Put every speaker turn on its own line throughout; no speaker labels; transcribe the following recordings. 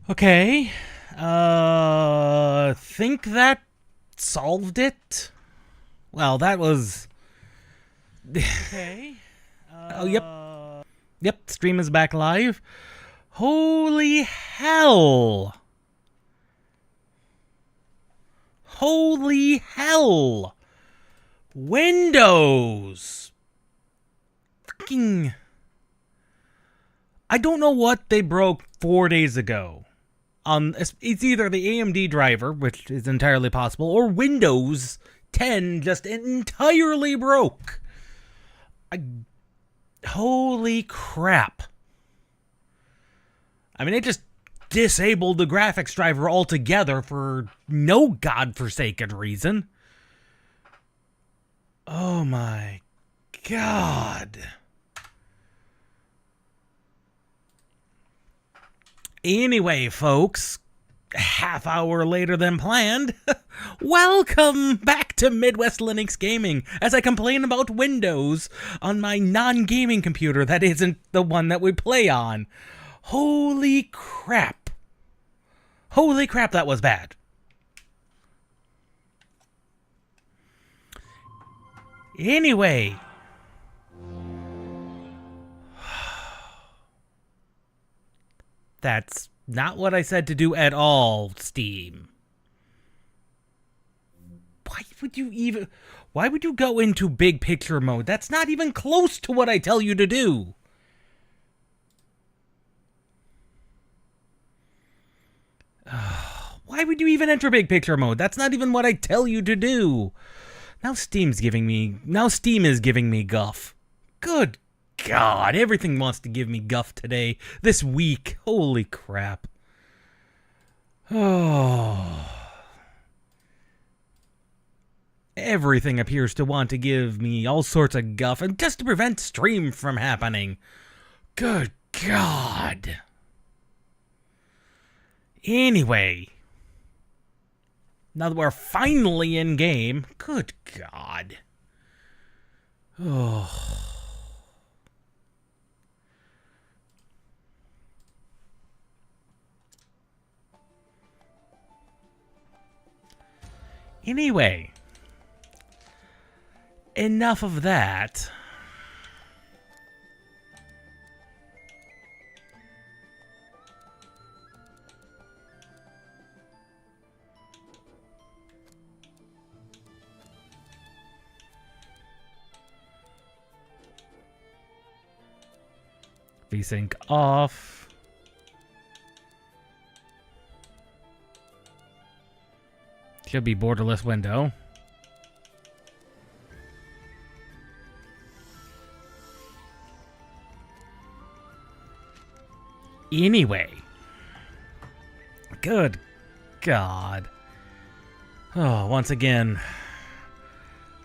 Okay. Think that solved it? Well, that was... Okay. Oh, yep. Yep, stream is back live. Holy hell. Holy hell. Windows. Fucking... I don't know what they broke 4 days ago. It's either the AMD driver, which is entirely possible, or Windows 10 just entirely broke. Holy crap. I mean, it just disabled the graphics driver altogether for no godforsaken reason. Oh my god. Anyway, folks, half hour later than planned, welcome back to Midwest Linux Gaming as I complain about Windows on my non-gaming computer that isn't the one that we play on. Holy crap. Holy crap, that was bad. Anyway. That's not what I said to do at all, Steam. Why would you go into big picture mode? That's not even close to what I tell you to do. Why would you even enter big picture mode? That's not even what I tell you to do. Now Steam is giving me guff. Good God, everything wants to give me guff today, this week. Holy crap. Oh. Everything appears to want to give me all sorts of guff, and just to prevent stream from happening. Good God. Anyway. Now that we're finally in game. Good God. Oh. Anyway, enough of that. VSync off. Should be borderless window. Anyway. Good God. Oh, once again.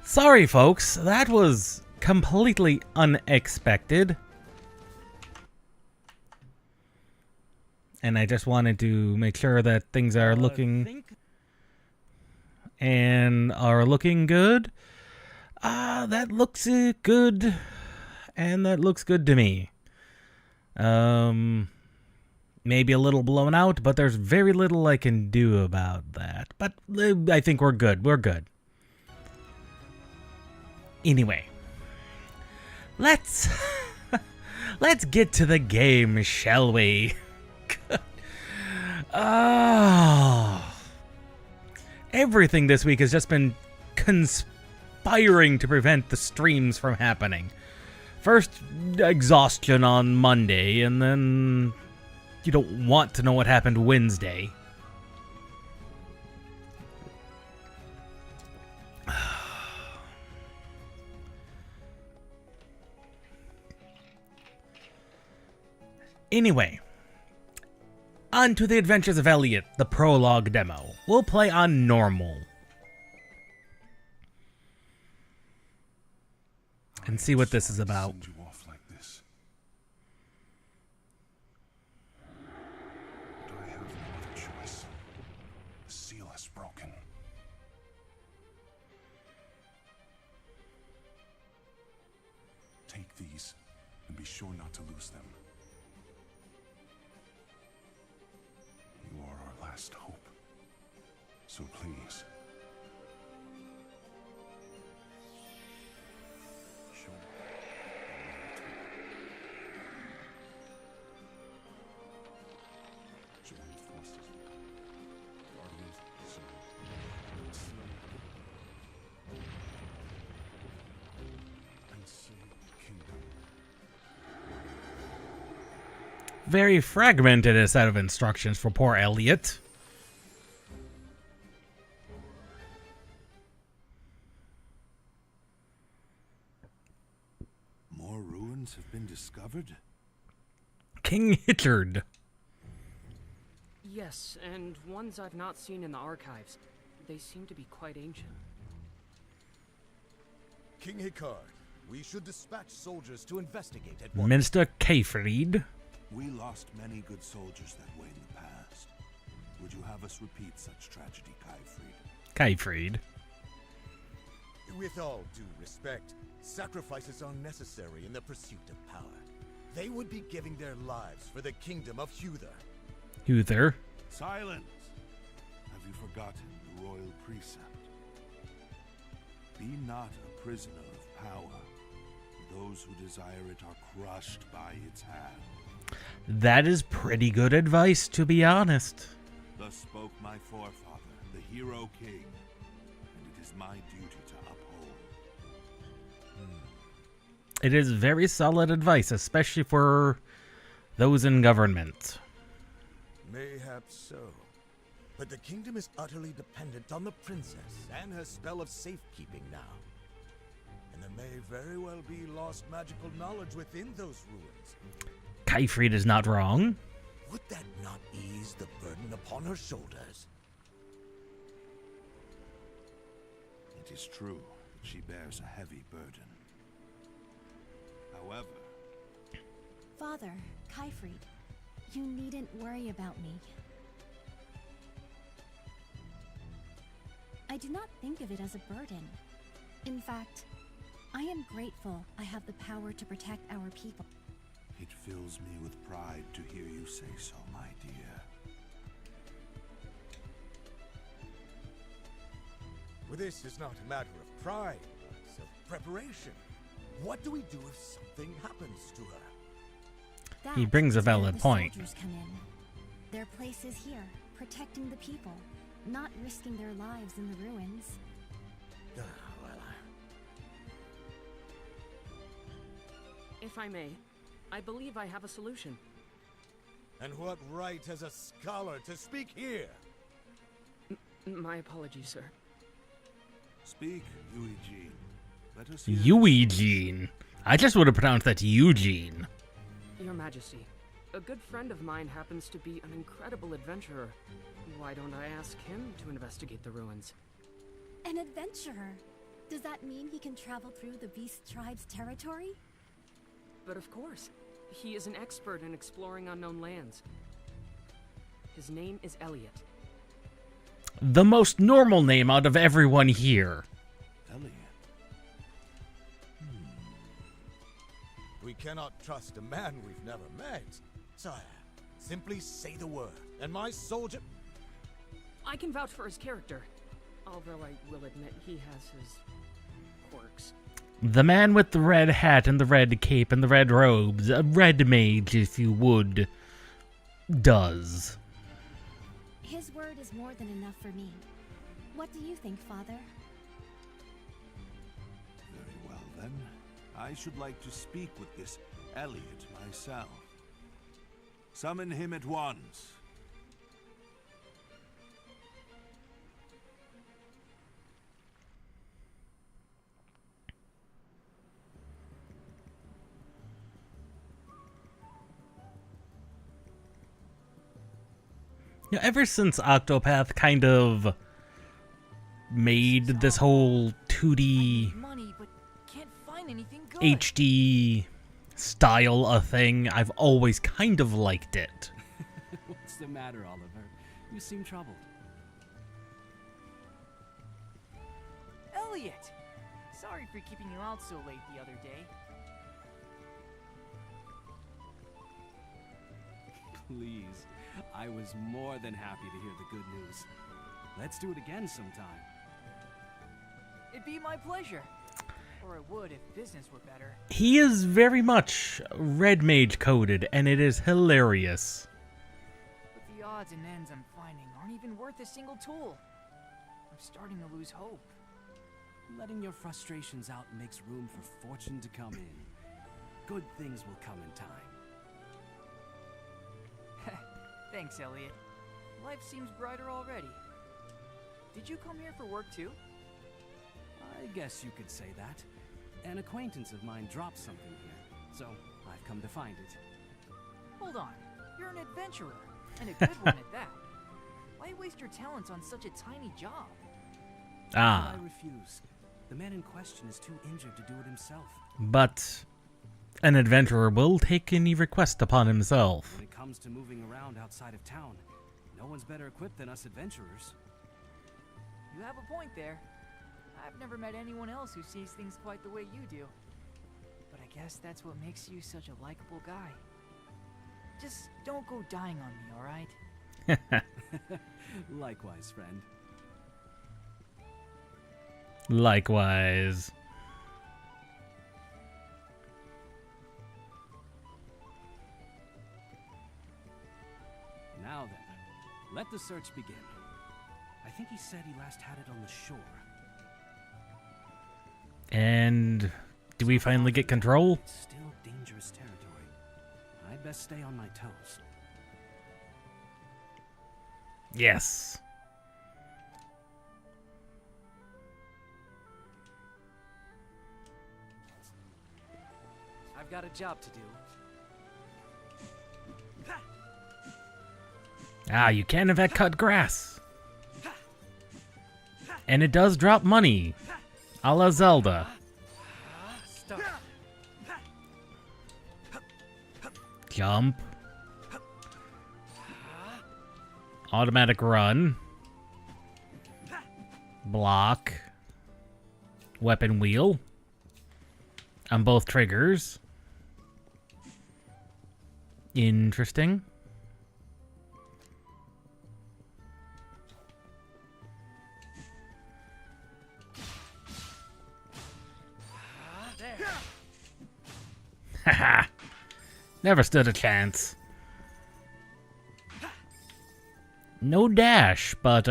Sorry, folks. That was completely unexpected. And I just wanted to make sure that things are looking... and are looking good. That looks good. And that looks good to me. Maybe a little blown out, but there's very little I can do about that. But I think we're good. We're good. Anyway. Let's get to the game, shall we? Oh. Everything this week has just been conspiring to prevent the streams from happening. First, exhaustion on Monday, and then you don't want to know what happened Wednesday. Anyway. On to the Adventures of Elliot, the prologue demo. We'll play on normal. And see what this is about.
Send you off like this. But I have no other choice. The seal has broken. Take these and be sure not to lose them.
Very fragmented a set of instructions for poor Elliot.
More ruins have been discovered?
King Hichard.
Yes, and ones I've not seen in the archives. They seem to be quite ancient.
King Hikard, we should dispatch soldiers to investigate at once.
Minister Kayfried.
We lost many good soldiers that way in the past. Would you have us repeat such tragedy, Kayfried?
Kayfried.
With all due respect, sacrifices are necessary in the pursuit of power. They would be giving their lives for the kingdom of Huther.
Huther.
Silence! Have you forgotten the royal precept? Be not a prisoner of power. Those who desire it are crushed by its hand.
That is pretty good advice, to be honest.
Thus spoke my forefather, the hero king, and it is my duty to uphold.
It is very solid advice, especially for those in government.
Mayhaps so. But the kingdom is utterly dependent on the princess and her spell of safekeeping now. And there may very well be lost magical knowledge within those ruins.
Kayfried is not wrong.
Would that not ease the burden upon her shoulders?
It is true that she bears a heavy burden. However,
Father, Kayfried, you needn't worry about me. I do not think of it as a burden. In fact, I am grateful I have the power to protect our people.
it fills me with pride to hear you say so, my dear.
Well, this is not a matter of pride, it's of preparation. What do we do if something happens to her?
He brings a
That's where
valid
the
point.
soldiers come in. Their place is here, protecting the people, not risking their lives in the ruins.
Well,
If I may, I believe I have a solution.
and what right has a scholar to speak here?
My apologies, sir.
Speak, Eugene. Let us hear this.
Eugene. I just would have pronounced that Eugene.
Your Majesty, a good friend of mine happens to be an incredible adventurer. Why don't I ask him to investigate the ruins?
An adventurer? Does that mean he can travel through the Beast Tribe's territory?
But of course, he is an expert in exploring unknown lands. His name is Elliot.
The most normal name out of everyone here.
Elliot.
We cannot trust a man we've never met. Sire, simply say the word, and my soldier...
I can vouch for his character, although I will admit he has his quirks.
The man with the red hat and the red cape and the red robes, a red mage if you would, does.
His word is more than enough for me. What do you think, Father?
Very well, then. I should like to speak with this Elliot myself. Summon him at once.
You know, ever since Octopath kind of made this whole 2D
Money, but can't find anything good.
HD style a thing, I've always kind of liked it.
What's the matter, Oliver? You seem troubled.
Elliot! Sorry for keeping you out so late the other day.
Please, I was more than happy to hear the good news. Let's do it again sometime.
It'd be my pleasure. Or it would if business were better.
He is very much red mage coded, and it is hilarious.
But the odds and ends I'm finding aren't even worth a single tool. I'm starting to lose hope.
Letting your frustrations out makes room for fortune to come in. Good things will come in time.
Thanks, Elliot. Life seems brighter already. Did you come here for work too?
I guess you could say that. An acquaintance of mine dropped something here, so I've come to find it.
Hold on. You're an adventurer, and a good one at that. Why waste your talents on such a tiny job?
Ah,
I refuse. The man in question is too injured to do it himself.
but an adventurer will take any request upon himself.
When it comes to moving around outside of town, no one's better equipped than us adventurers.
You have a point there. I've never met anyone else who sees things quite the way you do. But I guess that's what makes you such a likable guy. Just don't go dying on me, alright?
Likewise, friend.
Likewise.
Now then, let the search begin. I think he said he last had it on the shore.
And do we finally get control?
It's still dangerous territory. I'd best stay on my toes.
Yes.
I've got a job to do.
Ah, you can in fact cut grass. And it does drop money. A la Zelda.
Stop.
Jump. Automatic run. Block. Weapon wheel. On both triggers. Interesting. Haha. Never stood a chance. No dash, but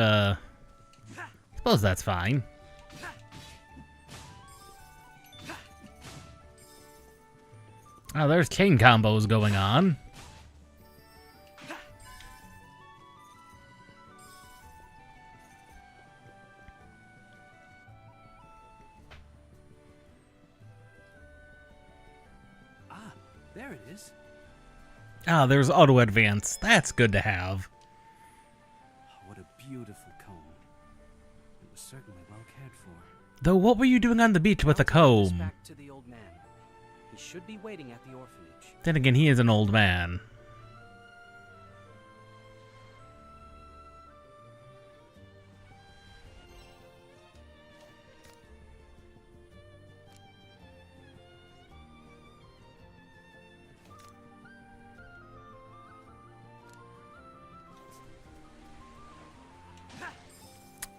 suppose that's fine. Oh, there's chain combos going on.
Ah, there it is.
Ah, there's auto advance. That's good to have.
What a beautiful comb. It was certainly well cared for.
Though, what were you doing on the beach with a
I'll take this
comb?
back to the old man. He should be waiting at the orphanage.
Then again, he is an old man.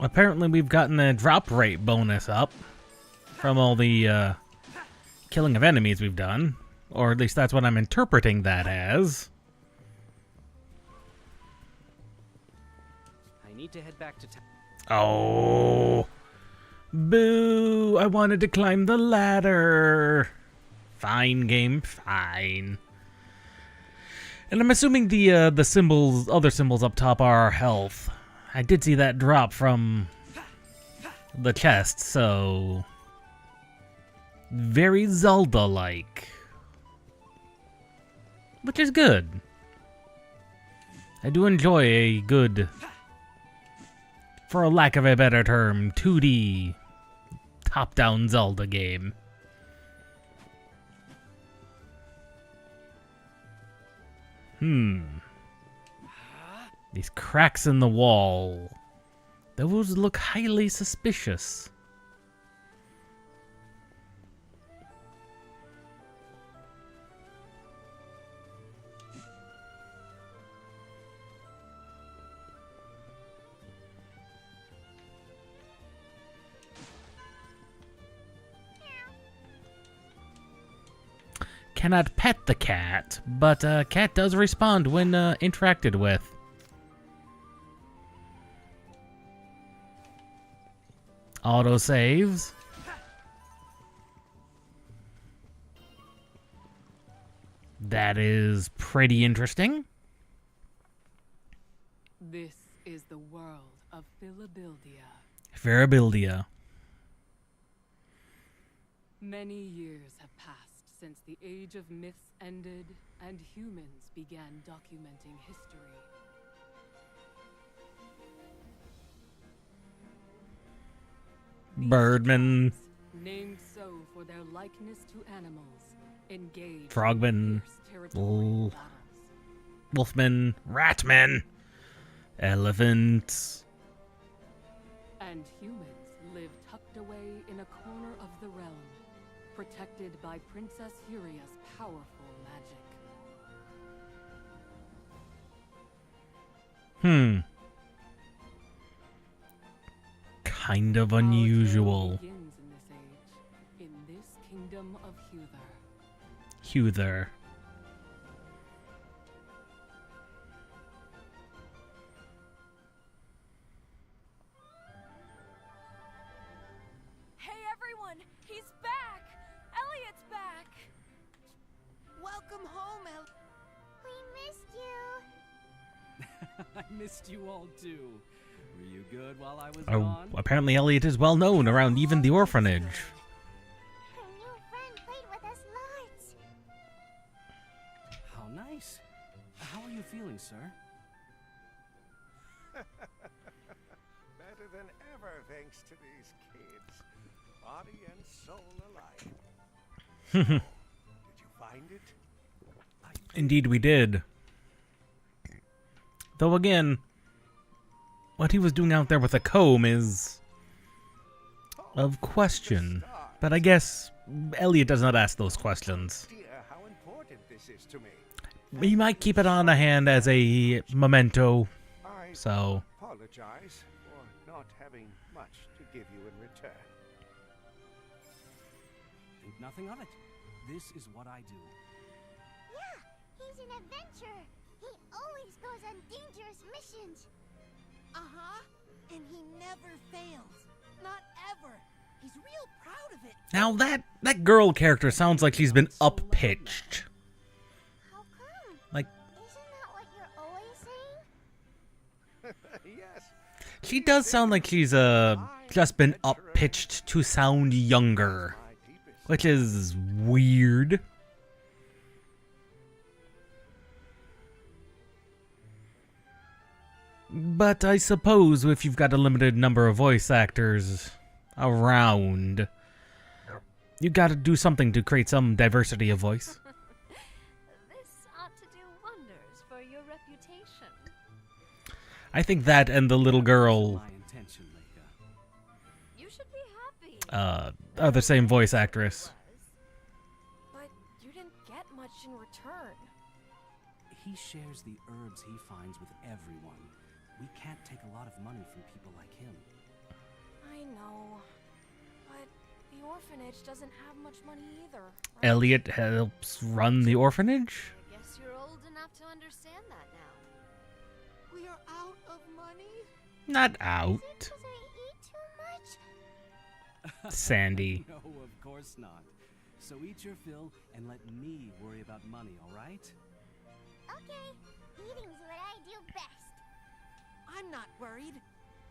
Apparently, we've gotten the drop rate bonus up from all the killing of enemies we've done. Or at least that's what I'm interpreting that as.
I need to head back to town.
Oh. Boo. I wanted to climb the ladder. Fine, game. Fine. And I'm assuming the symbols, other symbols up top are our health. I did see that drop from the chest, so... Very Zelda-like. Which is good. I do enjoy a good, for a lack of a better term, 2D top-down Zelda game. These cracks in the wall. Those look highly suspicious. Cannot pet the cat, but cat does respond when interacted with. Auto saves. That is pretty interesting.
Philabildia.
Farabildia.
Many years have passed since the age of myths ended and humans began documenting history.
Birdman.
Named so for their likeness to animals, engaged
Frogman.
in fierce territorial battles.
Wolfman. Ratman. Elephants.
And humans live tucked away in a corner of the realm, protected by Princess Furia's powerful magic.
Kind of
Our tale
unusual.
begins in this age, in this kingdom of Huther.
Huther.
Hey everyone! He's back! Elliot's back!
Welcome home,
We missed you!
I missed you all too. Were you good while I was
Oh,
gone?
apparently Elliot is well known around even the orphanage.
Our new friend played with us lots!
How nice. How are you feeling, sir?
Better than ever, thanks to these kids. Body and soul alike. Did you find it?
Indeed we did. Though again, what he was doing out there with a comb is of question. But I guess Elliot does not ask those questions.
Dear, how important this is to me.
He might keep it on hand as a memento,
I
so...
apologize for not having much to give you in return.
Think nothing of it. This is what I do.
Yeah, he's an adventurer. He always goes on dangerous missions.
Uh-huh. And he never fails. Not ever. He's real proud of it.
Now that girl character sounds like she's been up-pitched.
How come?
Like,
Isn't that what you're always saying?
Yes.
she does sound like she's just been up-pitched to sound younger.
My deepest
Which is weird. But I suppose if you've got a limited number of voice actors around, you gotta do something to create some diversity of voice.
This ought to do wonders for your reputation.
I think that and the little girl
My intention, Leica.
You should be happy.
are the same voice actress.
But you didn't get much in return.
He shares the herbs he finds with everyone. We can't take a lot of money from people like him.
I know. But the orphanage doesn't have much money either. Right?
Elliot helps run the orphanage?
I guess you're old enough to understand that now.
We are out of money?
Not
Is it
out.
'cause I eat too much?
Sandy.
No, of course not. So eat your fill and let me worry about money, all right?
Okay, eating's what I do best.
I'm not worried.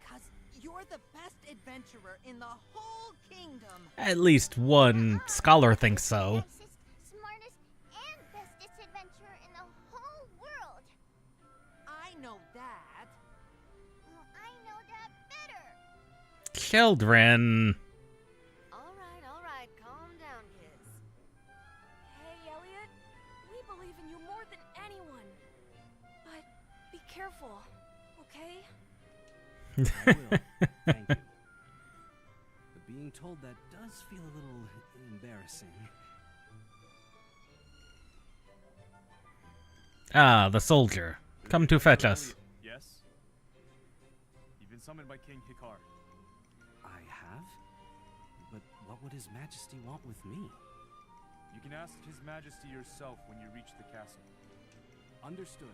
'Cause you're the best adventurer in the whole kingdom.
At least one scholar thinks so.
Nicest, smartest, and bestest adventurer in the whole world.
I know that.
Well, I know that better.
Children.
All right, calm down, kids. Hey, Elliot, we believe in you more than anyone. But be careful, okay?
I will. Thank you. But being told that does feel a little embarrassing.
Ah, the soldier. Come to fetch us.
Yes? You've been summoned by King Hikar.
I have? But what would His Majesty want with me?
You can ask His Majesty yourself when you reach the castle.
Understood.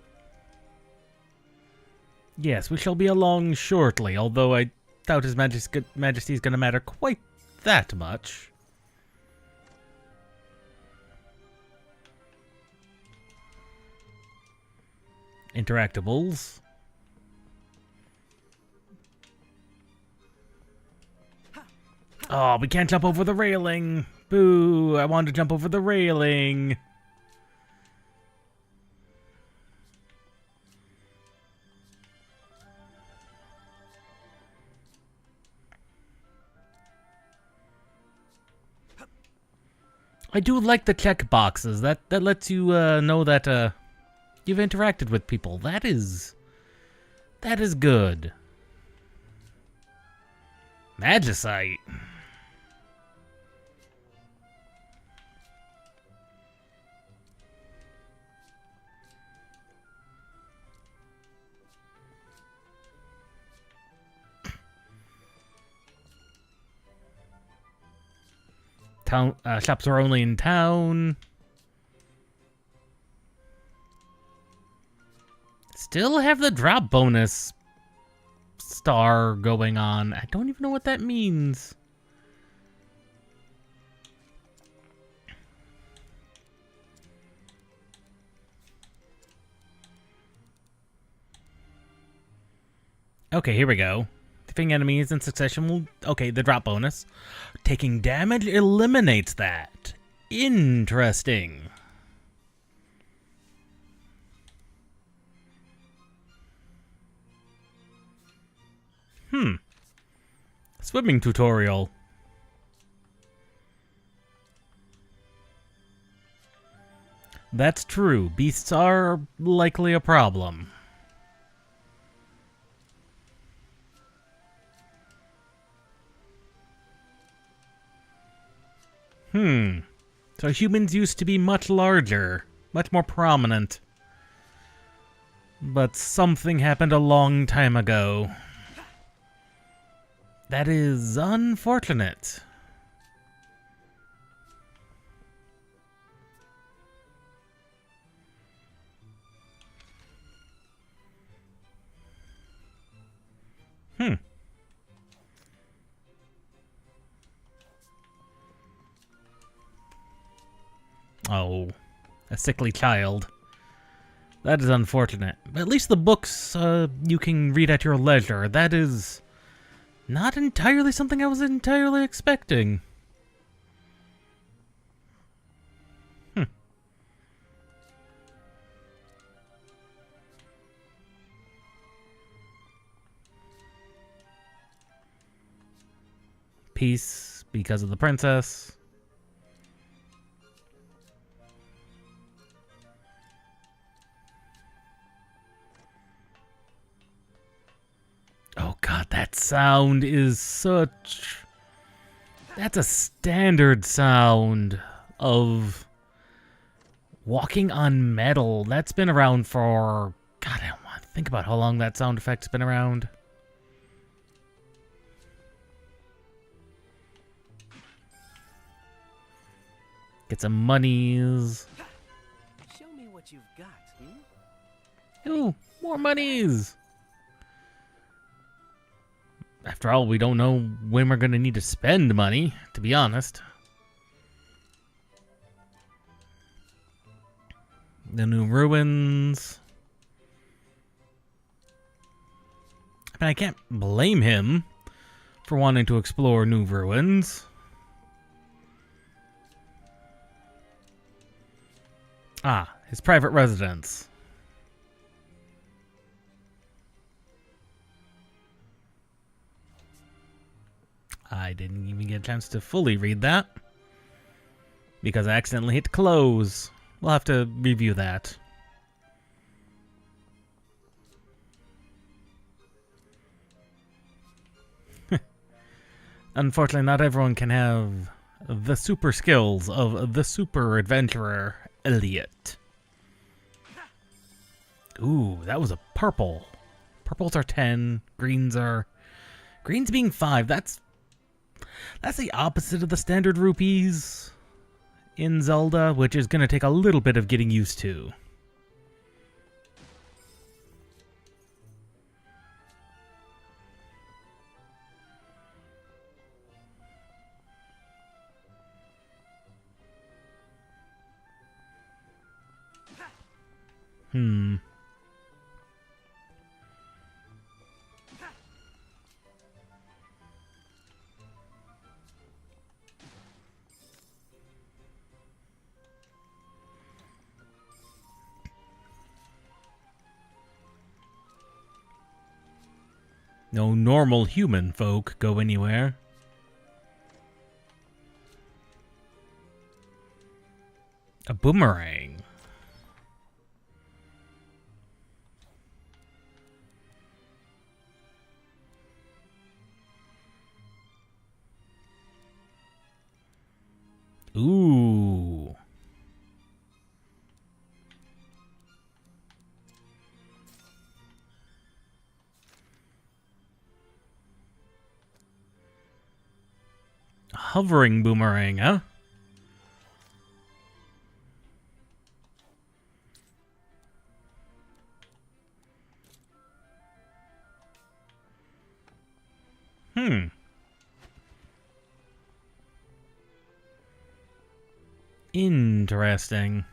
Yes, we shall be along shortly, although I doubt His Majesty is going to matter quite that much. Interactables. Oh, we can't jump over the railing. Boo, I wanted to jump over the railing. I do like the check boxes. That lets you know that you've interacted with people. That is good. Magicite. Town shops are only in town. Still have the drop bonus star going on. I don't even know what that means. Okay, here we go. Defeating enemies in succession will... Okay, the drop bonus. Taking damage eliminates that. Interesting. Swimming tutorial. That's true. Beasts are likely a problem. So humans used to be much larger, much more prominent. But something happened a long time ago. That is unfortunate. Oh, a sickly child. That is unfortunate. But at least the books you can read at your leisure. That is not entirely something I was entirely expecting. Peace because of the princess. Oh god, that sound is such... That's a standard sound of walking on metal. That's been around for... God, I don't want to think about how long that sound effect's been around. Get some monies.
Show me what you've got,
Ooh, more monies. After all, we don't know when we're going to need to spend money, to be honest. The new ruins. I mean, I can't blame him for wanting to explore new ruins. Ah, his private residence. I didn't even get a chance to fully read that because I accidentally hit close. We'll have to review that. Unfortunately, not everyone can have the super skills of the super adventurer, Elliot. Ooh, that was a purple. Purples are 10, greens being 5. That's the opposite of the standard rupees in Zelda, which is going to take a little bit of getting used to. No normal human folk go anywhere. A boomerang. Ooh. A hovering boomerang, huh? Interesting.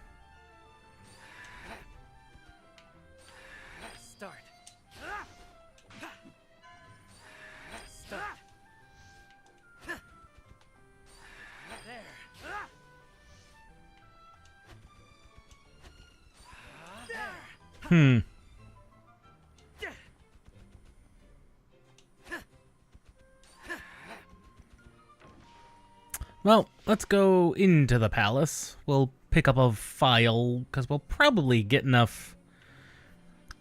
Start. Start.
Hmm. Well, let's go into the palace. We'll pick up a file, because we'll probably get enough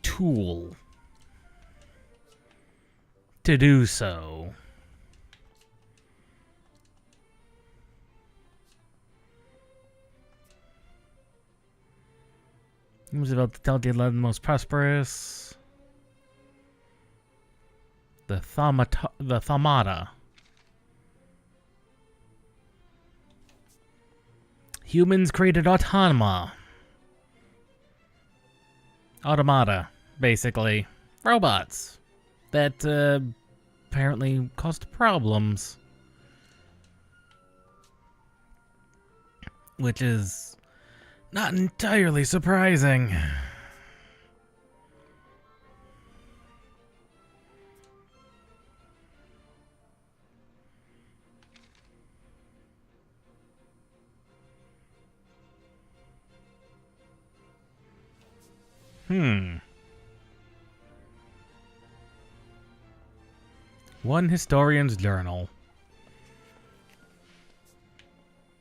tool to do so. He was about to tell the 11 most prosperous. The Thamata. Humans created automata, basically. Robots that apparently caused problems. Which is not entirely surprising. One historian's journal.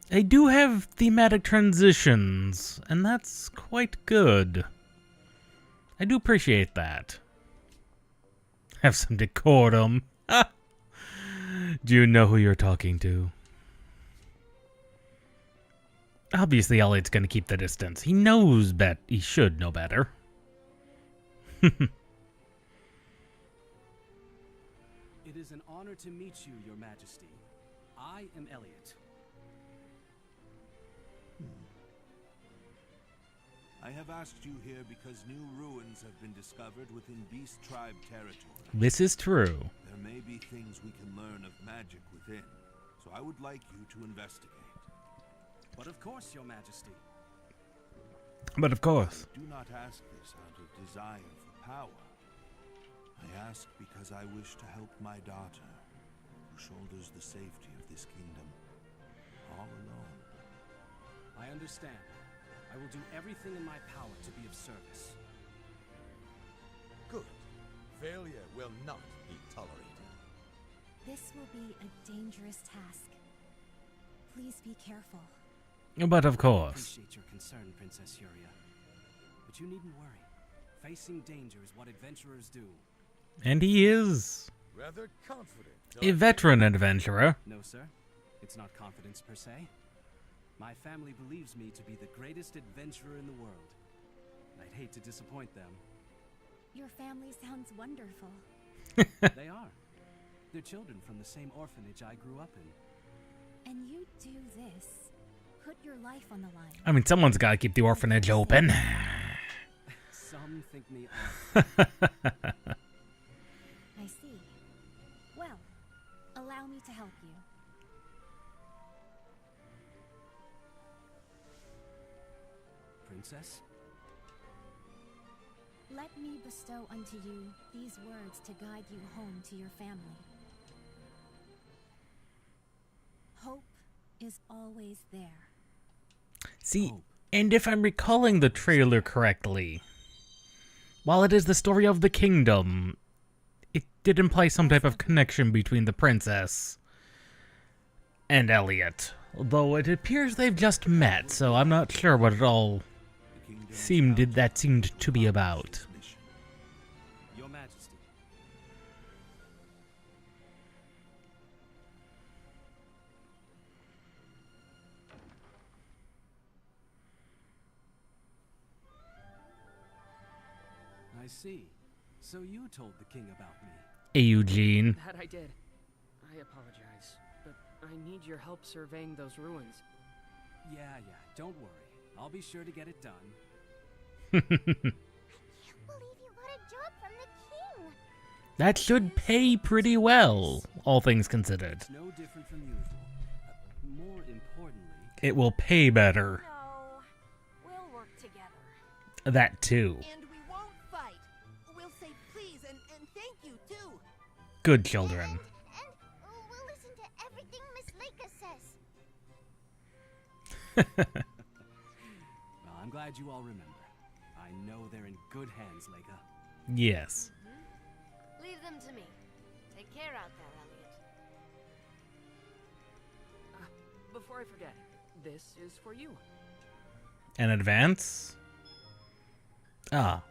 They do have thematic transitions, and that's quite good. I do appreciate that. Have some decorum. Do you know who you're talking to? Obviously, Elliot's gonna keep the distance. He knows he should know better.
It is an honor to meet you, Your Majesty. I am Elliot.
I have asked you here because new ruins have been discovered within Beast Tribe territory.
This is true.
There may be things we can learn of magic within, so I would like you to investigate.
But of course, Your Majesty.
But of course.
I do not ask this out of desire for power. I ask because I wish to help my daughter, who shoulders the safety of this kingdom, all alone.
I understand. I will do everything in my power to be of service.
Good. Failure will not be tolerated.
This will be a dangerous task. Please be careful.
But of
I
course.
appreciate your concern, Princess Furia. But you needn't worry. Facing danger is what adventurers do.
And he is
Rather confident.
a veteran adventurer.
No, sir. It's not confidence per se. My family believes me to be the greatest adventurer in the world. I'd hate to disappoint them.
Your family sounds wonderful.
They are. They're children from the same orphanage I grew up in.
And you do this. Put your life on the line.
I mean, someone's got to keep the orphanage open.
Some think me odd.
I see. Well, allow me to help you.
Princess?
Let me bestow unto you these words to guide you home to your family. Hope is always there.
See, and if I'm recalling the trailer correctly, while it is the story of the kingdom, it did imply some type of connection between the princess and Elliot. Although it appears they've just met, so I'm not sure what it all seemed to be about.
Your Majesty. I see. So you told the king about me.
Hey, Eugene.
That I did. I apologize, but I need your help surveying those ruins.
Yeah, don't worry. I'll be sure to get it done.
I can't believe you got a job from the king.
That should pay pretty well, all things considered.
It's no different from usual. More importantly,
It will pay better.
No, we'll work together.
That too.
And we won't fight. We'll say please and thank you, too.
Good children.
And we'll listen to everything Miss Leica says.
well, I'm glad you all remember. I know they're in good hands, Leica.
Yes.
Leave them to me. Take care out there, Elliot.
Before I forget, this is for you.
An advance? Ah.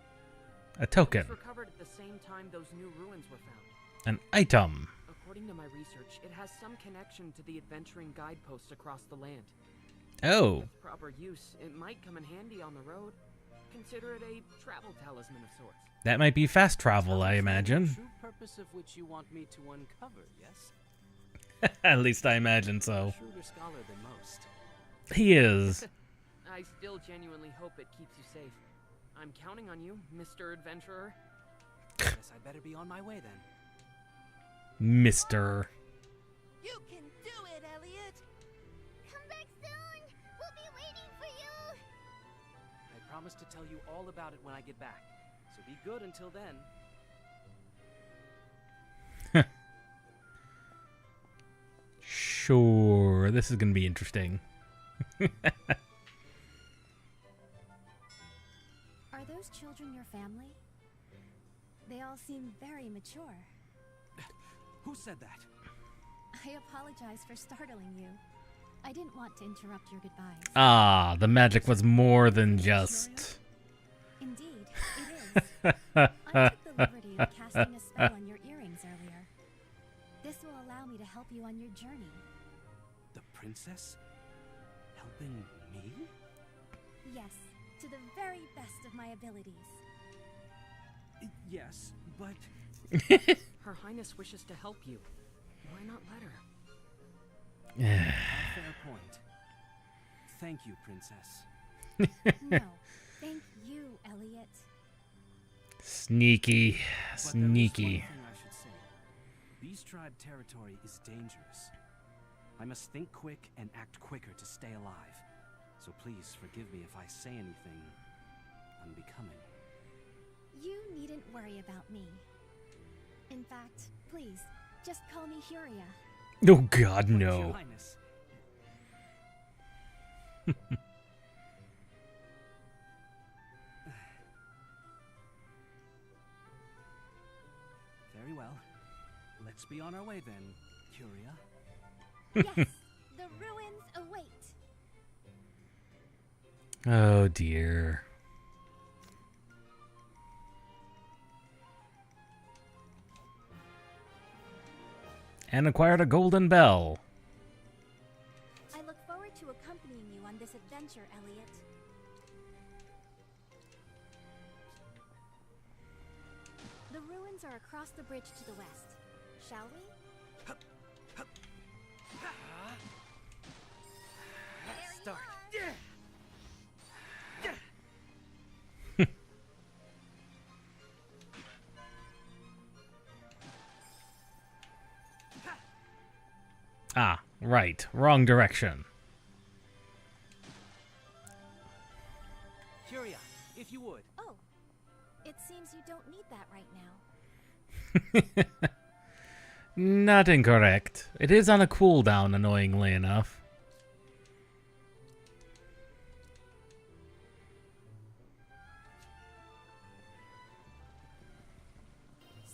A token.
It was recovered at the same time those new ruins were found.
An item.
According to my research, it has some connection to the adventuring guideposts across the land.
Oh.
With proper use, it might come in handy on the road. Consider it a travel talisman of sorts.
That might be fast travel, I
The
imagine.
true purpose of which you want me to uncover, yes?
At least I imagine so.
Shrewder scholar than most.
He is.
I still genuinely hope it keeps you safe. I'm counting on you, Mr. Adventurer.
Guess I better be on my way then.
Mr.
You can do it, Elliot.
Come back soon. We'll be waiting for you.
I promise to tell you all about it when I get back. So be good until then.
Sure. This is going to be interesting.
Are those children your family? They all seem very mature.
Who said that?
I apologize for startling you. I didn't want to interrupt your goodbyes.
Ah, the magic was more than just...
Indeed, it is. I took the liberty of casting a spell on your earrings earlier. This will allow me to help you on your journey.
The princess? Helping me?
Yes, to the very best of my abilities.
Yes, but...
Her Highness wishes to help you. Why not let her?
Fair point. Thank you, princess.
No, thank you, Elliot.
Sneaky.
But there is
Sneaky.
one thing I should say. Beast Tribe territory is dangerous. I must think quick and act quicker to stay alive. So please forgive me if I say anything unbecoming.
You needn't worry about me. In fact, please, just call me Huria.
Oh god,
But, Your
no.
Highness, very well. Let's be on our way then, Curia.
Yes, the ruins await.
Oh dear. And acquired a golden bell.
I look forward to accompanying you on this adventure, Elliot. The ruins are across the bridge to the west. Shall we?
Start.
Ah, right. Wrong direction.
Curia, if you would.
Oh, it seems you don't need that right now.
Not incorrect. It is on a cooldown, annoyingly enough.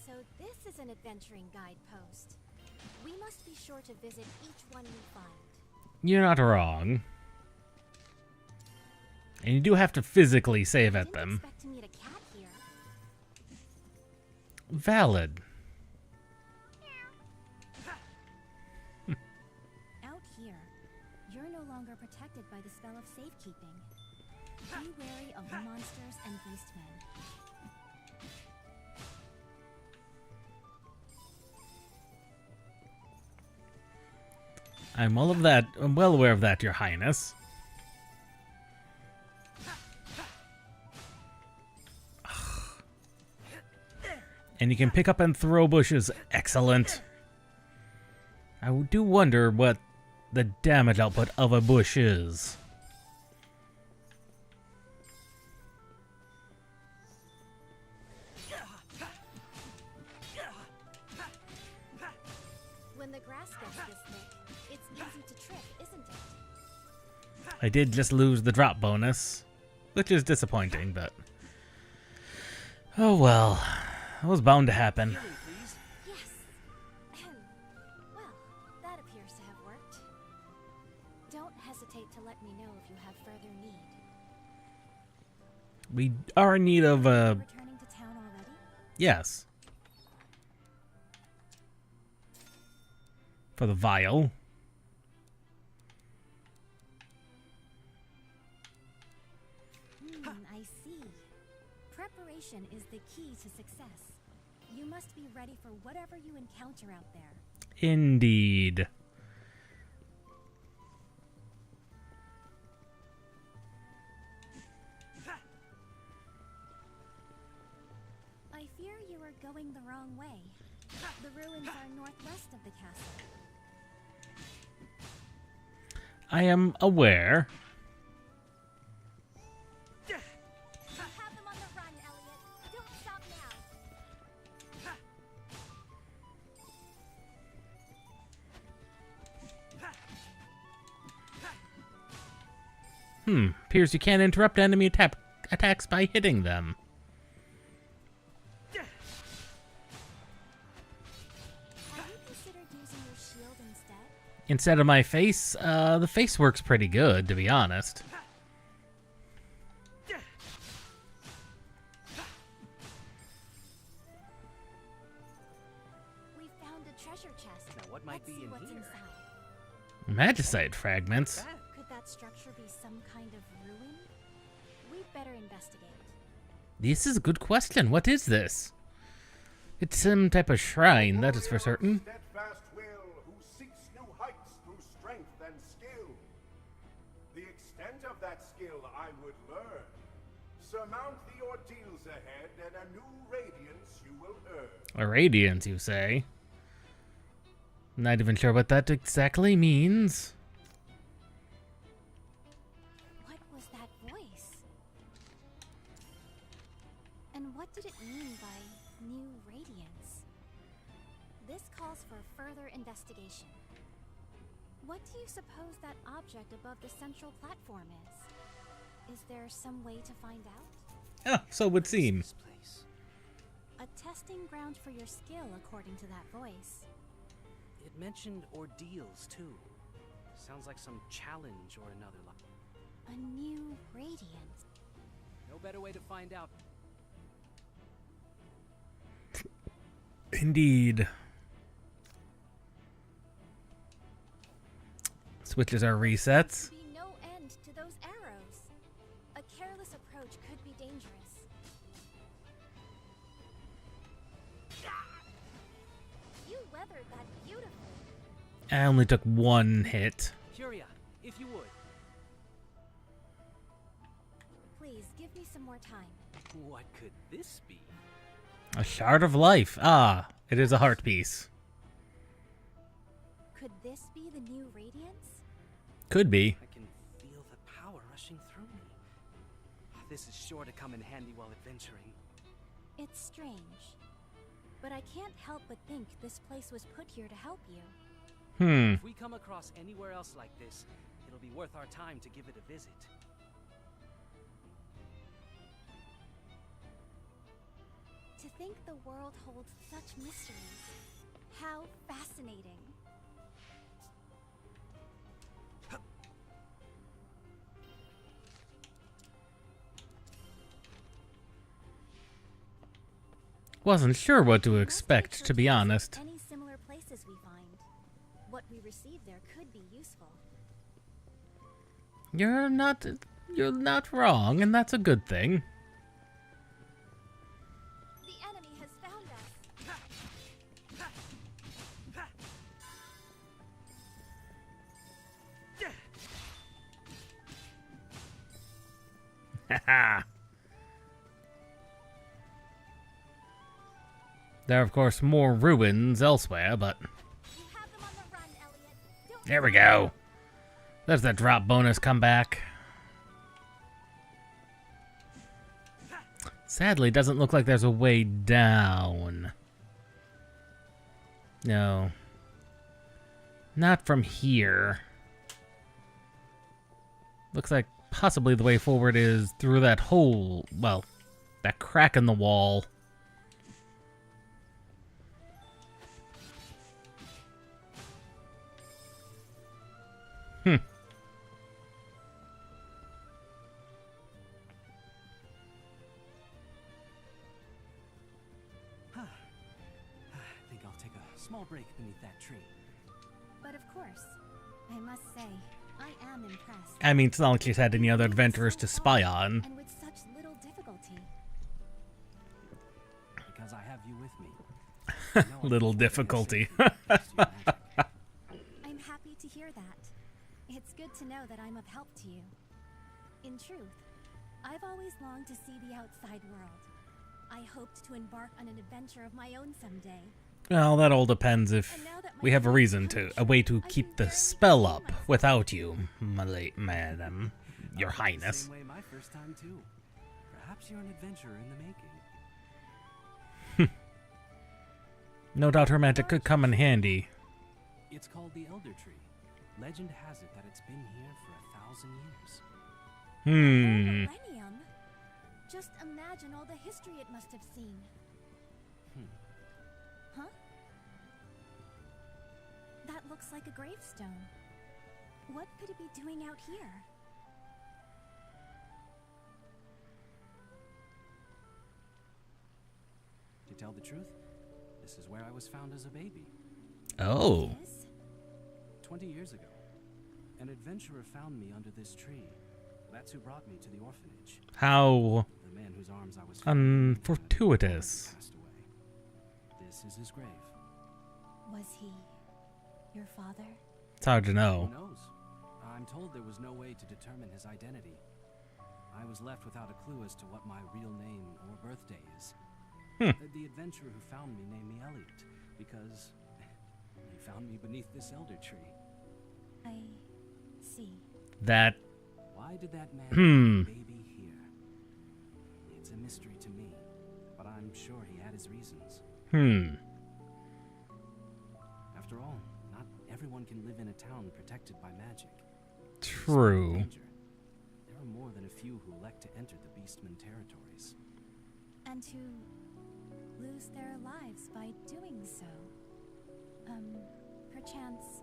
So this is an adventuring guidepost. We must be sure to visit each one we find.
You're not wrong. And you do have to physically save at them.
Expect to meet a cat here.
Valid.
Out here, you're no longer protected by the spell of safekeeping. Be wary of monsters and beastmen.
I'm well aware of that, Your Highness. And you can pick up and throw bushes. Excellent. I do wonder what the damage output of a bush is.
When the grass gets this thick, it's easy to trip, isn't it?
I did just lose the drop bonus, which is disappointing, but... oh well. It was bound to happen.
Yes. Well, that appears to have worked. Don't hesitate to let me know if you have further need.
We are in need of
Returning to town already?
yes. For the vial.
I see. Preparation is the key to success. You must be ready for whatever you encounter out there.
Indeed.
I fear you are going the wrong way. The ruins are northwest of the castle.
I am aware.
You have them on the run, Elliot. Don't stop now.
Appears you can't interrupt enemy attacks by hitting them.
Have you considered using your shield instead?
Instead of my face, the face works pretty good, to be honest.
We found a treasure chest.
Now, what might
Let's
be
see
in
what's
here?
inside.
Magicite fragments.
Could that structure be some kind of ruin? We'd better investigate.
This is a good question. What is this? It's some type of shrine, that is for certain.
Steadfast will, who seeks new heights through strength and skill. The extent of that skill I would learn. Surmount the ordeals ahead, and a new radiance you will earn.
A radiance, you say? Not even sure what that exactly means.
What was that voice? And what did it mean by new radiance? This calls for further investigation. What do you suppose that object above the central platform is? Is there some way to find out?
Ah, so it would seem.
This place.
A testing ground for your skill, according to that voice.
It mentioned ordeals too. Sounds like some challenge or another.
A new radiance.
No better way to find out.
Indeed. Switches are resets.
Be no end to those arrows. A careless approach could be dangerous. You weathered that beautifully.
I only took one hit.
Curia, if you would.
Please, give me some more time.
What could this be?
A shard of life. Ah, it is a heart piece.
Could this be the new radiance?
Could be.
I can feel the power rushing through me. This is sure to come in handy while adventuring.
It's strange. But I can't help but think this place was put here to help you.
If we come across anywhere else like this, it'll be worth our time to give it a visit.
To think the world holds such mysteries. How fascinating.
Wasn't sure what to expect, to be honest.
Any similar places we find. What we receive there could be useful.
You're not wrong, and that's a good thing.
The enemy has found us.
Haha. There are, of course, more ruins elsewhere, but... There we go. There's the drop bonus comeback. Sadly, doesn't look like there's a way down. No. Not from here. Looks like possibly the way forward is through that hole. Well, that crack in the wall.
I think I'll take a small break beneath that tree.
But of course, I must say, I am impressed.
I mean, it's not like she's had any other adventurers to spy on.
And with such little difficulty.
Because I have you with me.
Little difficulty.
I'm happy to hear that. It's good to know that I'm of help to you. In truth, I've always longed to see the outside world. I hoped to embark on an adventure of my own someday.
Well, that all depends if we have a reason to, a way to keep the spell up without you, my late madam, your highness.
Same way my first time too. Perhaps you're an adventurer in the making.
No doubt her magic could come in handy.
It's called the Elder Tree. Legend has it that it's been here for 1,000 years.
Millennium? Just imagine all the history it must have seen. Huh? That looks like a gravestone. What could it be doing out here?
To tell the truth, this is where I was found as a baby.
Oh.
20 years ago, an adventurer found me under this tree. That's who brought me to the orphanage.
How
The man whose arms I was
unfortuitous.
passed away. This is his grave.
Was he your father?
It's hard to know.
Who knows? I'm told there was no way to determine his identity. I was left without a clue as to what my real name or birthday is. The adventurer who found me named me Elliot because he found me beneath this elder tree.
I see.
That.
Why did that man put a baby here? It's a mystery to me, but I'm sure he had his reasons. After all, not everyone can live in a town protected by magic.
True.
There are more than a few who elect to enter the Beastman territories.
And who lose their lives by doing so. Perchance,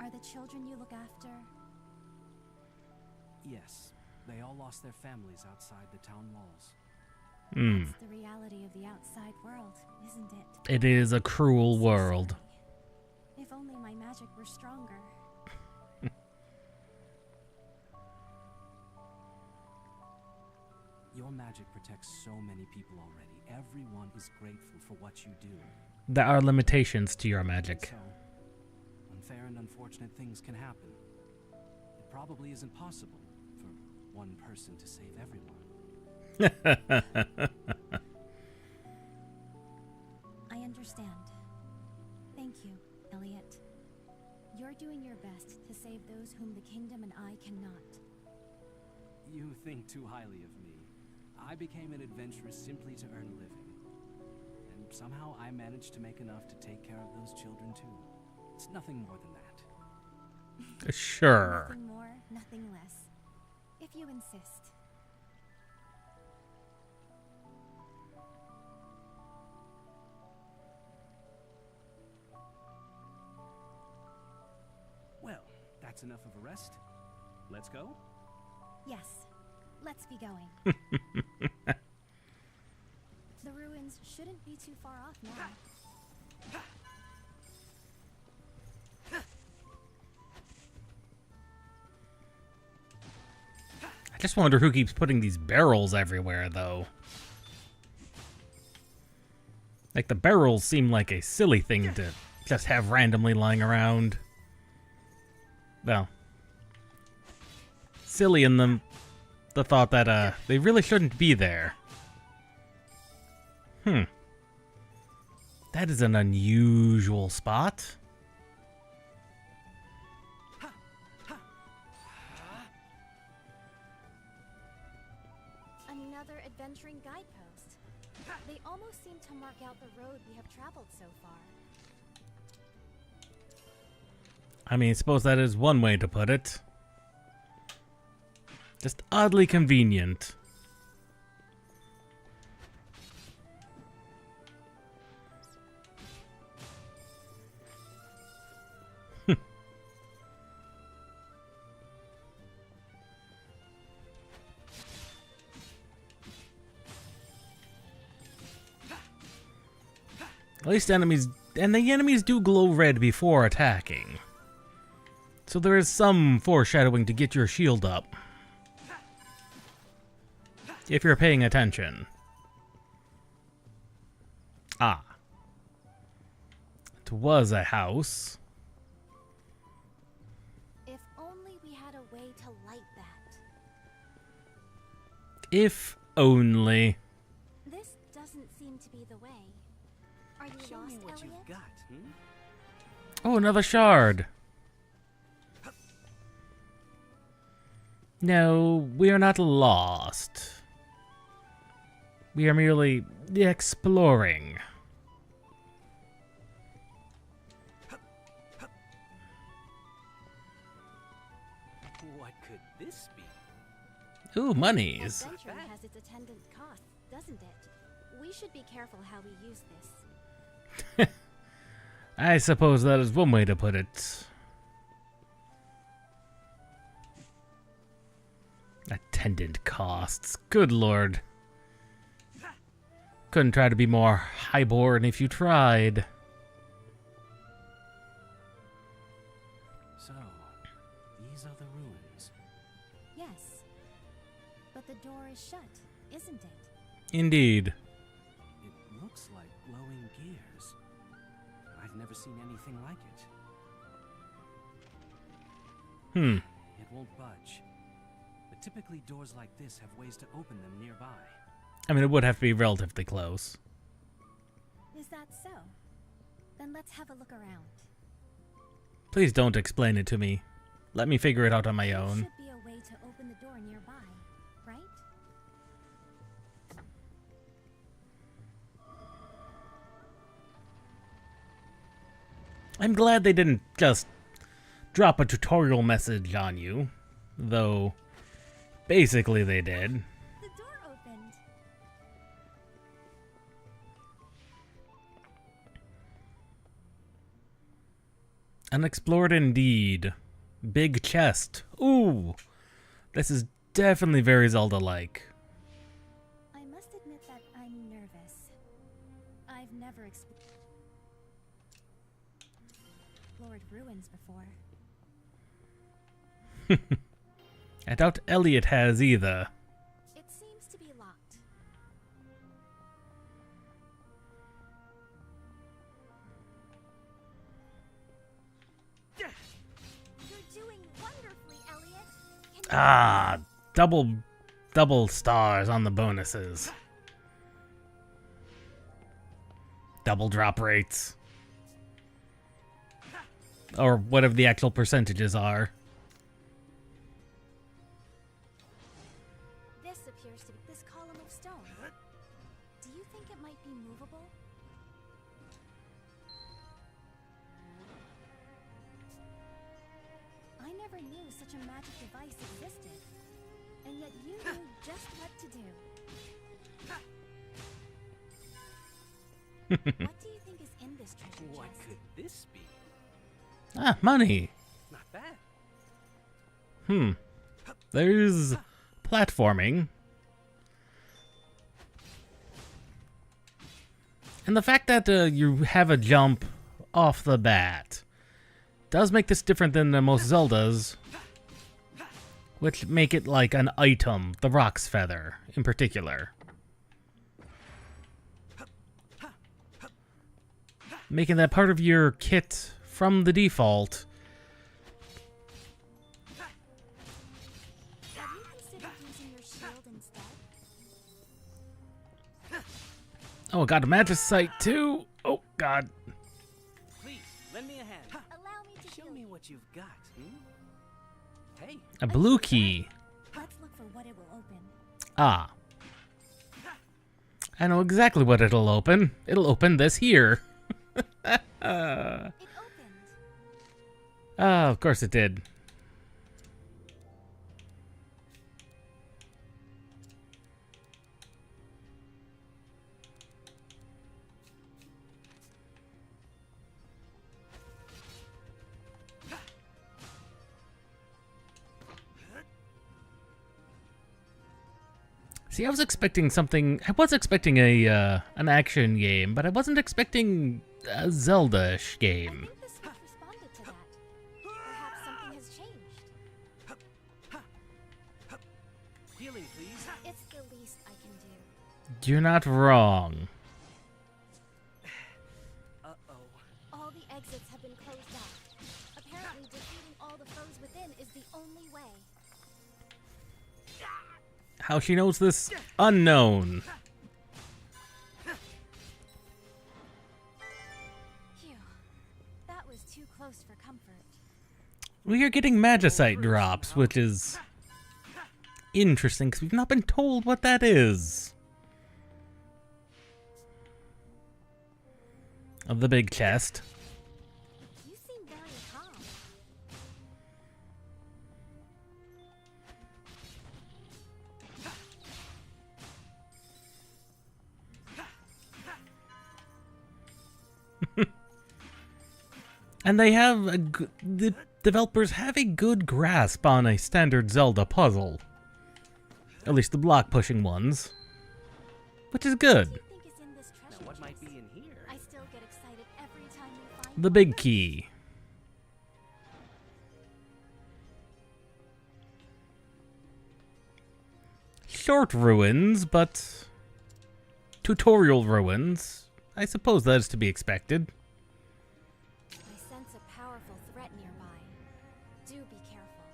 are the children you look after?
Yes, they all lost their families outside the town walls.
That's the reality of the outside world, isn't it?
It is a cruel world.
If only my magic were stronger.
Your magic protects so many people already. Everyone is grateful for what you do.
There are limitations to your magic.
So, unfair and unfortunate things can happen. It probably isn't possible for one person to save everyone.
I understand. Thank you, Elliot. You're doing your best to save those whom the kingdom and I cannot.
You think too highly of me. I became an adventurer simply to earn a living. And somehow I managed to make enough to take care of those children too. It's nothing more than that.
Sure.
Nothing more, nothing less. If you insist.
That's enough of a rest. Let's go?
Yes, let's be going. The ruins shouldn't be too far off now.
I just wonder who keeps putting these barrels everywhere, though. Like, the barrels seem like a silly thing to just have randomly lying around. Well, silly in the thought that, they really shouldn't be there. That is an unusual spot.
Another adventuring guidepost. They almost seem to mark out the road we have traveled so far.
I mean, suppose that is one way to put it. Just oddly convenient. At least enemies, and the enemies do glow red before attacking. So there is some foreshadowing to get your shield up. If you're paying attention. Ah. It was a house.
If only we had a way to light that.
If only.
This doesn't seem to be the way. Are you
Show me
lost,
what
Elliot?
you've got,
Oh, another shard. No, we are not lost. We are merely exploring.
What could this be?
Ooh, monies.
Adventure has its attendant costs, doesn't it? We should be careful how we use this.
I suppose that is one way to put it. Attendant costs. Good lord. Couldn't try to be more highborn if you tried.
So, these are the ruins.
Yes. But the door is shut, isn't it?
Indeed.
It looks like glowing gears. I've never seen anything like it. It won't budge. But typically doors like this have ways to open them nearby.
I mean, it would have to be relatively close.
Is that so? Then let's have a look around.
Please don't explain it to me. Let me figure it out on my
There
own.
should be a way to open the door nearby, right?
I'm glad they didn't just drop a tutorial message on you. Though, basically they did.
The door opened.
Unexplored indeed. Big chest. Ooh! This is definitely very Zelda-like.
I must admit that I'm nervous. I've never explored ruins before.
I doubt Elliot has either.
It seems to be locked. You're doing wonderfully, Elliot. Can you
Ah, double stars on the bonuses. Double drop rates. Or whatever the actual percentages are.
This appears to be this column of stone. Do you think it might be movable? I never knew such a magic device existed. And yet you knew just what to do. What do you think is in this treasure
What
chest?
could this be?
Ah, money.
Not bad.
There's platforming. And the fact that you have a jump off the bat does make this different than most Zeldas, which make it like an item, the Rock's Feather in particular. Making that part of your kit from the default.
Have you considered using your shield instead?
Oh, I got a magic sight too. Oh, God.
Please, lend me a hand.
Allow me to
Show me what you've got. Hey.
A blue key.
Let's look for what it will open.
Ah. I know exactly what it'll open. It'll open this here.
It opened.
Oh, of course it did. See, I was expecting something. I was expecting a an action game, but I wasn't expecting a Zelda-ish
I
game.
think the Switch responded to that. Perhaps something has changed.
Healing, please.
It's the least I can do.
You're not wrong.
Uh-oh.
All the exits have been closed off. Apparently, defeating all the foes within is the only way.
How she knows this? Unknown.
Phew. That was too close for comfort.
We are getting Magicite drops, which is interesting because we've not been told what that is. Of the big chest.
You seem very calm.
And they have the developers have a good grasp on a standard Zelda puzzle. At least the block pushing ones. Which is good.
What do you think is in this treasure
Now, what might be
chest?
in here?
I still get excited every time we find
The
one.
big key. Short ruins, but tutorial ruins. I suppose that is to be expected.
I sense a powerful threat nearby. Do be careful.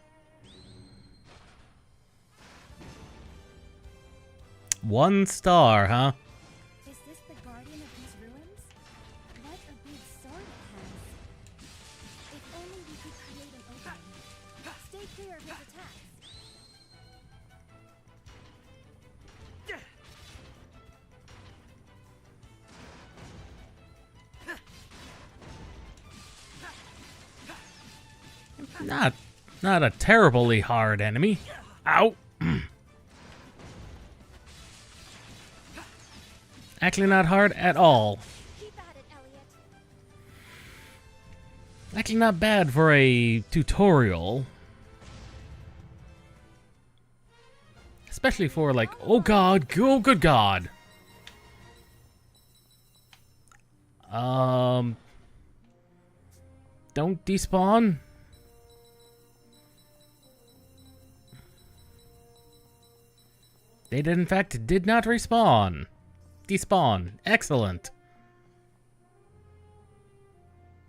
One star, huh?
Is this the guardian of these ruins? What a big sword it has. If only we could create an opening. Stay clear of his attacks.
Not a terribly hard enemy. Ow. Actually not hard at all.
Keep at it, Elliot.
Actually not bad for a tutorial. Especially for like, oh god, oh good god. Don't despawn. They did, in fact, did not respawn. Despawn. Excellent.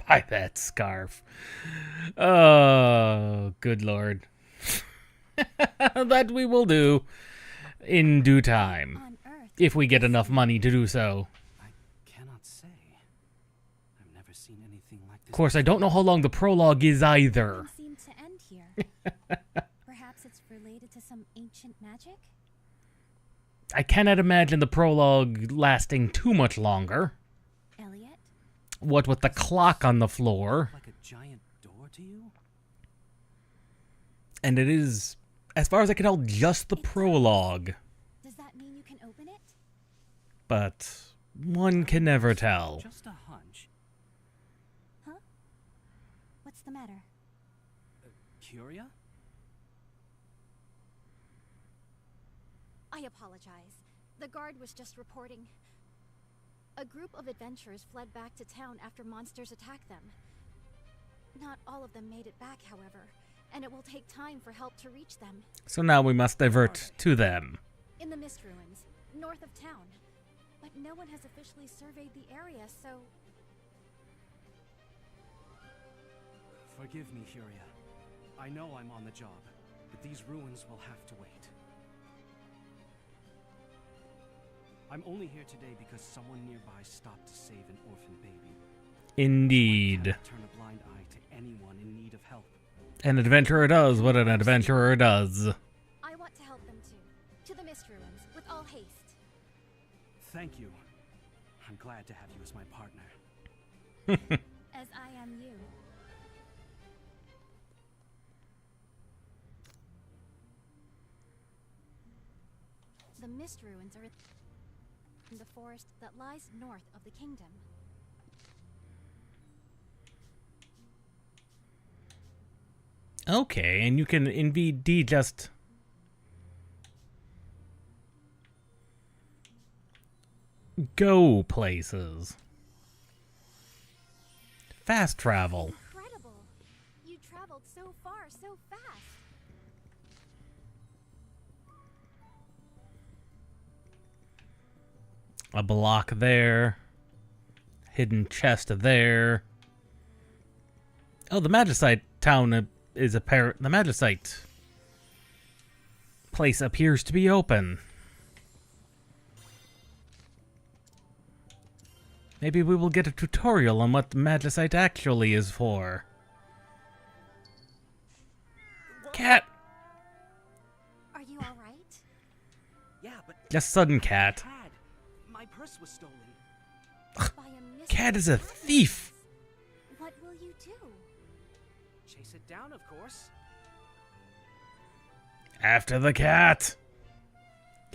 Buy that scarf. Oh, good lord. That we will do in due time.
On Earth,
If we get enough money to do so.
I cannot say. I've never seen anything like this.
Of course, I don't know how long the prologue is either.
nothing seemed to end here. Perhaps it's related to some ancient magic?
I cannot imagine the prologue lasting too much longer.
Elliot?
What with the clock on the floor.
Like a giant door to you?
And it is, as far as I can tell, just the prologue.
Does that mean you can open it?
But one can never tell.
Just a hunch.
Huh? What's the matter?
Curia?
I apologize. The guard was just reporting. A group of adventurers fled back to town after monsters attacked them. Not all of them made it back, however, and it will take time for help to reach them.
So now we must divert to them.
In the Mist Ruins, north of town. But no one has officially surveyed the area, so...
Forgive me, Huria. I know I'm on the job, but these ruins will have to wait. I'm only here today because someone nearby stopped to save an orphan baby.
Indeed.
I can't turn a blind eye to anyone in need of help.
An adventurer does what an adventurer does.
I want to help them too. To the Mist Ruins, with all haste.
Thank you. I'm glad to have you as my partner.
As I am you. The Mist Ruins are in the forest that lies north of the kingdom.
Okay, and you can indeed just go places. Fast travel.
Incredible! You traveled so far, so fast.
A block there. Hidden chest there. Oh, the Magicite town is apparent. The Magicite place appears to be open. Maybe we will get a tutorial on what the Magicite actually is for. Cat!
Are you alright?
Yeah, but
Just sudden cat.
Dad, my purse was stolen.
By a Mist
Cat is a thief!
What will you do?
Chase it down, of course.
After the cat!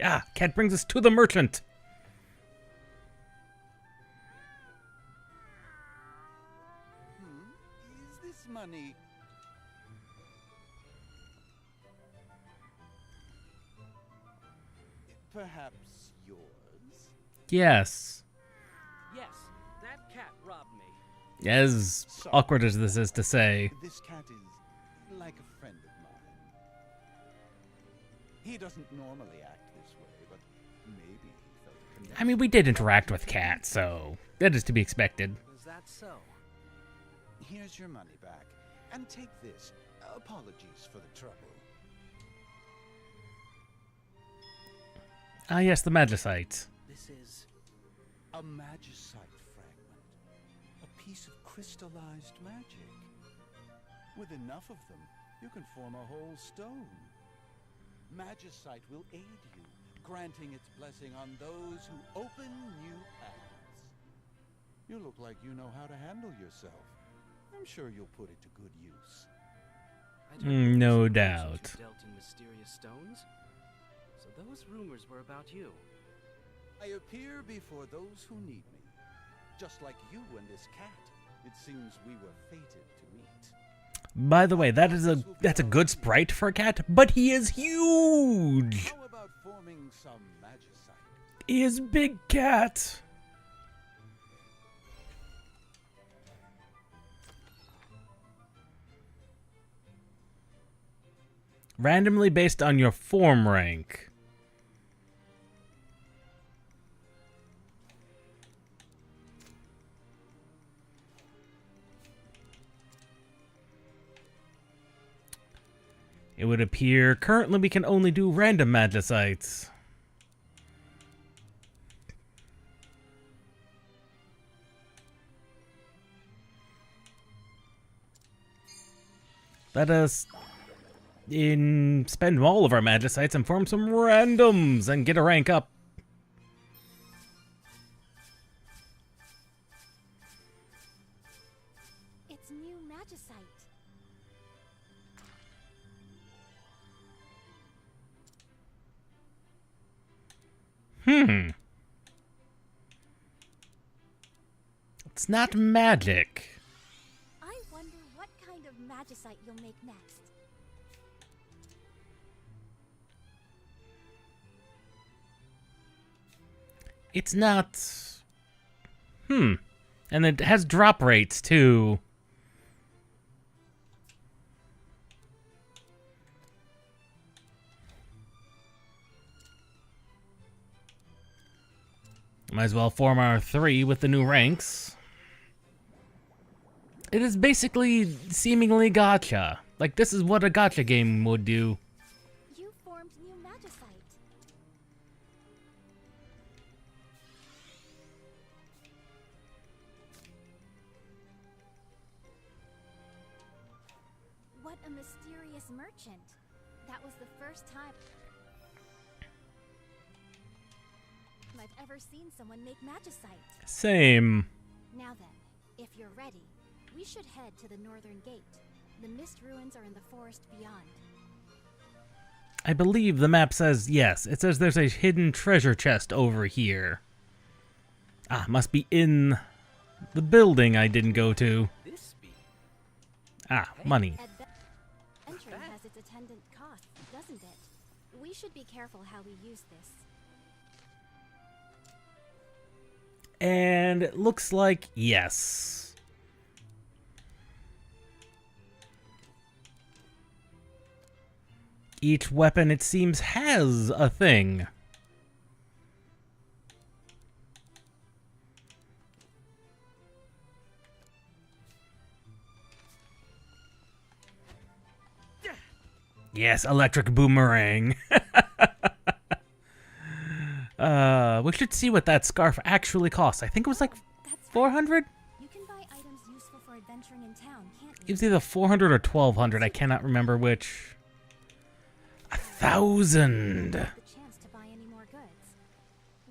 Ah, cat brings us to the merchant.
Is this money? Perhaps yours?
Yes.
Yes, that cat robbed me.
As awkward as this is to say.
This cat is like a friend of mine. He doesn't normally act this way, but maybe he felt a connection.
I mean, we did interact with Cat, so that is to be expected.
Was that so?
Here's your money back. And take this. Apologies for the trouble.
Ah, yes, the Magicite.
This is
a magicite fragment. A piece of crystallized magic. With enough of them, you can form a whole stone. Magicite will aid you, granting its blessing on those who open new paths. You look like you know how to handle yourself. I'm sure you'll put it to good use.
No doubt.
Dealt in mysterious stones. So those rumors were about you.
I appear before those who need me. Just like you and this cat. It seems we were fated to meet.
By the way, that's a good sprite for a cat, but he is huge.
How about forming some magicite?
He is big cat. Randomly based on your form rank. It would appear currently we can only do random magicites. Let us spend all of our magicites and form some randoms and get a rank up.
It's new magicite.
It's not magic.
I wonder what kind of magicite you'll make next.
It's not... And it has drop rates, too. Might as well form our 3 with the new ranks. It is basically seemingly gacha. Like, this is what a gacha game would do.
You formed new Magicite. What a mysterious merchant. That was the first time I've ever seen someone make Magicite.
Same.
Now then, if you're ready, we should head to the northern gate. The mist ruins are in the forest beyond.
I believe the map says yes. It says there's a hidden treasure chest over here. Ah, must be in the building I didn't go to. Ah, money.
Entering has its attendant costs, doesn't it? We should be careful how we use this.
And it looks like yes. Each weapon, it seems, has a thing. Yes, electric boomerang. We should see what that scarf actually costs. I think it was like 400?
You can buy items useful for adventuring in town, can't you?
It was either 400 or 1200. I cannot remember which. 1,000.
The chance to buy any more goods.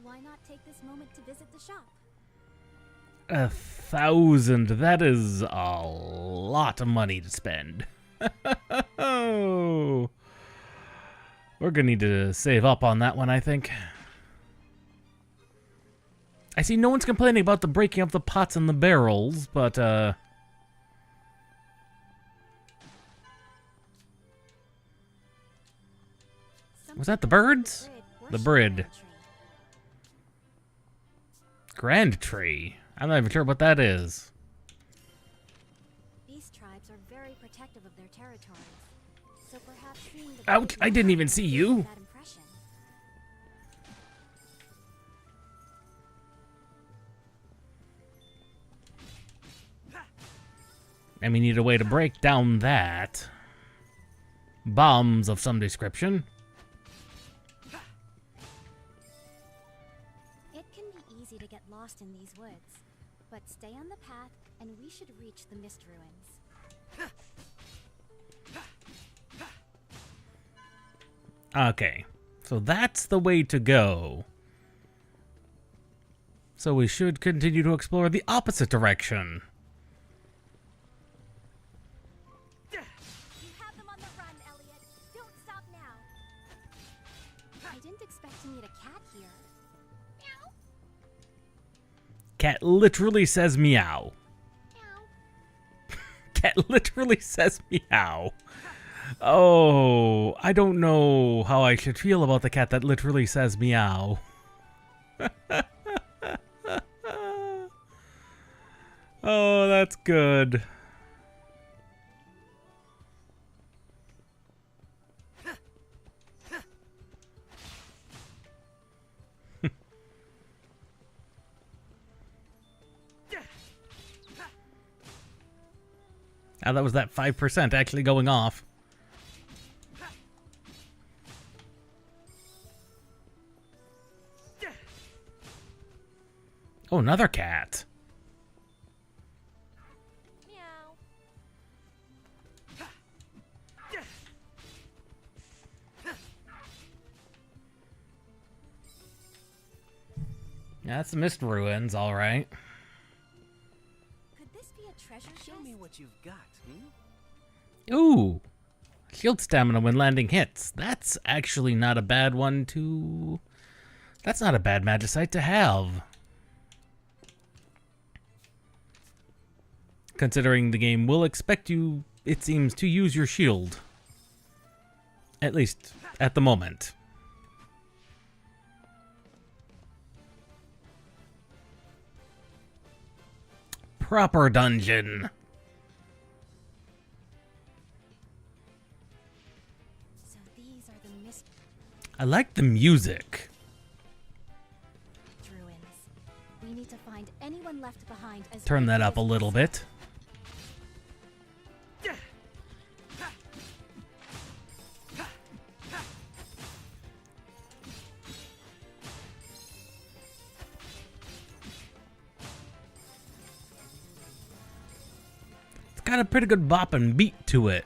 Why not take this moment to visit the shop?
1,000. That is a lot of money to spend. Oh, we're gonna need to save up on that one, I think. I see no one's complaining about the breaking of the pots and the barrels, but was that the birds? The Brid. Grand Tree. I'm not even sure what that is.
These tribes are very protective of their territories. So perhaps seeing the
Ouch, I didn't even see you.
that impression.
And we need a way to break down that. Bombs of some description.
It can be easy to get lost in these woods, but stay on the path and we should reach the mist ruins.
Okay, so that's the way to go. So we should continue to explore the opposite direction.
You have them on the run, Elliot. Don't stop now. I didn't expect to meet a cat here. Meow.
Cat literally says meow. Cat literally says meow. Oh, I don't know how I should feel about the cat that literally says meow. Oh, that's good. Now that was that 5% actually going off. Oh, another cat.
Meow.
Yeah, that's the mist ruins, all right.
Could this be a treasure chest?
Show me what you've got,
Ooh, shield stamina when landing hits. That's actually not a bad one to... That's not a bad magicite to have. Considering the game will expect you, it seems, to use your shield. At least, at the moment. proper dungeon.
So these are the
I like the music.
ruins. We need to find anyone left behind as
Turn that
quickly
up a
as
little
possible.
bit. It's got a pretty good bop and beat to it.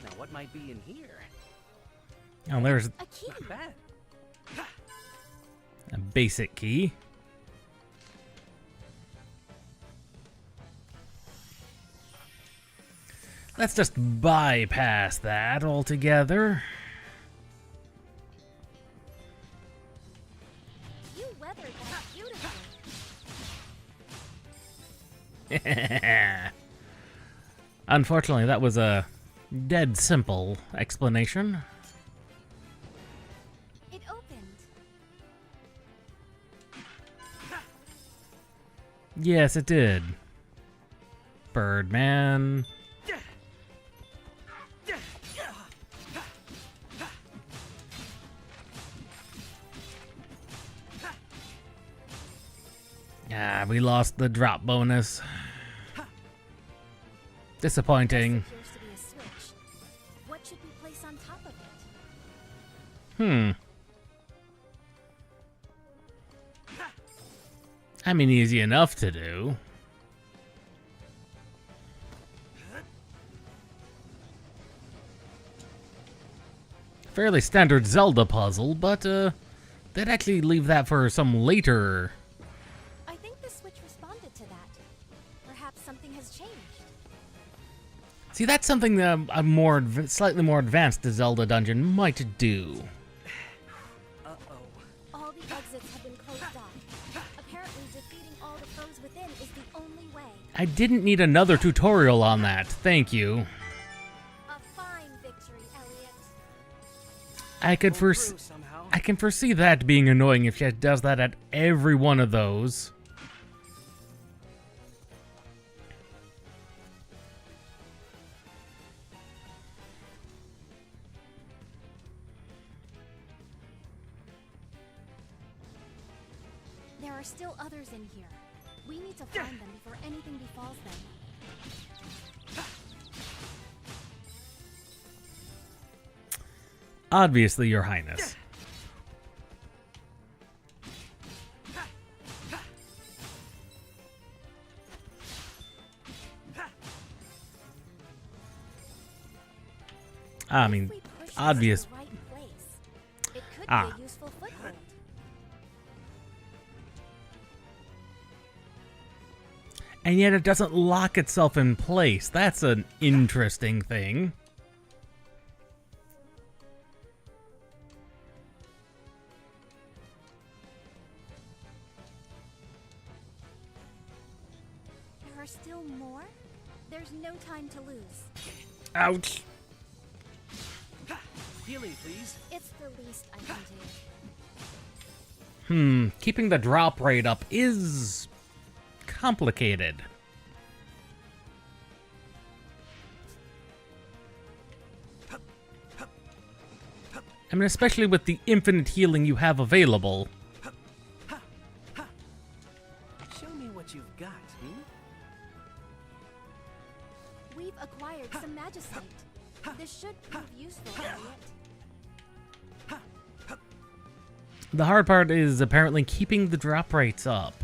Now, what might be in here?
Oh, there's
A key.
Not bad.
a basic key. Let's just bypass that altogether.
You weathered that beautifully.
Unfortunately, that was a dead simple explanation.
It opened.
Yes, it did. Birdman. Ah, we lost the drop bonus. Disappointing.
Appears to be a switch. What should we place on top of it?
I mean, easy enough to do. Fairly standard Zelda puzzle, but they'd actually leave that for some later.
I think the switch responded to that. Perhaps something has changed.
See, that's something that a slightly more advanced Zelda dungeon might do.
All the exits have been closed off. Apparently, defeating all the foes within is the only way.
I didn't need another tutorial on that. Thank you.
A fine victory, Elliot.
I could I can foresee that being annoying if she does that at every one of those.
There are still others in here. We need to find them before anything befalls them.
Obviously, Your Highness. I mean,
If we push this
obvious.
to the right place, it could
Ah.
be a useful foothold.
And yet it doesn't lock itself in place. That's an interesting thing.
There are still more? There's no time to lose.
Ouch.
Healing, please.
It's the least I can do.
Keeping the drop rate up is complicated. I mean, especially with the infinite healing you have available.
Show me what you've got,
We've acquired some Magicite. This should prove useful, Elliot.
The hard part is apparently keeping the drop rates up.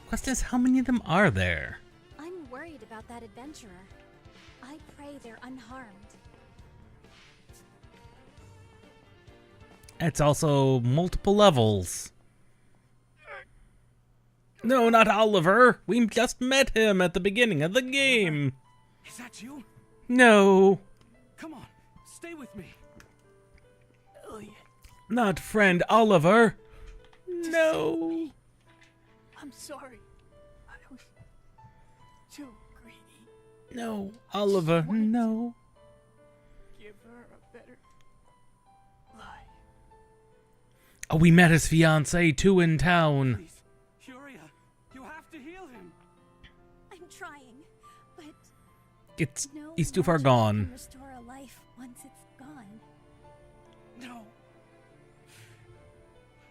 Question is, how many of them are there?
I'm worried about that adventurer. I pray they're unharmed.
It's also multiple levels. No, not Oliver. We just met him at the beginning of the game.
Is that you?
No.
Come on. Stay with me.
Elliot.
Not friend Oliver. No.
I'm sorry. I was too greedy.
No, Oliver, no.
Give her a better life.
Oh, we met his fiancée too in town.
Please, Furia, you have to heal him.
I'm trying, but
He's too far gone.
can restore a life once it's gone.
No.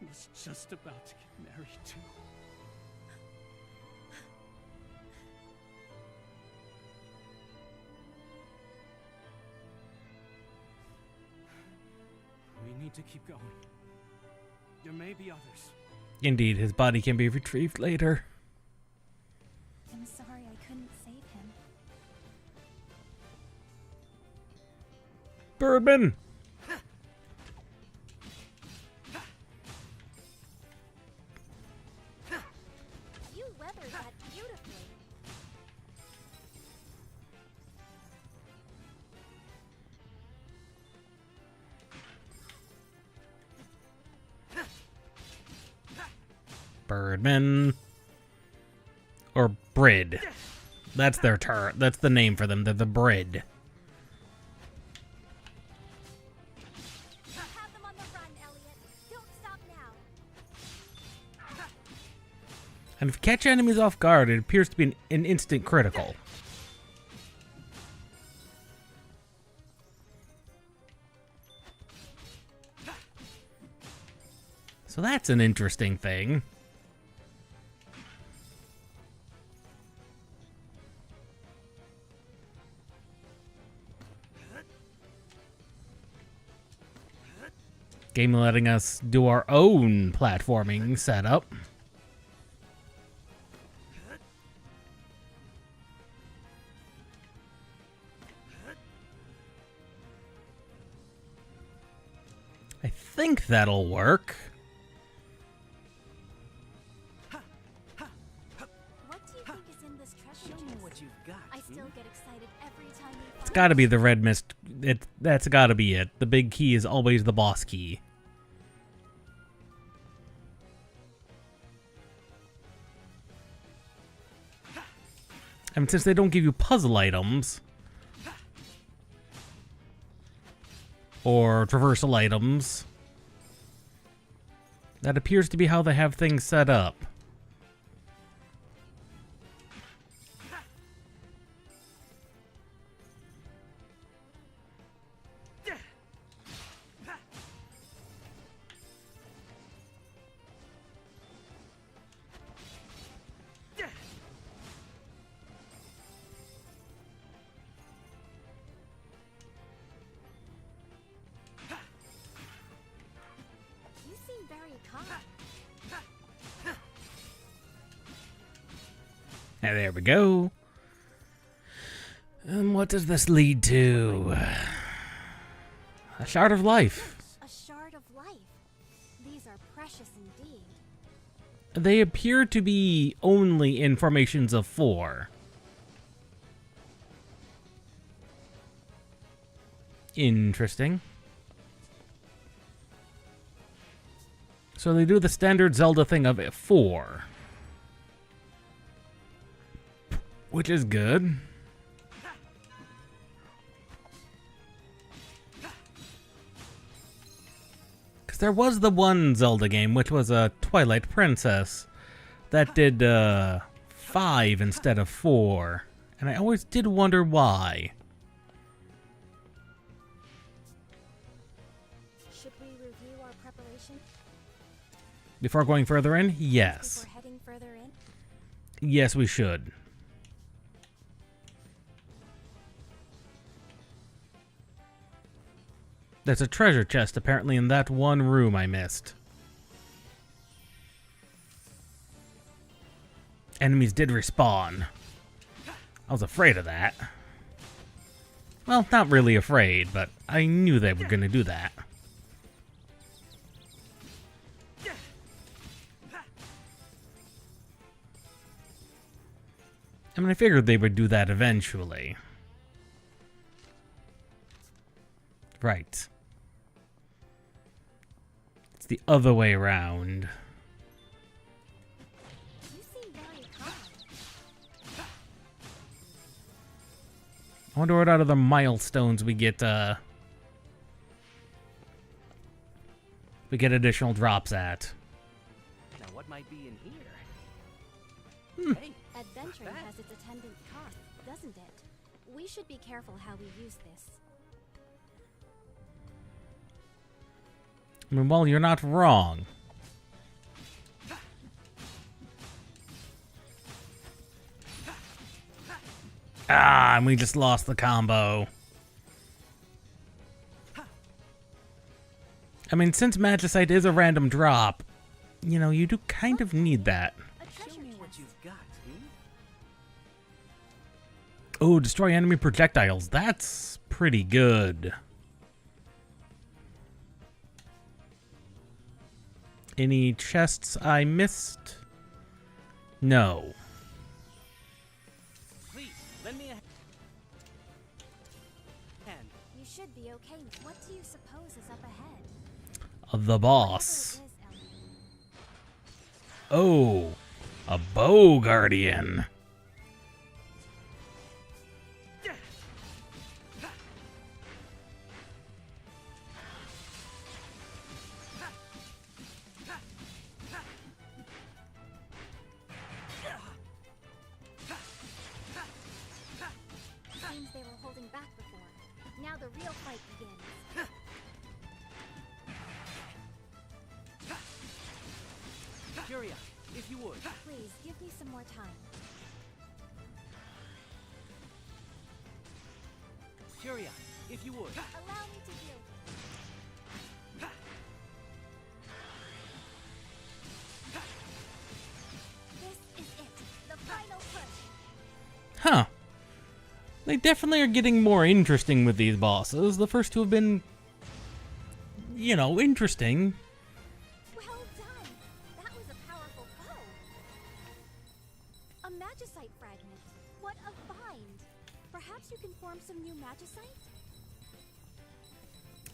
I was just about to get married too. We need to keep going. There may be others.
Indeed, his body can be retrieved later.
I'm sorry I couldn't save him.
Birdman!
You weathered that beautifully.
Birdman. Or Brid. That's their that's the name for them. They're the Brid.
Have them on the run, Elliot. Don't stop now.
And if you catch enemies off guard, it appears to be an instant critical. So that's an interesting thing. Game letting us do our own platforming setup. I think that'll work.
What do you think is in this treasure
Show me
chest?
what you've got.
I still get excited every time we
It's
find
gotta be the red mist. That's gotta be it. The big key is always the boss key. I mean, since they don't give you puzzle items or traversal items, that appears to be how they have things set up.
You seem very calm.
And there we go. And what does this lead to? A shard of life.
A shard of life. These are precious indeed.
They appear to be only in formations of 4. Interesting. So they do the standard Zelda thing of 4. Which is good. Because there was the one Zelda game, which was a Twilight Princess, that did 5 instead of 4. And I always did wonder why.
Should we review our preparation
Before going further in? Yes.
before heading further in?
Yes, we should. There's a treasure chest apparently in that one room I missed. Enemies did respawn. I was afraid of that. Well, not really afraid, but I knew they were going to do that. I mean, I figured they would do that eventually. Right. It's the other way around.
You seem very calm.
I wonder what other milestones we get additional drops at.
Now what might be in here? Hey,
Adventuring has its attendant costs, doesn't it? We should be careful how we use this.
I mean, well, you're not wrong. Ah, and we just lost the combo. I mean, since Magicite is a random drop, you know, you do kind of need that.
show me what you've got,
Oh, destroy enemy projectiles. That's pretty good. Any chests I missed? No.
Please, lend me a hand.
You should be okay. What do you suppose is up ahead?
The boss.
Whatever it is, Elliot.
Oh, a bow guardian.
Seems they were holding back before. Now the real fight begins.
Furia, if you would.
Please, give me some more time.
Furia, if you would.
Allow me to heal you. This is it. The final push.
Huh. They definitely are getting more interesting with these bosses. The first two have been, you know, interesting.
Well done. That was a powerful bow. A magicite fragment. What a find. Perhaps you can form some new magicite?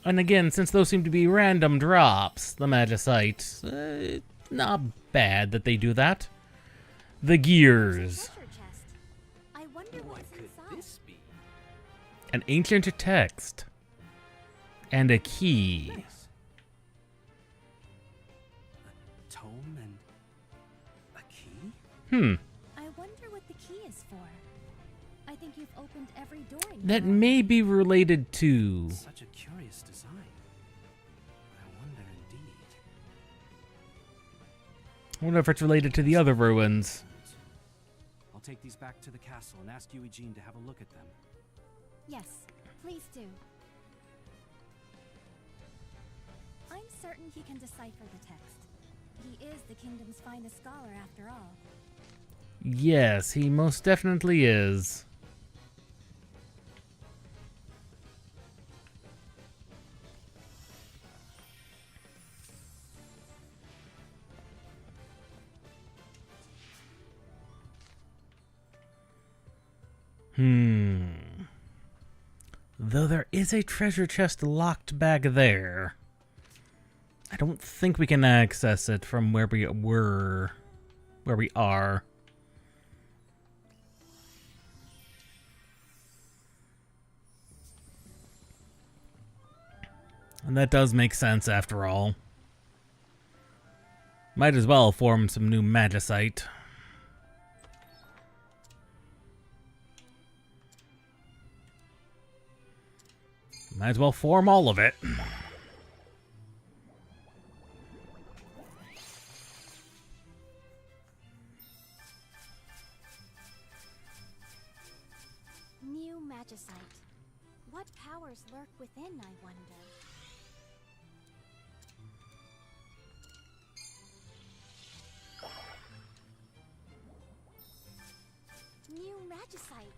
And again, since those seem to be random drops, the Magicite, not bad that they do that. The gears.
Treasure chest. I wonder
What
what's
could
inside.
this be?
An ancient text. And a key.
Nice. A tome and a key?
I wonder what the key is for. I think you've opened every door in
That
here.
may be related to...
Such a curious design. I wonder indeed.
I wonder if it's related to the other ruins.
I'll take these back to the castle and ask Eugene to have a look at them.
Yes, please do. I'm certain he can decipher the text. He is the kingdom's finest scholar after all.
Yes, he most definitely is. Though there is a treasure chest locked back there. I don't think we can access it from where we were. Where we are. And that does make sense after all. Might as well form some new magicite. Might as well form all of it.
New magicite. What powers lurk within, I wonder? New magicite.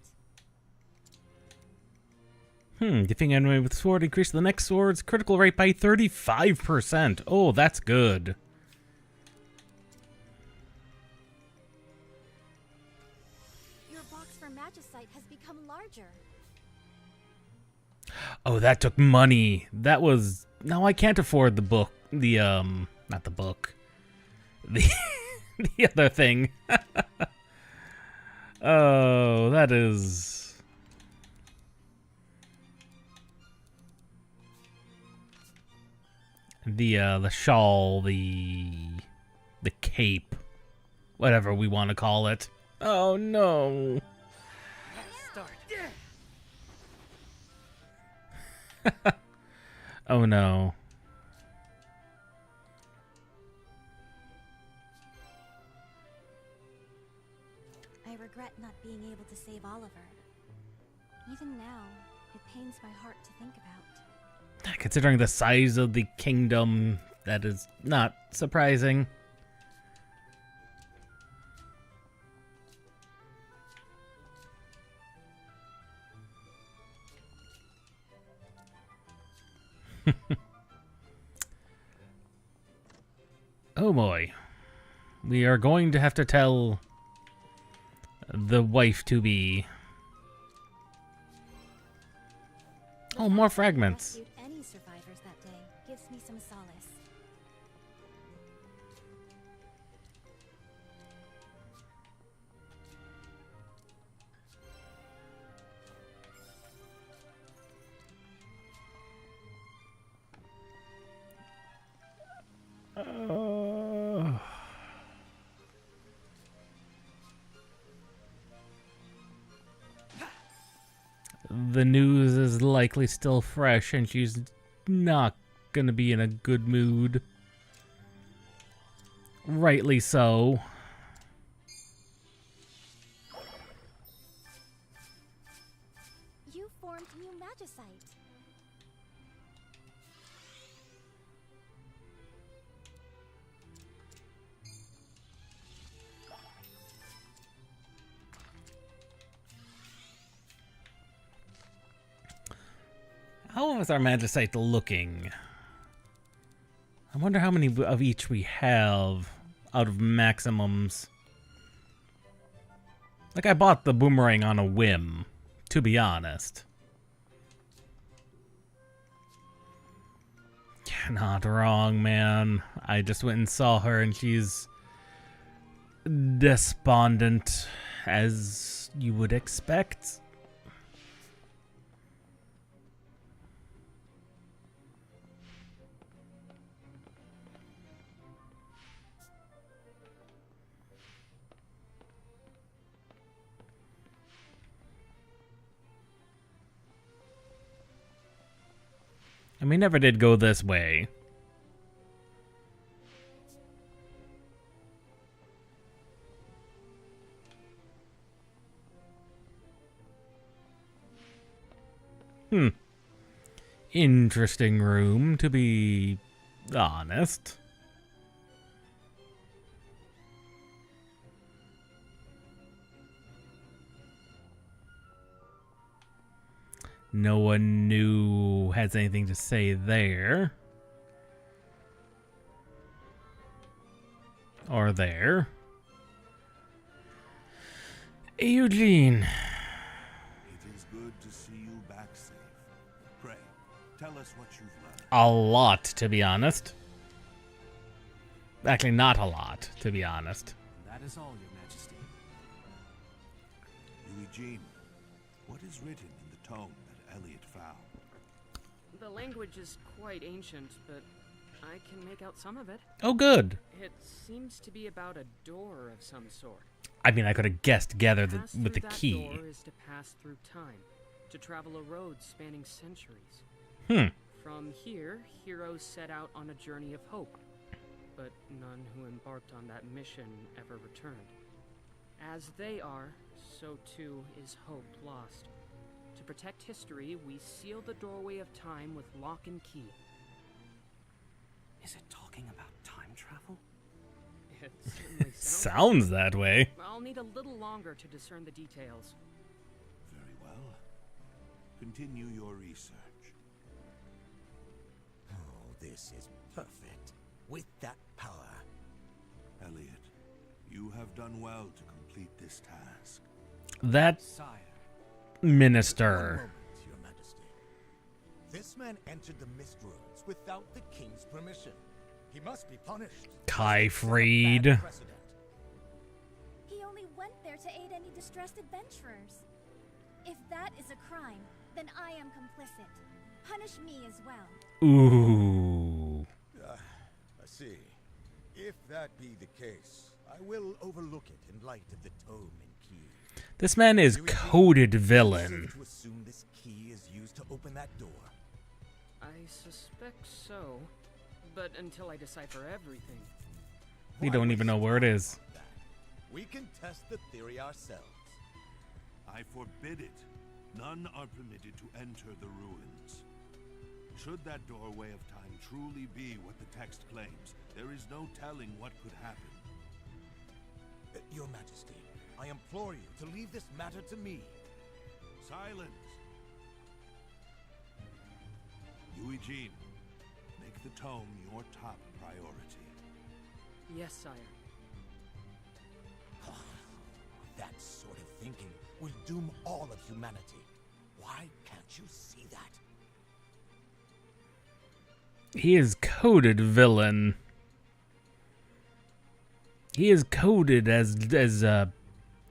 Defeating enemy with sword increase the next sword's critical rate by 35%. Oh, that's good.
Your box for magicite has become larger.
Oh, that took money. That was... No, I can't afford the book. The, not the book. The, the other thing. Oh, that is... The shawl, the cape. Whatever we want to call it. Oh, no. Oh no.
I regret not being able to save Oliver. Even now, it pains my heart to think about.
Considering the size of the kingdom, that is not surprising. Oh boy. We are going to have to tell the wife-to-be. Oh, more fragments.
Any survivors that day gives me some solace.
The news is likely still fresh, and she's not gonna be in a good mood. Rightly so.
You formed new magicite.
How is our magicite looking? I wonder how many of each we have out of maximums. Like, I bought the boomerang on a whim, to be honest. You're not wrong, man. I just went and saw her and she's despondent, as you would expect. And we never did go this way. Interesting room, to be honest. No one new has anything to say there. Or there. Eugene.
It is good to see you back safe. Pray, tell us what you've learned.
A lot, to be honest. Actually, not a lot, to be honest.
That is all, Your Majesty.
Eugene, what is written in the tome that Elliot found?
The language is quite ancient, but I can make out some of it.
Oh, good.
It seems to be about a door of some sort.
I mean, I could have guessed together with the
That
key.
door is to pass through time, to travel a road spanning centuries. From here, heroes set out on a journey of hope, but none who embarked on that mission ever returned. As they are, so too is hope lost. To protect history, we seal the doorway of time with lock and key.
Is it talking about time travel?
It certainly
Sounds that way.
I'll need a little longer to discern the details.
Very well. Continue your research.
Oh, this is perfect. With that power.
Elliot, you have done well to complete this task.
That
Sire.
minister.
Your Majesty. This man entered the Mist Ruins without the king's permission. He must be punished.
Kai Freed.
Bad precedent.
He only went there to aid any distressed adventurers. If that is a crime, then I am complicit. Punish me as well.
Ooh.
I see. If that be the case, I will overlook it in light of the tome and key.
This man is coded villain.
To assume this key is used to open that door.
I suspect so, but until I decipher everything.
We don't even know where it is.
We can test the theory ourselves.
I forbid it. None are permitted to enter the ruins. Should that doorway of time truly be what the text claims, there is no telling what could happen.
Your Majesty, I implore you to leave this matter to me.
Silence! Eugene, make the tome your top priority.
Yes, sire.
That sort of thinking will doom all of humanity. Why can't you see that?
He is coded villain. He is coded as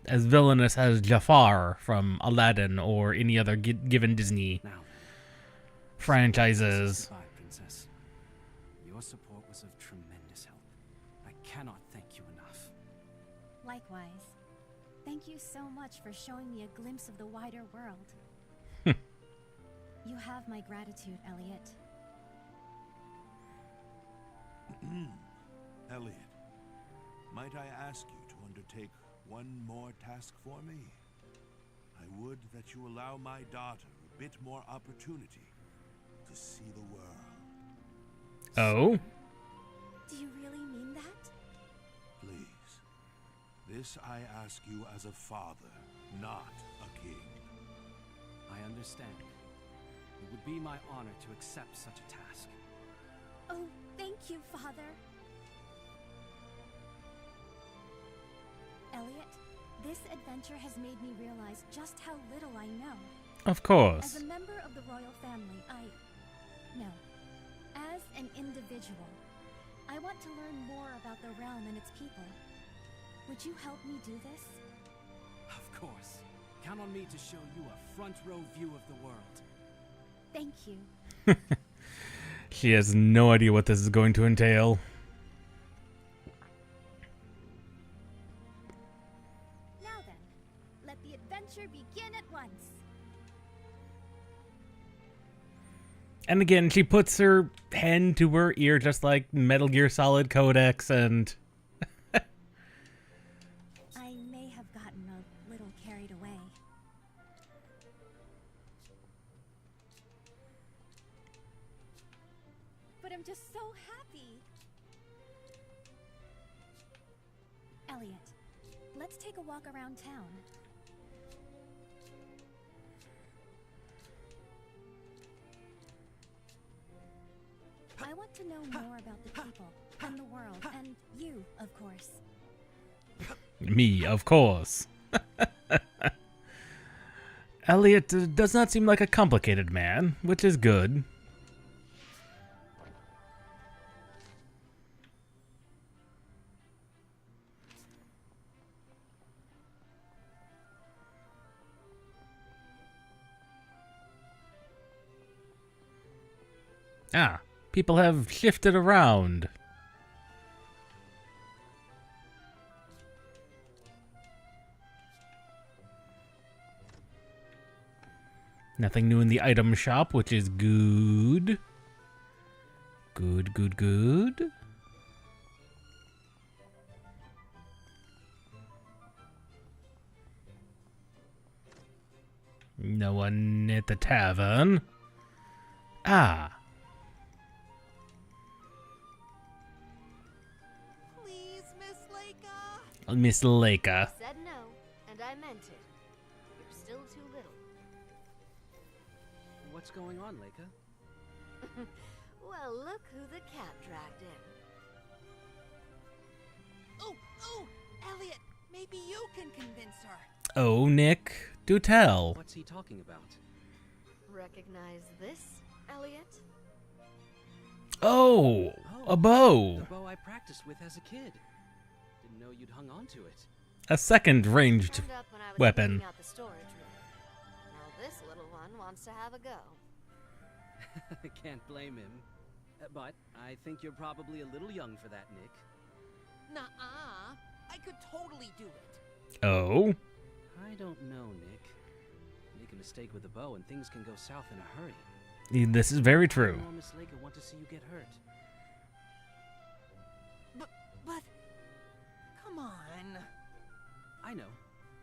villainous as Jafar from Aladdin or any other given Disney franchises.
Goodbye, Princess. Your support was of tremendous help. I cannot thank you enough.
Likewise. Thank you so much for showing me a glimpse of the wider world. You have my gratitude, Elliot.
Elliot, might I ask you to undertake one more task for me? I would that you allow my daughter a bit more opportunity to see the world.
Oh?
Do you really mean that?
Please. This I ask you as a father, not a king.
I understand. It would be my honor to accept such a task.
Oh, thank you, Father. Elliot, this adventure has made me realize just how little I know.
Of course.
As a member of the royal family, No. As an individual, I want to learn more about the realm and its people. Would you help me do this?
Of course. Count on me to show you a front row view of the world.
Thank you.
She has no idea what this is going to entail.
Now then, let the adventure begin at once.
And again, she puts her hand to her ear just like Metal Gear Solid Codex, and
I may have gotten a little carried away. But I'm just so happy. Elliot, let's take a walk around town. I want to know more about the people and the world and you, of course.
me, of course. Elliot does not seem like a complicated man, which is good. Ah, people have shifted around. Nothing new in the item shop, which is good. Good, good, good. No one at the tavern. Ah.
Please, Miss Leica.
Miss Leica.
Said no, and I meant it. You're still too little.
What's going on, Leica?
Well, look who the cat dragged in.
Oh, Elliot, maybe you can convince her.
Oh, Nick, do tell.
What's he talking about?
Recognize this? Elliot?
Oh, a bow.
The bow I practiced with as a kid. Didn't know you'd hung on to it.
A second ranged
Turned up when I was
weapon.
cleaning out the storage room. Now this little one wants to have a go.
I can't blame him. But I think you're probably a little young for that, Nick.
Nuh-uh. I could totally do it.
Oh.
I don't know, Nick. Make a mistake with a bow and things can go south in a hurry.
This is very true.
I know Miss Leica want to see you get hurt.
But... Come on.
I know.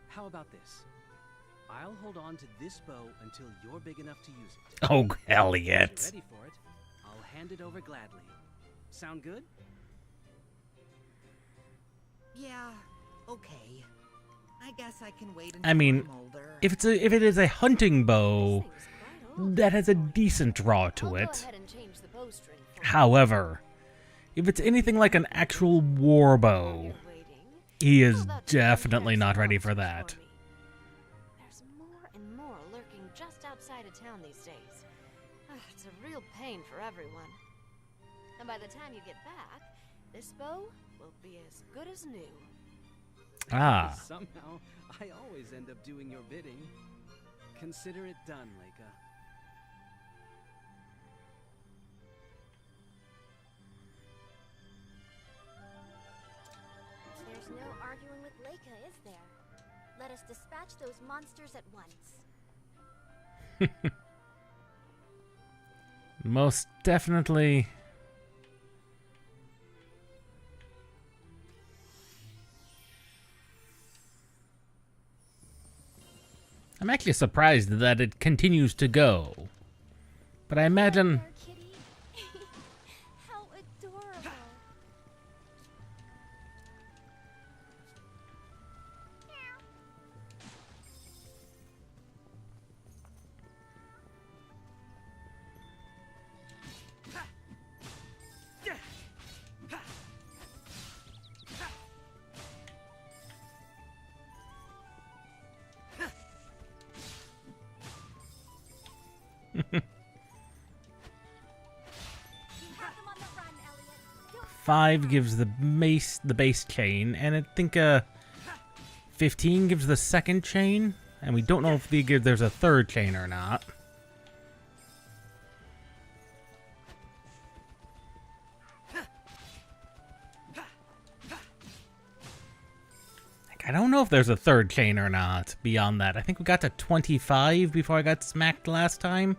How about this? I'll hold on to this bow until you're big enough to use it.
Oh,
When
Elliot.
you're ready for it, I'll hand it over gladly. Sound good?
Yeah, okay. I guess I can wait until
I mean,
I'm older.
if it is a hunting bow,
This thing's quite old.
that has a decent draw to
I'll go
it.
ahead and change the bowstring for you.
However, if it's anything like an actual war
While
bow,
you're waiting,
he
how
is
about you
definitely
grab
not
some
ready for
monsters
that.
me? There's more and more lurking just outside of town these days. It's a real pain for everyone. And by the time you get back, this bow will be as good as new.
Ah,
Somehow, I always end up doing your bidding. Consider it done, Leica.
There's no arguing with Leica, is there? Let us dispatch those monsters at once.
most definitely. I'm actually surprised that it continues to go. But I imagine...
There, kitty. How adorable. You have them on the run, Elliot. Don't
5 gives the base chain, and I think 15 gives the second chain, and we don't know if there's a third chain or not. Like, I don't know if there's a third chain or not beyond that. I think we got to 25 before I got smacked last time.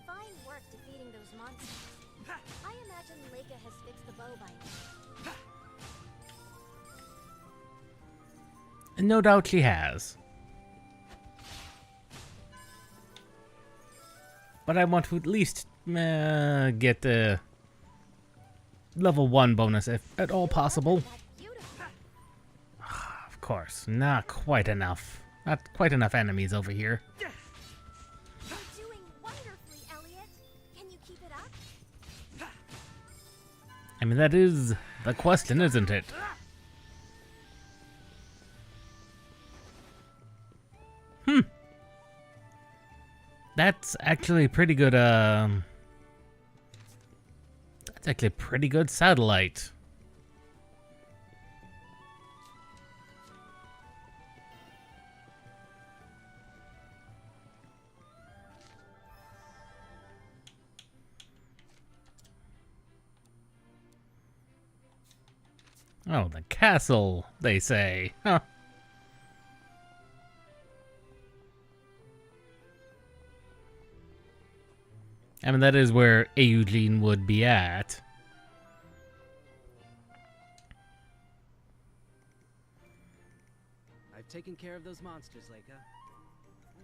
Fine work defeating those monsters. I imagine Leica has fixed the bow by now.
And no doubt she has. But I want to at least get the level 1 bonus if at all possible.
That beautiful.
Of course, not quite enough. Not quite enough enemies over here.
You're doing wonderfully, Elliot. Can you keep it up?
I mean, that is the question, isn't it? That's actually pretty good, that's actually a pretty good satellite. Oh, the castle, they say. Huh. I mean, that is where Eugene would be at.
I've taken care of those monsters, Leica.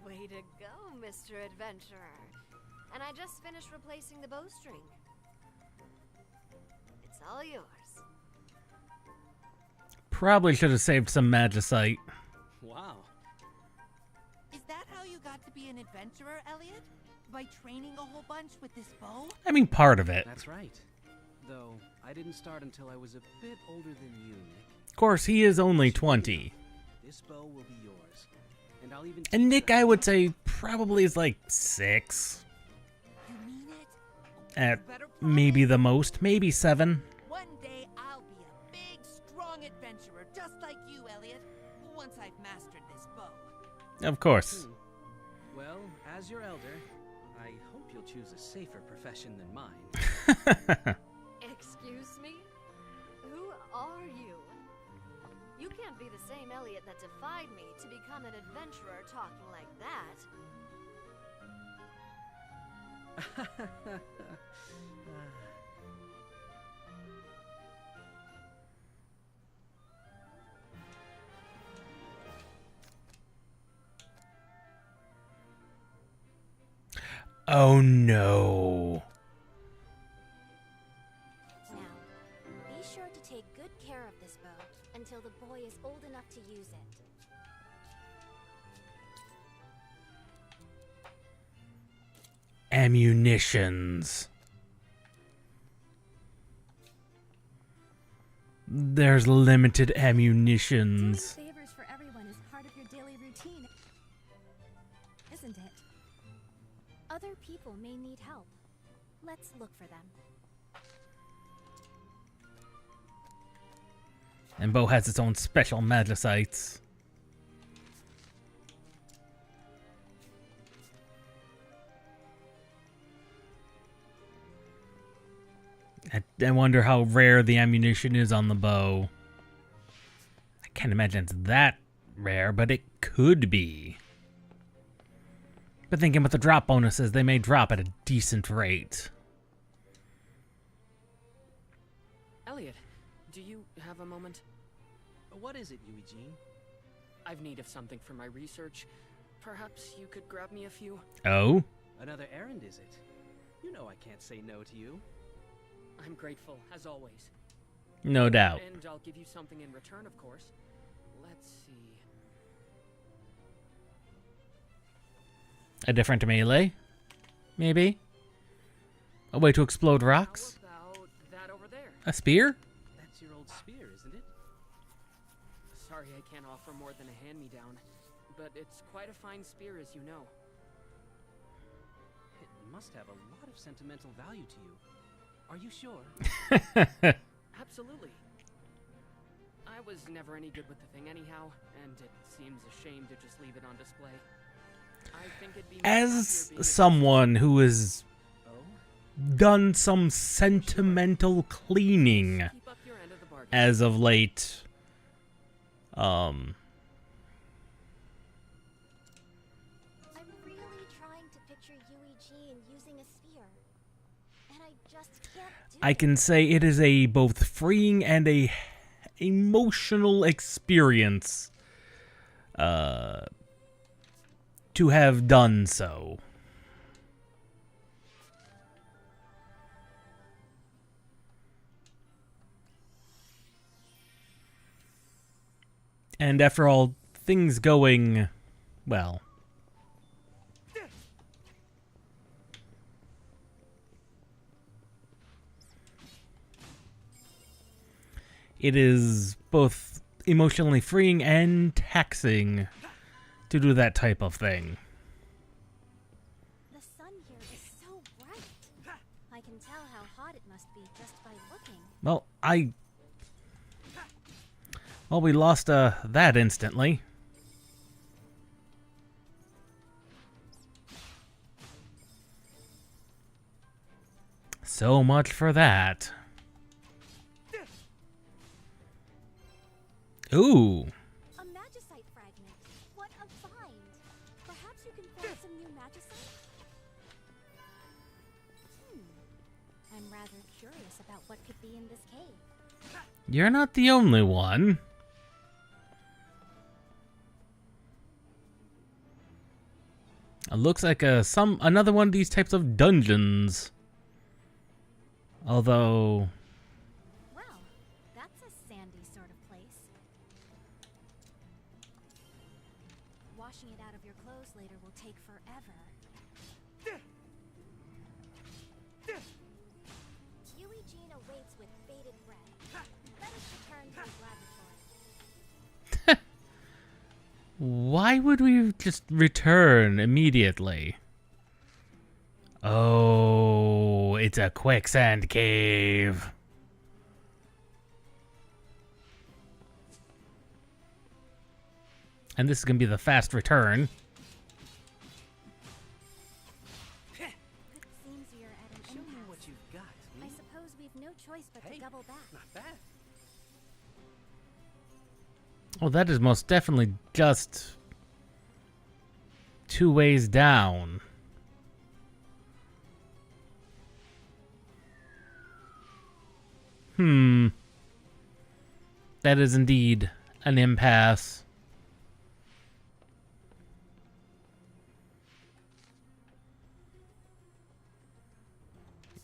Way to go, Mr. Adventurer. And I just finished replacing the bowstring. It's all yours.
Probably should have saved some magicite.
Wow.
Is that how you got to be an adventurer, Elliot? By training a whole bunch with this bow?
I mean, part of it.
That's right. though I didn't start until I was a bit older than you, Nick.
Of course, he is only 20.
This bow will be yours. And I'll even
And Nick, I would say, probably is like 6.
You mean it?
At maybe the most, maybe 7.
One day I'll be a big, strong adventurer just like you, Elliot. Once I've mastered this bow.
Of course.
Well, as your elder, I hope you'll choose a safer profession than mine.
Excuse me? Who are you? You can't be the same Elliot that defied me to become an adventurer talking like that.
Oh no.
Now, be sure to take good care of this bow until the boy is old enough to use it.
Ammunitions. There's limited ammunitions.
Doing favors for everyone is part of your daily routine, isn't it? Other people may need help. Let's look for them.
And Bo has its own special magicites. I wonder how rare the ammunition is on the bow. I can't imagine it's that rare, but it could be. But thinking with the drop bonuses, they may drop at a decent rate.
Elliot, do you have a moment?
What is it, Eugene?
I've need of something for my research. Perhaps you could grab me a few?
Oh?
Another errand, is it? You know I can't say no to you.
I'm grateful, as always.
No doubt.
And I'll give you something in return, of course. Let's see.
A different melee? Maybe? A way to explode rocks?
How about that over there?
A spear?
That's your old spear, isn't it?
Sorry I can't offer more than a hand-me-down, but it's quite a fine spear, as you know.
It must have a lot of sentimental value to you. Are you sure?
Absolutely. I was never any good with the thing anyhow, and it seems a shame to just leave it on display. I think it'd be
As someone who has done some sentimental cleaning as of late,
I'm really trying to picture Eugene using a spear, and I just can't do
I can say it is a both freeing and a emotional experience to have done so. And after all, things going well. It is both emotionally freeing and taxing to do that type of thing.
The sun here is so bright. I can tell how hot it must be just by looking.
Well, we lost that instantly. So much for that. Ooh.
A magicite fragment. What a find. Perhaps you can find some new magicite? I'm rather curious about what could be in this cave.
You're not the only one. It looks like another one of these types of dungeons. Although
Well, that's a sandy sort of place. Washing it out of your clothes later will take forever. Eugene awaits
why would we just return immediately? Oh, it's a quicksand cave. And this is going to be the fast return.
It seems you're at an
Show me
impasse.
what you've got.
I suppose we've no choice but to double back.
Not bad.
Oh, that is most definitely just 2 ways down. That is indeed an impasse.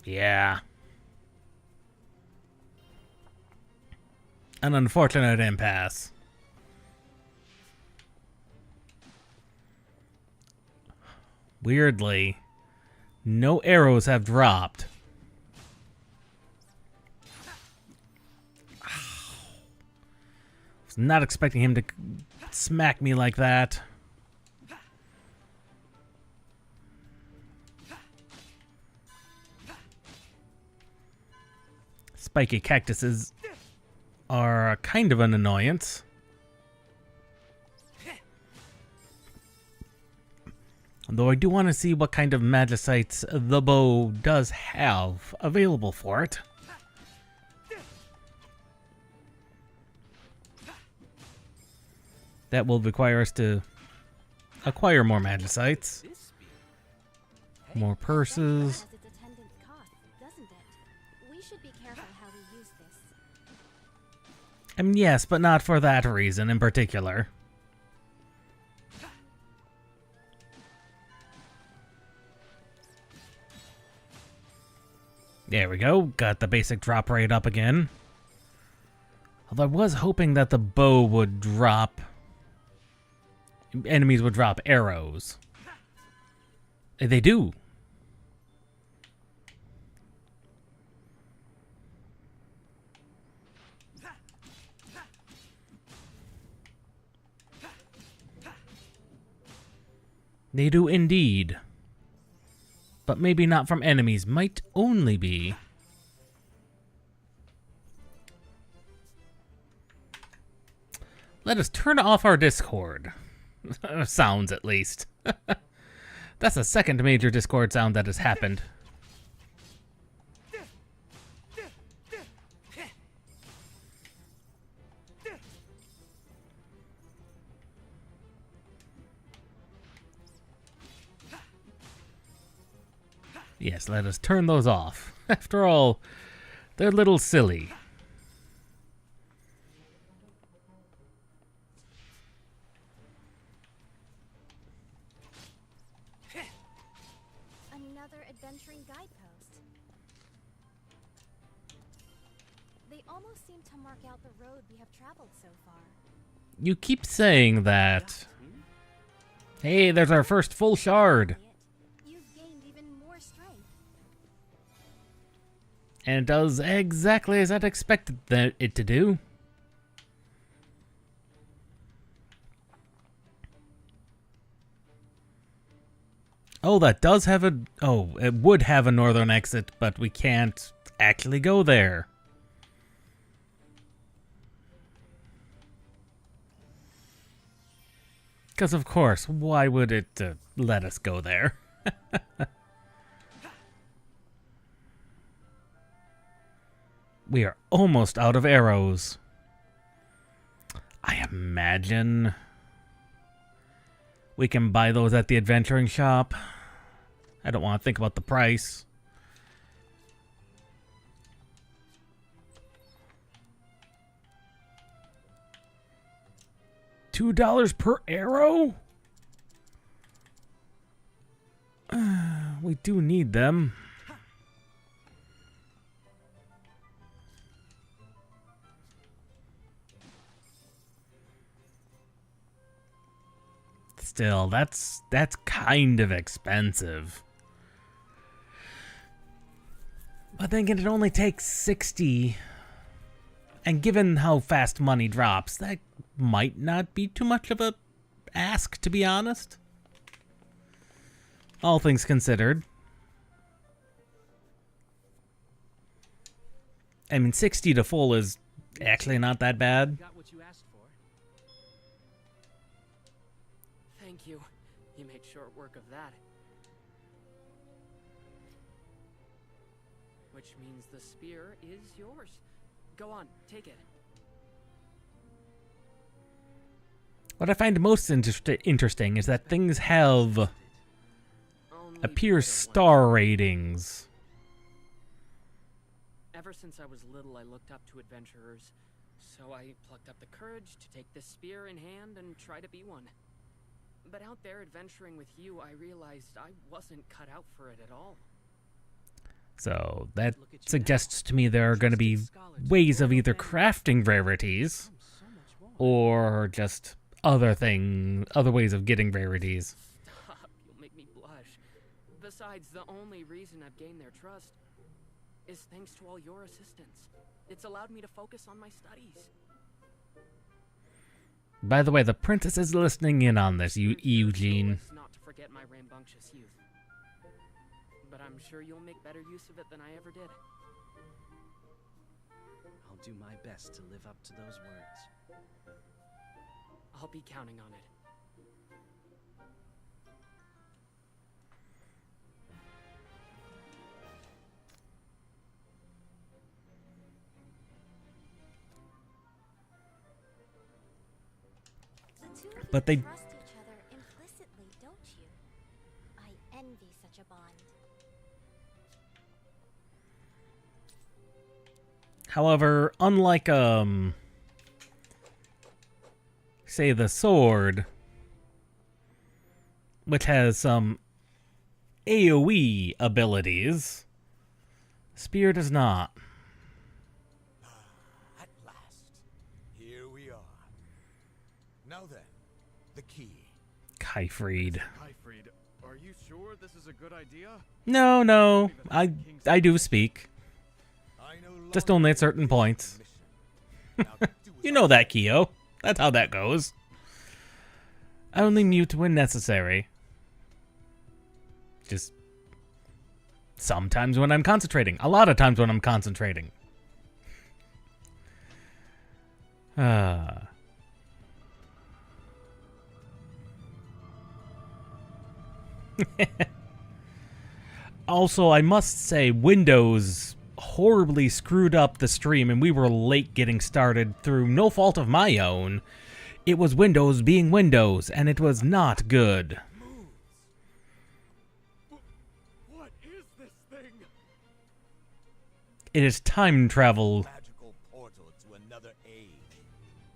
Yeah. An unfortunate impasse. Weirdly, no arrows have dropped. Was not expecting him to smack me like that. Spiky cactuses are kind of an annoyance. Though I do want to see what kind of magicites the bow does have available for it. That will require us to acquire more magicites. More purses.
Has its attendant cost, doesn't it? We should be careful how we use this.
I mean, yes, but not for that reason in particular. There we go. Got the basic drop rate up again. Although I was hoping that the bow would drop... enemies would drop arrows. They do. They do indeed. But maybe not from enemies. Might only be. Let us turn off our Discord. Sounds, at least. That's the second major Discord sound that has happened. Yes, let us turn those off. After all, they're a little silly.
Another adventuring guidepost. They almost seem to mark out the road we have traveled so far.
You keep saying that. Hey, there's our first full shard.
You've gained even more strength.
And it does exactly as I'd expected it to do. Oh, that does have a... Oh, it would have a northern exit, but we can't actually go there. Because, of course, why would it let us go there? We are almost out of arrows. I imagine we can buy those at the adventuring shop. I don't want to think about the price. $2 per arrow? We do need them. Still, that's kind of expensive. But then again, it only takes 60. And given how fast money drops, that might not be too much of a ask, to be honest. All things considered. I mean, 60 to full is actually not that bad.
Got what you asked for. Thank you. You made short work of that. Which means the spear is yours. Go on, take it.
What I find most interesting is that things have appear star ratings.
Ever since I was little, I looked up to adventurers, so I plucked up the courage to take this spear in hand and try to be one. But out there adventuring with you, I realized I wasn't cut out for it at all.
So that suggests to me there are going to be ways of either crafting rarities or just other ways of getting rarities.
Stop, you'll make me blush. Besides, the only reason I've gained their trust is thanks to all your assistance. It's allowed me to focus on my studies.
By the way, the princess is listening in on this, Eugene.
Not to forget my rambunctious youth. But I'm sure you'll make better use of it than I ever did.
I'll do my best to live up to those words.
I'll be counting on it.
But they
trust each other implicitly, don't you? I envy such a bond.
However, unlike say the sword, which has some AoE abilities, spear does not.
At last, here we are. Now then, the key.
Kyfried.
Kyfried, are you sure this is a good idea?
No, I do speak. Just only at certain points. You know that, Kyo. That's how that goes. I only mute when necessary. Just sometimes when I'm concentrating. A lot of times when I'm concentrating. Also, I must say, Windows horribly screwed up the stream and we were late getting started through no fault of my own. It was Windows being Windows, and it was not good.
What is this thing?
It is time travel.
Magical portal to another age.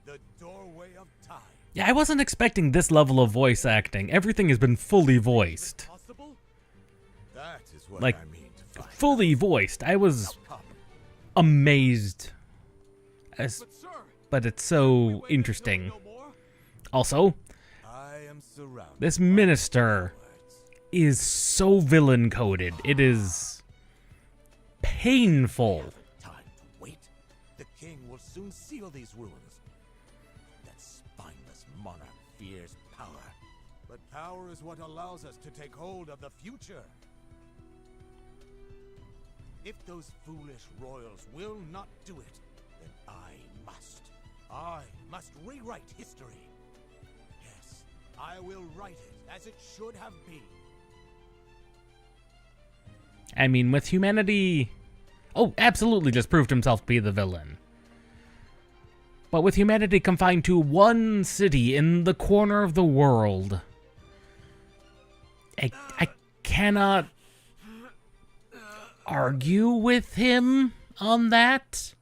The doorway of time.
Yeah, I wasn't expecting this level of voice acting. Everything has been fully voiced.
That is what
Like,
I mean to find.
fully voiced. I was amazed. But it's so interesting. Also, this minister is so villain coded. It is painful.
Time to wait. The king will soon seal these ruins. That spineless monarch fears power. But power is what allows us to take hold of the future. If those foolish royals will not do it, then I must. I must rewrite history. Yes, I will write it as it should have been.
I mean, with humanity... Oh, absolutely just proved himself to be the villain. But with humanity confined to one city in the corner of the world, I cannot argue with him on that.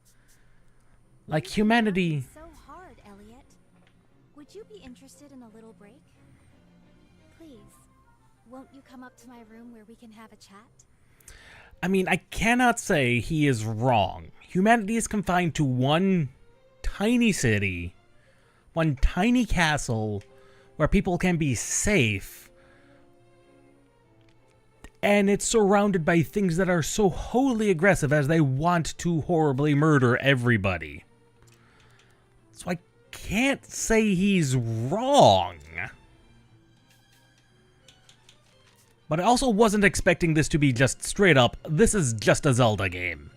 Like, humanity...
So hard, Elliot. Would you be interested in a little break? Please, won't you come up to my room where we can have a chat?
I mean, I cannot say he is wrong. Humanity is confined to one tiny city, one tiny castle, where people can be safe. And it's surrounded by things that are so wholly aggressive as they want to horribly murder everybody. So I can't say he's wrong. But I also wasn't expecting this to be just straight up, this is just a Zelda game.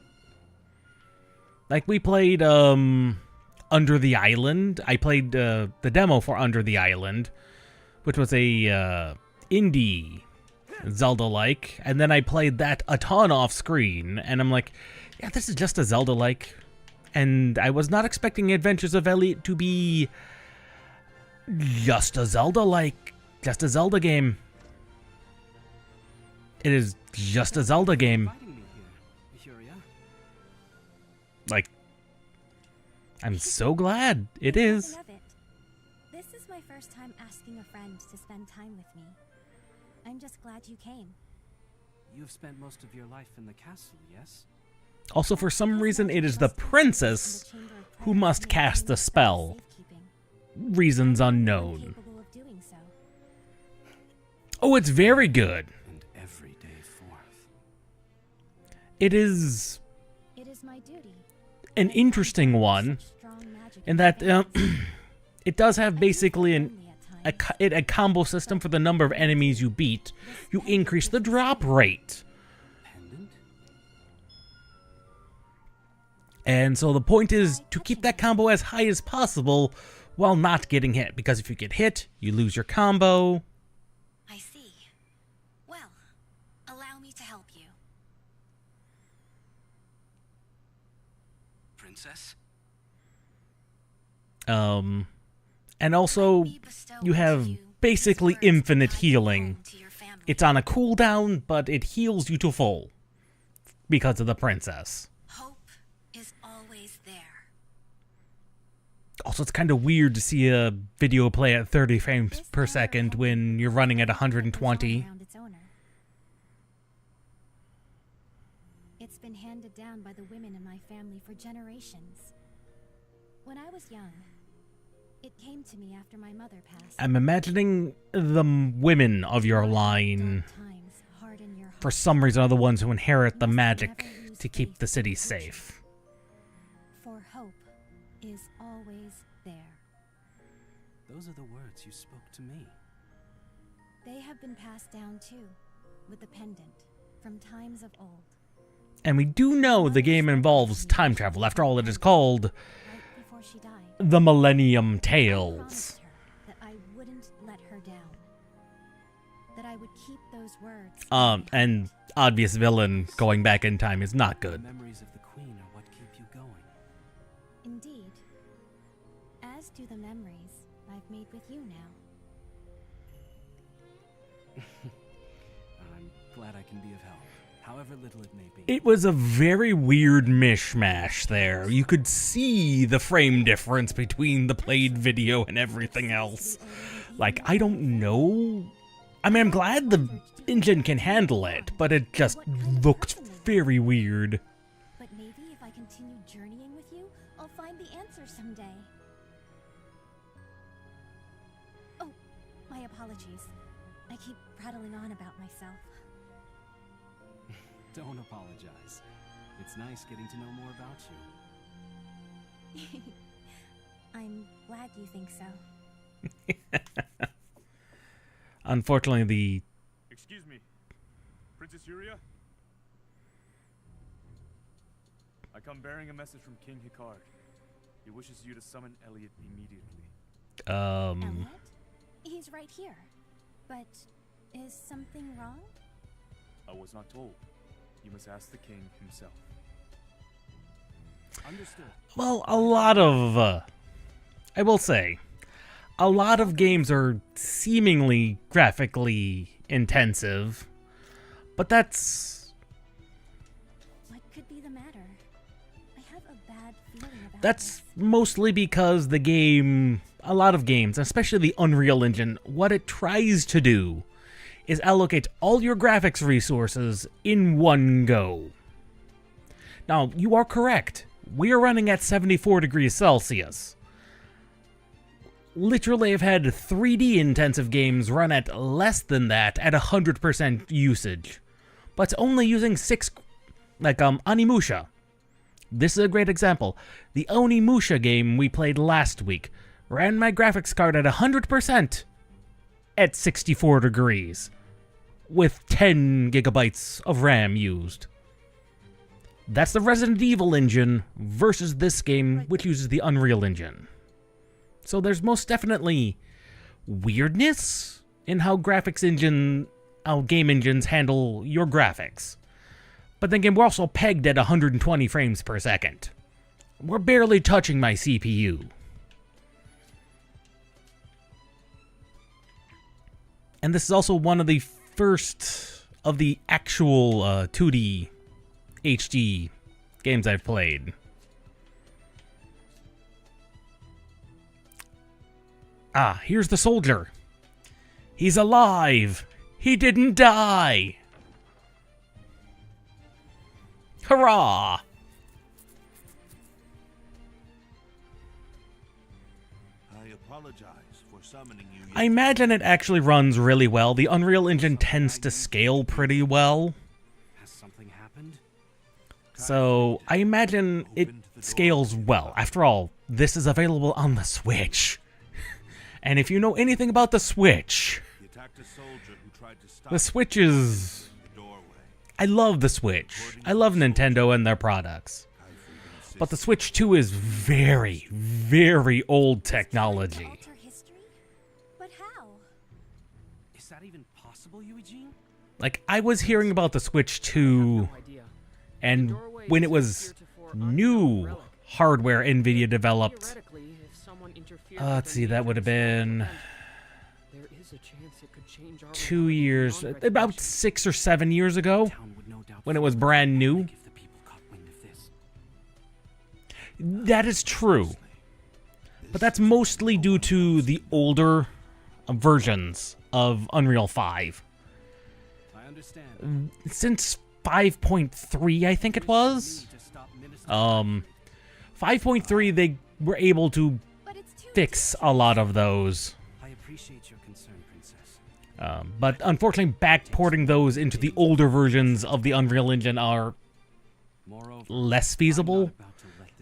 Like, we played, Under the Island. I played, the demo for Under the Island, which was a, indie Zelda-like, and then I played that a ton off-screen, and I'm like, yeah, this is just a Zelda-like. And I was not expecting Adventures of Elliot to be just a Zelda-like, just a Zelda game. It is just a Zelda game. Like, I'm so glad it is.
This is my first time asking a friend to spend time with me. I'm just glad you came.
You've spent most of your life in the castle, yes?
Also, for some reason, it is the princess who must cast the spell. Reasons unknown. Oh, it's very good.
And every day forth.
It is
my duty.
An interesting one, in that it does have basically a combo system for the number of enemies you beat. You increase the drop rate. And so the point is to keep that combo as high as possible while not getting hit. Because if you get hit, you lose your combo.
I see. Well, allow me to help you.
Princess?
And also, you have basically infinite healing. It's on a cooldown, but it heals you to full because of the princess.
Is always there.
Also, it's kind of weird to see a video play at 30 frames per second when you're running at 120.
It's been handed down by the women in my family for generations. When I was young, it came to me after my mother passed.
I'm imagining the women of your line, for some reason, are the ones who inherit the magic to keep the city safe.
For hope is always there.
Those are the words you spoke to me.
They have been passed down too, with the pendant, from times of old.
And we do know the game involves time travel. After all, it is called The Millennium Tales.
That I wouldn't let her down. That I would keep those words.
And obvious villain going back in time is not good.
The memories of the queen are what keep you going.
Indeed. As do the memories I've made with you now.
I'm glad I can be of help, however little it may be.
It was a very weird mishmash there. You could see the frame difference between the played video and everything else. Like, I don't know. I mean, I'm glad the engine can handle it, but it just looked very weird.
But maybe if I continue journeying with you, I'll find the answer someday. Oh, my apologies. I keep prattling on about myself.
Don't apologize. It's nice getting to know more about you.
I'm glad you think so.
Unfortunately, the...
Excuse me, Princess Yuria? I come bearing a message from King Hikard. He wishes you to summon Elliot immediately.
Elliot? He's right here. But is something wrong?
I was not told. You must ask the king himself. Understood.
Well, a lot of... I will say, a lot of games are seemingly graphically intensive, but that's...
What could be the matter? I have a bad feeling about
That's mostly because the game, a lot of games, especially the Unreal Engine, what it tries to do is allocate all your graphics resources in one go. Now, you are correct. We are running at 74 degrees Celsius. Literally, I've had 3D intensive games run at less than that at 100% usage. But it's only using 6, like Onimusha. This is a great example. The Onimusha game we played last week ran my graphics card at 100% at 64 degrees. with 10 gigabytes of RAM used. That's the Resident Evil engine versus this game, which uses the Unreal Engine. So there's most definitely weirdness in how game engines handle your graphics. But then again, we're also pegged at 120 frames per second. We're barely touching my CPU. And this is also one of the first of the actual 2D HD games I've played. Ah, here's the soldier. He's alive! He didn't die! Hurrah!
I apologize for summoning you.
I imagine it actually runs really well. The Unreal Engine tends to scale pretty well.
Has something happened?
So, I imagine it scales well. After all, this is available on the Switch. And if you know anything about the Switch, the Switch is... I love the Switch. I love Nintendo and their products. But the Switch 2 is very, very old technology.
Alter history? But how?
Is that even possible, Eugene?
Like, I was hearing about the Switch 2, and when it was new hardware NVIDIA developed, let's see, that would have been 2 years, about 6 or 7 years ago, when it was brand new. That is true. But that's mostly due to the older versions of Unreal 5.
I understand.
Since 5.3, I think it was. 5.3, they were able to fix a lot of those.
I appreciate your concern, Princess.
But unfortunately, backporting those into the older versions of the Unreal Engine are less feasible.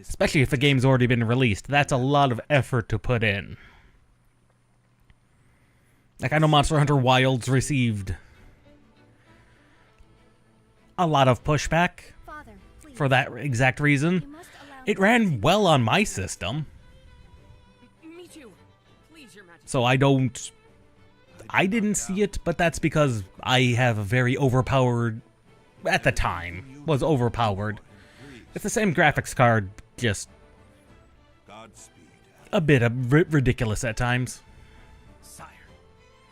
Especially if the game's already been released. That's a lot of effort to put in. Like, I know Monster Hunter Wilds received a lot of pushback for that exact reason. It ran well on my system.
Me too. Please, Your Majesty.
So I didn't see it, but that's because I have a very overpowered, at the time, was overpowered. It's the same graphics card, just a bit of ridiculous at times.
Sire,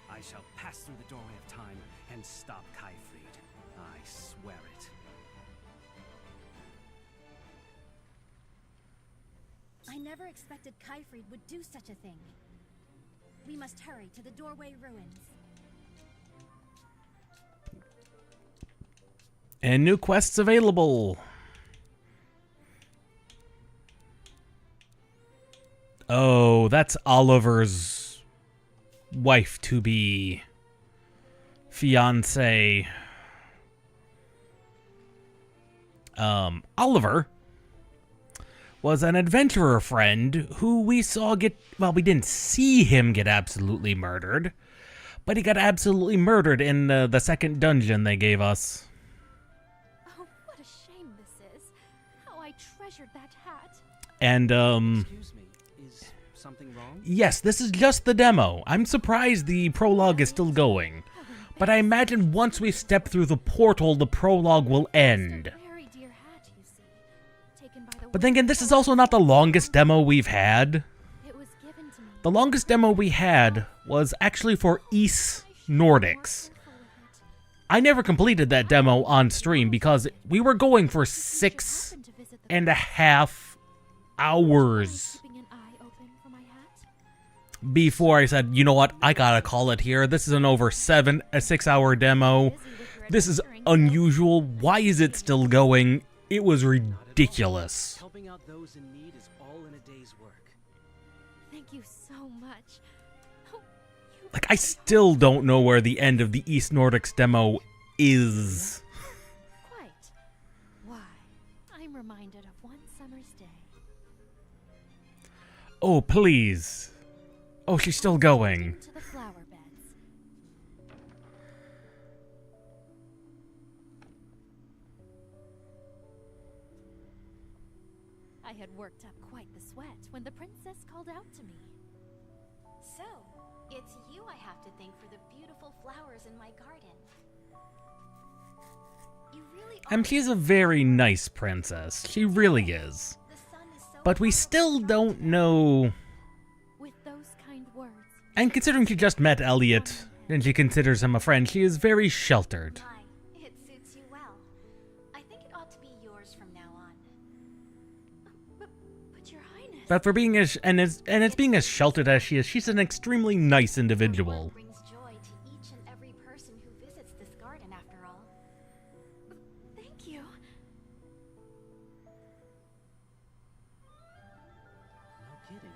I shall pass through the doorway of time and stop Kaifried. I swear it.
I never expected Kaifried would do such a thing. We must hurry to the doorway ruins.
And new quests available. Oh, that's Oliver's wife-to-be, fiancé. Oliver was an adventurer friend who we saw get, well, we didn't see him get absolutely murdered, but he got absolutely murdered in the second dungeon they gave us.
Oh, what a shame this is. How I treasured that hat.
And,
Excuse me, is something wrong?
yes, this is just the demo. I'm surprised the prologue is still going. But I imagine once we step through the portal, the prologue will end. But then again, this is also not the longest demo we've had. The longest demo we had was actually for East Nordics. I never completed that demo on stream because we were going for 6.5 hours before I said, you know what, I gotta call it here. This is an over 6-hour demo. This is unusual. Why is it still going? It was ridiculous.
Helping out those in need is all in a day's work.
Thank you so much. Oh,
Like, I still don't know where the end of the East Nordics demo is.
quite. Why? I'm reminded of one summer's day.
Oh, please. Oh, she's still going.
To the flower beds. I had worked up quite the sweat when the princess called out to me. So, it's you I have to thank for the beautiful flowers in my garden. You really are.
She's a very nice princess. She really is.
The sun is so
But we still don't know.
with those kind words.
And considering she just met Elliot and she considers him a friend, she is very sheltered.
My, it suits you well. I think it ought to be yours from now on. But Your Highness.
But for being as it's being as sheltered as she is, she's an extremely nice individual.
Brings joy to each and every person who visits this garden, after all. Thank you.
No kidding.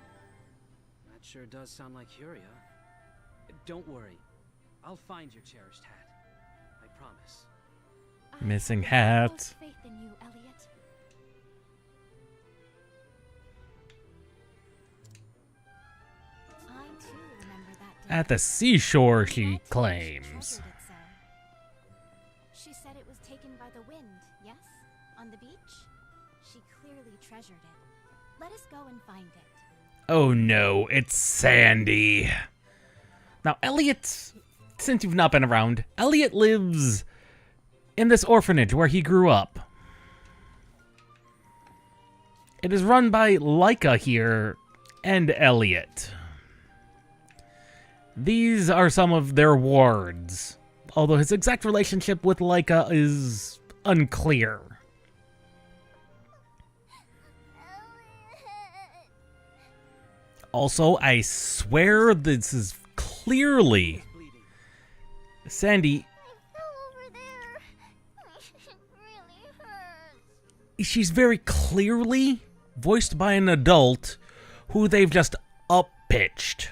That sure does sound like Huria. Don't worry. I'll find your cherished hat. I promise.
Missing
I have the
hat.
most faith in you, Elliot. I too remember that day.
At the seashore, she
Yet,
claims.
treasured it so. She said it was taken by the wind, yes? On the beach? She clearly treasured it. Let us go and find it.
Oh no, it's Sandy. Now, Elliot, since you've not been around, Elliot lives in this orphanage where he grew up. It is run by Leica here and Elliot. These are some of their wards, although his exact relationship with Leica is unclear. Also, I swear this is clearly Sandy. She's very clearly voiced by an adult who they've just up-pitched.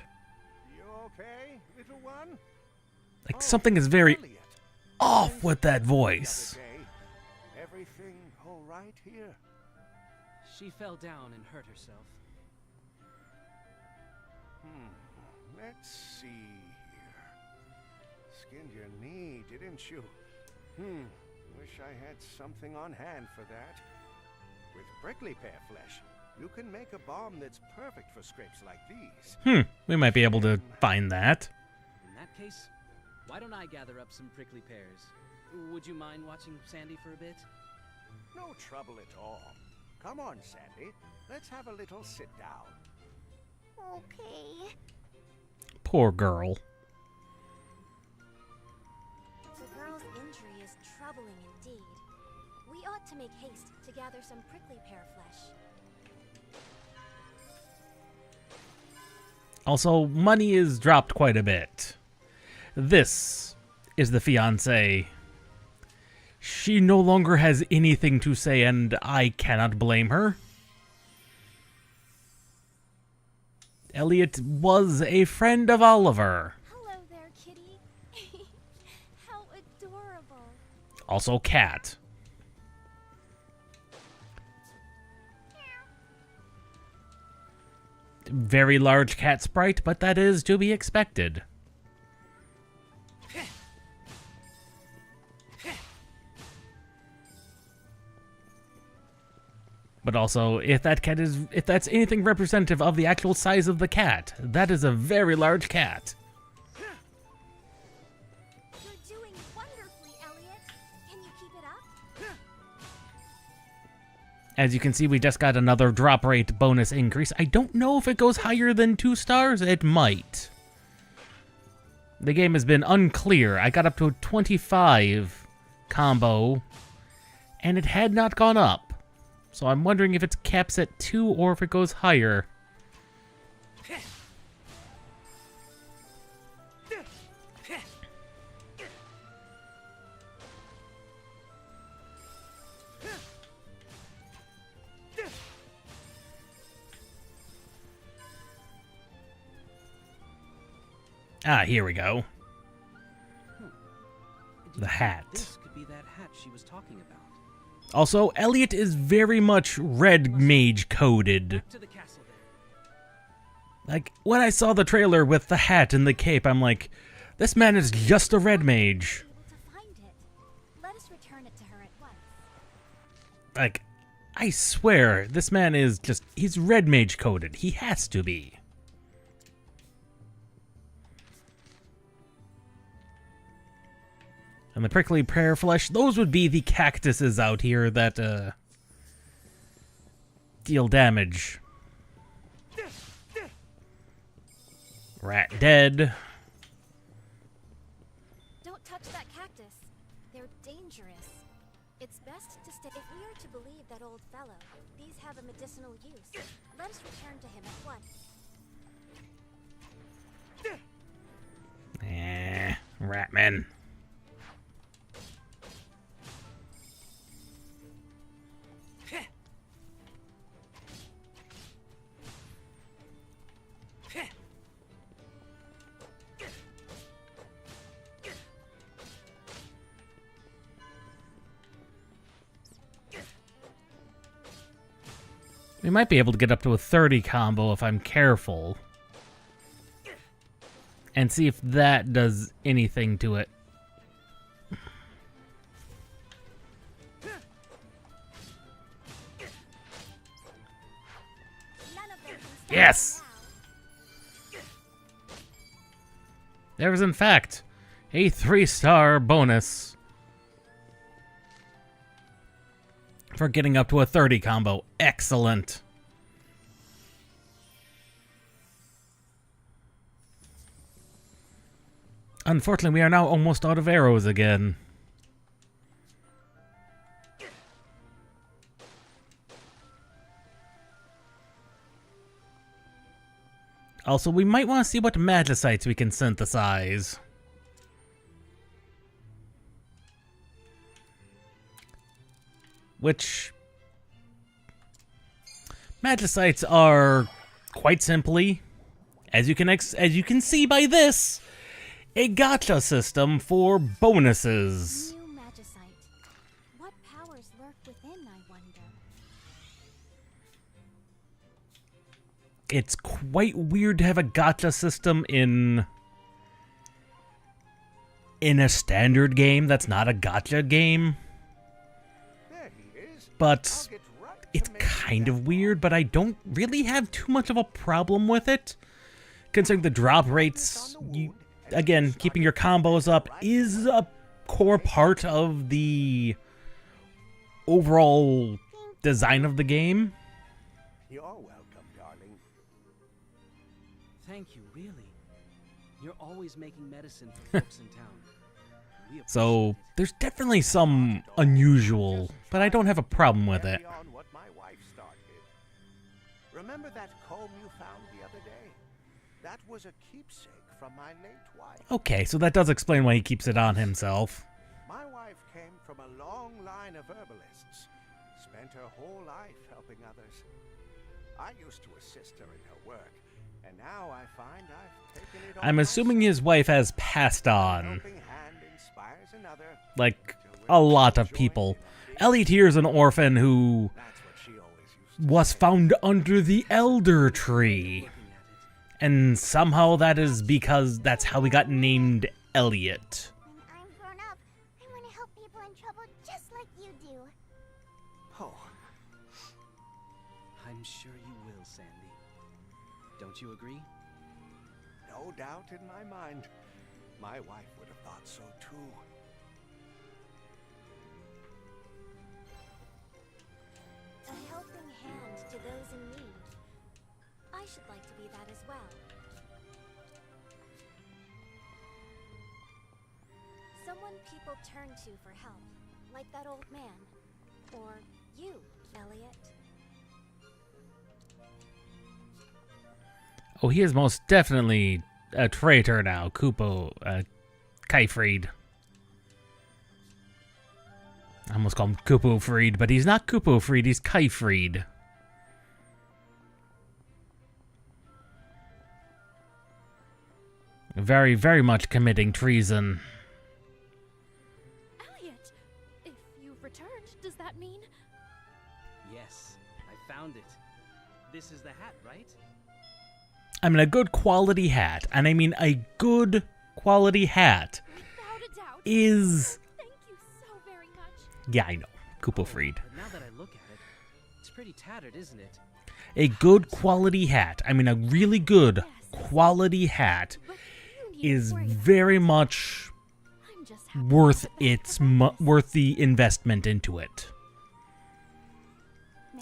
You okay, little one?
Like something is very
Elliot.
off with that voice.
Another day. Everything all right here?
She fell down and hurt herself.
Let's see here. Skinned your knee, didn't you? Wish I had something on hand for that. With prickly pear flesh, you can make a balm that's perfect for scrapes like these.
We might be able to find that.
In that case, why don't I gather up some prickly pears? Would you mind watching Sandy for a bit?
No trouble at all. Come on, Sandy. Let's have a little sit down.
Okay.
Poor girl.
The girl's injury is troubling indeed. We ought to make haste to gather some prickly pear flesh.
Also, money is dropped quite a bit. This is the fiancé. She no longer has anything to say, and I cannot blame her. Elliot was a friend of Oliver.
Hello there, kitty. How adorable.
Also, cat. Very large cat sprite, but that is to be expected. But also, if that's anything representative of the actual size of the cat, that is a very large cat.
You're doing wonderfully, Elliot. Can you keep it up?
As you can see, we just got another drop rate bonus increase. I don't know if it goes higher than 2 stars. It might. The game has been unclear. I got up to a 25 combo, and it had not gone up. So I'm wondering if it caps at 2 or if it goes higher. Ah, here we go. The hat.
This could be that hat she was talking about.
Also, Elliot is very much red mage coded.
Back to the castle then.
Like, when I saw the trailer with the hat and the cape, I'm like, this man is just a red mage.
Able to find it. Let us return it to her at once.
Like, I swear, this man is just, he's red mage coded. He has to be. And the prickly pear flesh, those would be the cactuses out here that, deal damage. Rat dead.
Don't touch that cactus. They're dangerous. It's best to stay. If we are to believe that old fellow, these have a medicinal use. Let us return to him at once.
Ratman. We might be able to get up to a 30 combo if I'm careful. And see if that does anything to it. Yes! There was in fact a 3-star bonus for getting up to a 30 combo. Excellent. Unfortunately, we are now almost out of arrows again. Also, we might want to see what magicites we can synthesize. Which magicites are quite simply, as you can see by this, a gacha system for bonuses.
New magicite. What powers lurk within, I wonder?
It's quite weird to have a gacha system in a standard game that's not a gacha game. But it's kind of weird, but I don't really have too much of a problem with it. Considering the drop rates, again, keeping your combos up is a core part of the overall design of the game.
You're welcome, darling.
Thank you, really. You're always making medicine for folks in town.
So there's definitely some unusual, but I don't have a problem with it.
What my wife started. Remember that comb you found the other day? That was a keepsake from my late wife.
Okay, so that does explain why he keeps it on himself.
My wife came from a long line of herbalists. Spent her whole life helping others. I used to assist her in her work, and now I find I've taken it on.
I'm assuming his wife has passed on.
Helping hand inspires another.
Like a lot of people. Elliot here is an orphan who was found under the elder tree. And somehow that is because that's how he got named Elliot.
When I'm grown up, I want to help people in trouble just like you do.
Oh.
I'm sure you will, Sandy. Don't you agree?
No doubt in my mind. My wife would have thought so too.
A helping hand to those in need. I should like to be that as well. Someone people turn to for help, like that old man. Or you, Elliot.
Oh, he is most definitely a traitor now, Kaifried. I almost call him Kupo-Fried, but he's not Kupo-Fried, he's Kaifried. Very, very much committing treason.
Elliot, if you've returned, does that mean?
Yes, I found it. This is the hat, right?
I mean, a good quality hat, and I mean a good quality hat
Without a doubt.
is...
Thank you so very much.
Yeah, I know. Kupo-Fried.
But now that I look at it,
It's pretty tattered, isn't it?
A good quality hat, I mean a really good quality hat, is very much worth worth the investment into it.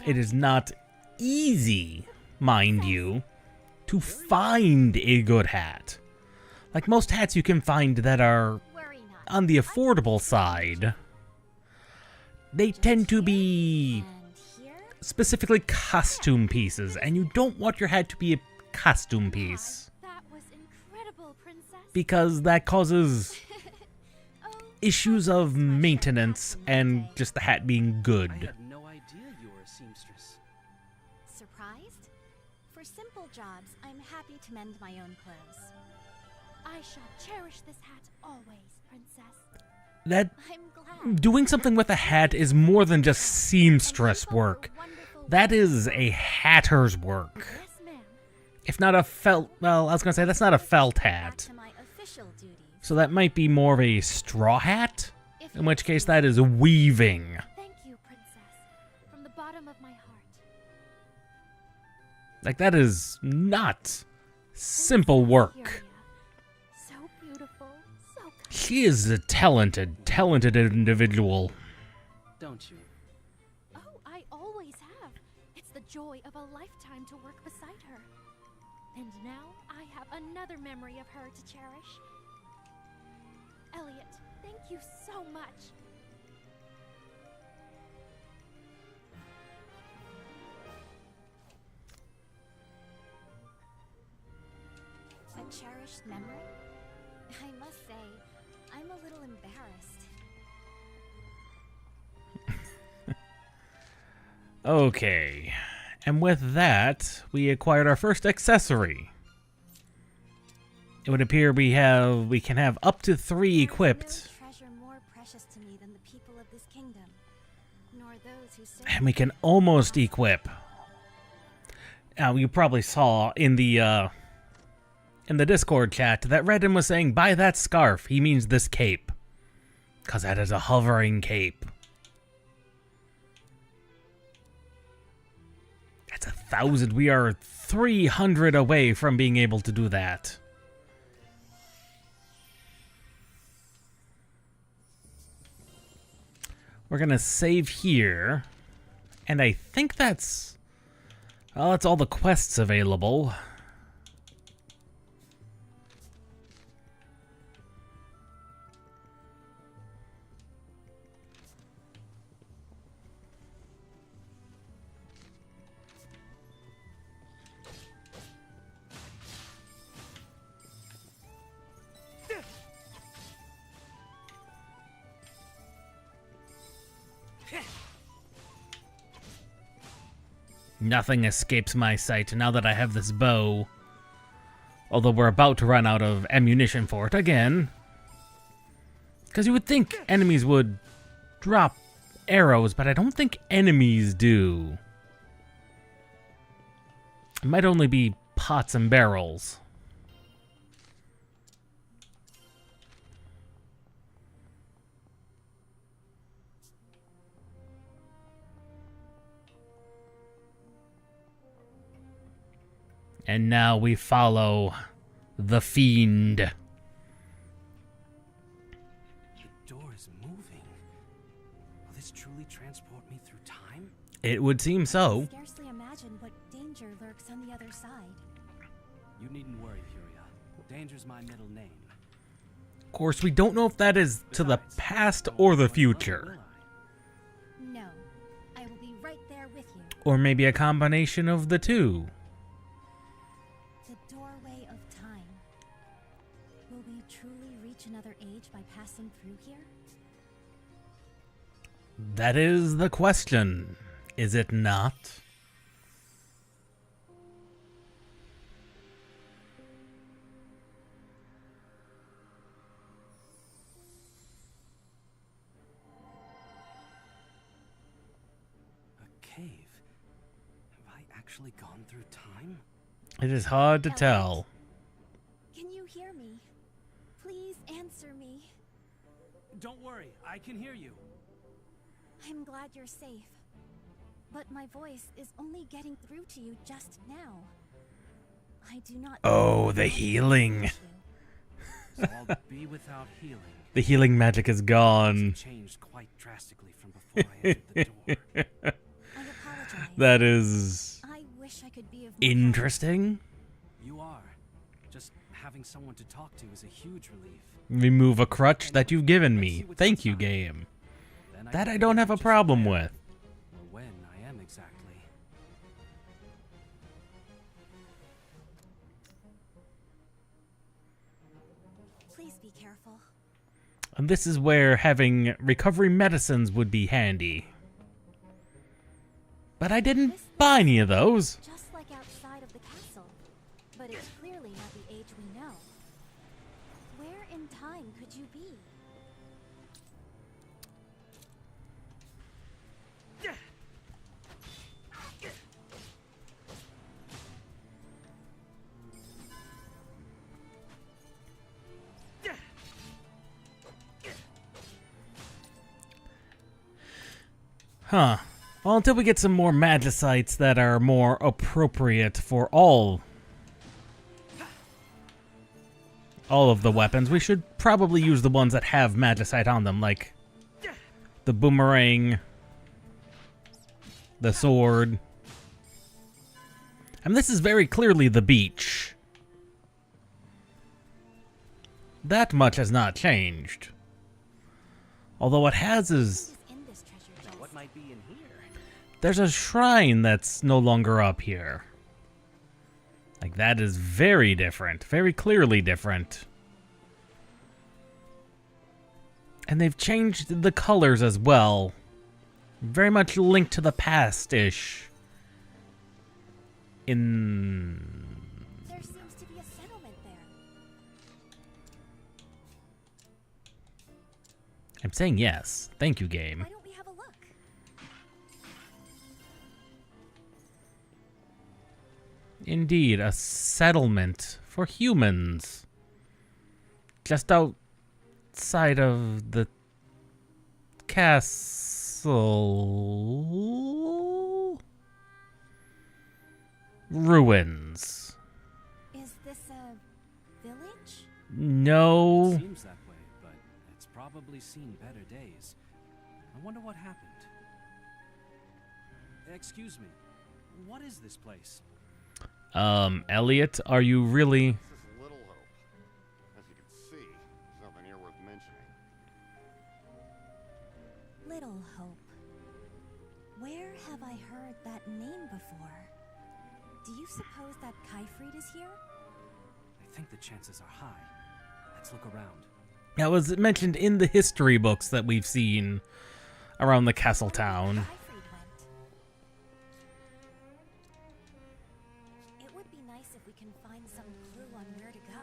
It is not easy, mind you, to find a good hat. Like most hats you can find that are on the affordable side, they tend to be specifically costume pieces, and you don't want your hat to be a costume piece.
That was incredible, Princess.
Because that causes issues of maintenance and just the hat being good.
I had no idea you were a seamstress.
Surprised? For simple jobs, I'm happy to mend my own clothes. I shall cherish this hat always, Princess.
That
I'm glad.
doing something with a hat is more than just seamstress work. That is a hatter's work.
Yes, ma'am.
If not a felt, well, I was gonna say that's not a felt
Back
hat.
to my official duties.
So that might be more of a straw hat, in which case that is weaving.
Thank you, Princess. From the bottom of my heart.
Like that is not simple work.
So beautiful, so kind.
She is a talented individual.
Don't you?
Oh, I always have. It's the joy of a lifetime to work beside her. And now I have another memory of her to cherish. Elliot, thank you so much. A cherished memory? I must say, I'm a little embarrassed.
Okay, and with that, we acquired our first accessory. It would appear we can have up to 3 equipped,
No treasure more precious to me than the people of this kingdom, nor those who serve.
and we can almost equip. Now, you probably saw in the Discord chat that Redden was saying, "Buy that scarf." He means this cape, because that is a hovering cape. That's 1,000. We are 300 away from being able to do that. We're gonna save here, and I think that's, well, that's all the quests available. Nothing escapes my sight now that I have this bow. Although we're about to run out of ammunition for it again. Because you would think enemies would drop arrows, but I don't think enemies do. It might only be pots and barrels. And now we follow the fiend.
The door is moving. Will this truly transport me through time?
It would seem so.
Scarcely imagine what danger lurks on the other side.
You needn't worry, Furia. Danger's my middle name.
Of course, we don't know if that is to the past or the future.
No, I will be right there with you.
Or maybe a combination of the two.
The doorway of time. Will we truly reach another age by passing through here?
That is the question, is it not?
A cave? Have I actually gone through time?
It is hard to tell.
Can you hear me? Please answer me.
Don't worry, I can hear you.
I'm glad you're safe. But my voice is only getting through to you just now. I do not.
Oh, the healing.
So I'll be without healing.
The healing magic is gone.
It's changed quite drastically from before I entered the door.
I apologize.
That is
I wish I could be of more help.
interesting.
You are. Just having someone to talk to is a huge relief.
Remove a crutch that you've given me. Thank you, game.
Then
That I
can
don't
figure
have a
out just
problem
where
with.
Or when I am exactly.
Please be careful.
And this is where having recovery medicines would be handy. But I didn't buy any of those.
Just like outside of the castle. But it's clearly not the age we know. Where in time could you be?
Huh. Well, until we get some more magicites that are more appropriate for all of the weapons, we should probably use the ones that have magicite on them, like the boomerang, the sword. And this is very clearly the beach. That much has not changed. Although what has is
What might be in here?
there's a shrine that's no longer up here. Like, that is very different. Very clearly different. And they've changed the colors as well. Very much linked to the past-ish.
There seems to be a settlement there.
I'm saying yes. Thank you, game.
Why don't we have a look?
Indeed, a settlement for humans. Just outside of the castle. Ruins.
Is this a village?
No.
It seems that way, but it's probably seen better days. I wonder what happened. Excuse me. What is this place?
Elliot, are you really...
This is Little Hope. As you can see, there's nothing here worth mentioning.
Little Hope. Where have I heard that name before? Do you suppose that Kyfried is here?
I think the chances are high. Let's look around.
That was mentioned in the history books that we've seen around the castle town.
It would be nice if we can find some clue on where to go.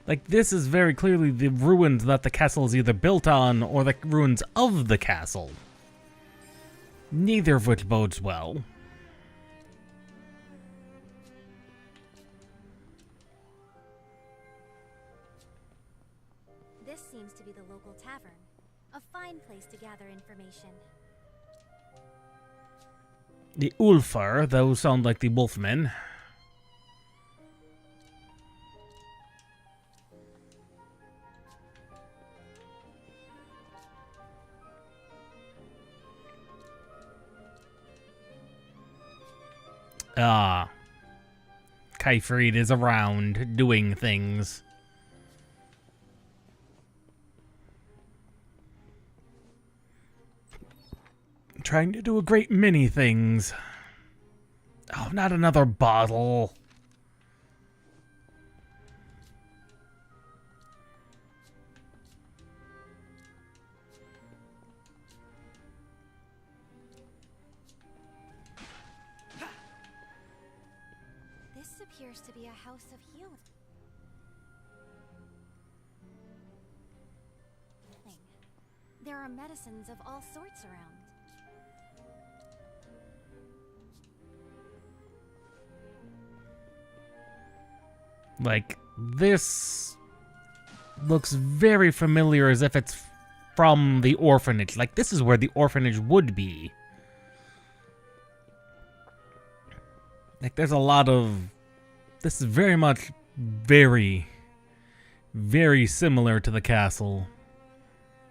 Like, this is very clearly the ruins that the castle is either built on or the ruins of the castle. Neither of which bodes well.
This seems to be the local tavern. A fine place to gather information.
The Ulfar, those sound like the Wolfmen. Ah. Kyfried is around doing things. Trying to do a great many things. Oh, not another bottle.
This appears to be a house of healing. There are medicines of all sorts around.
Like, this looks very familiar, as if it's from the orphanage. Like, this is where the orphanage would be. Like, there's a lot of... This is very much very, very similar to the castle.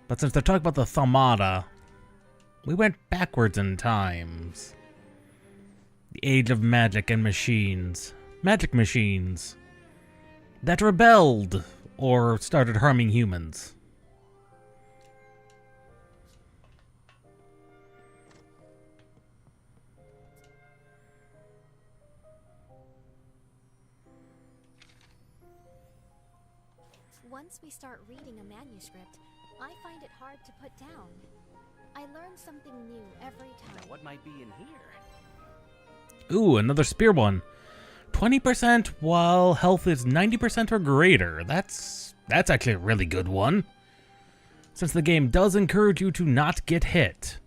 But since they're talking about the Thamada, we went backwards in times. The age of magic and machines. Magic machines. That rebelled or started harming humans.
Once we start reading a manuscript, I find it hard to put down. I learn something new every time.
Now, what might be in here?
Ooh, another spear one. 20% while health is 90% or greater. That's actually a really good one. Since the game does encourage you to not get hit.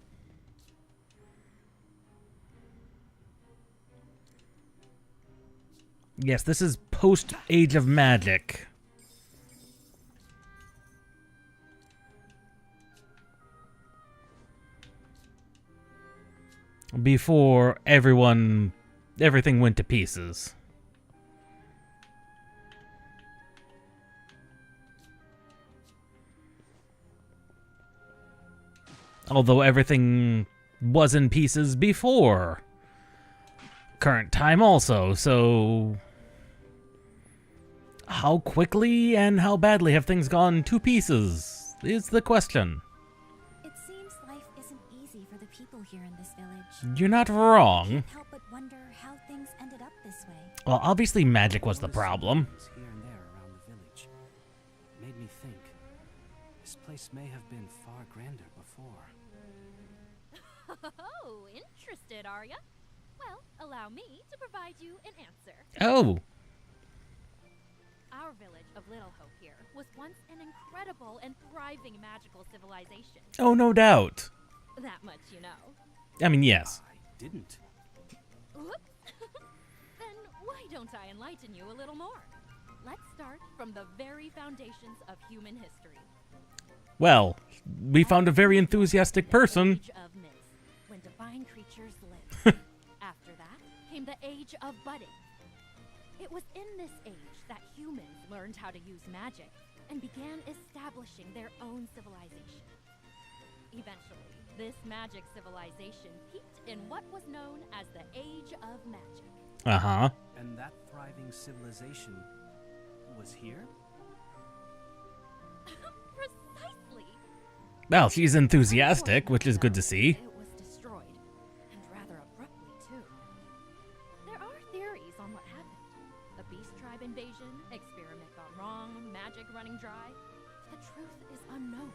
Yes, this is post Age of Magic. Before everything went to pieces. Although everything was in pieces before current time also, so how quickly and how badly have things gone to pieces is the question.
It seems life isn't easy for the people here in this village.
You're not wrong.
I can't help but wonder how things ended up this way.
Well, obviously magic was the problem.
Here and there around the village. Made me think. This place may have been far grander before.
Oh, interested, are ya? Well, allow me to provide you an answer.
Oh.
Our village of Little Hope here was once an incredible and thriving magical civilization.
Oh, no doubt.
That much you know.
I mean, yes.
I didn't.
Whoops. Then why don't I enlighten you a little more? Let's start from the very foundations of human history.
Well, we found a very enthusiastic person.
Age of myths, when divine creatures lived. After that came the age of budding. It was in this age that humans learned how to use magic and began establishing their own civilization. Eventually, this magic civilization peaked in what was known as the Age of Magic.
Uh-huh.
And that thriving civilization was here?
Precisely.
Well, she's enthusiastic, which is good to see.
It was destroyed, and rather abruptly too. There are theories on what happened. A beast tribe invasion, experiment gone wrong, magic running dry. The truth is unknown.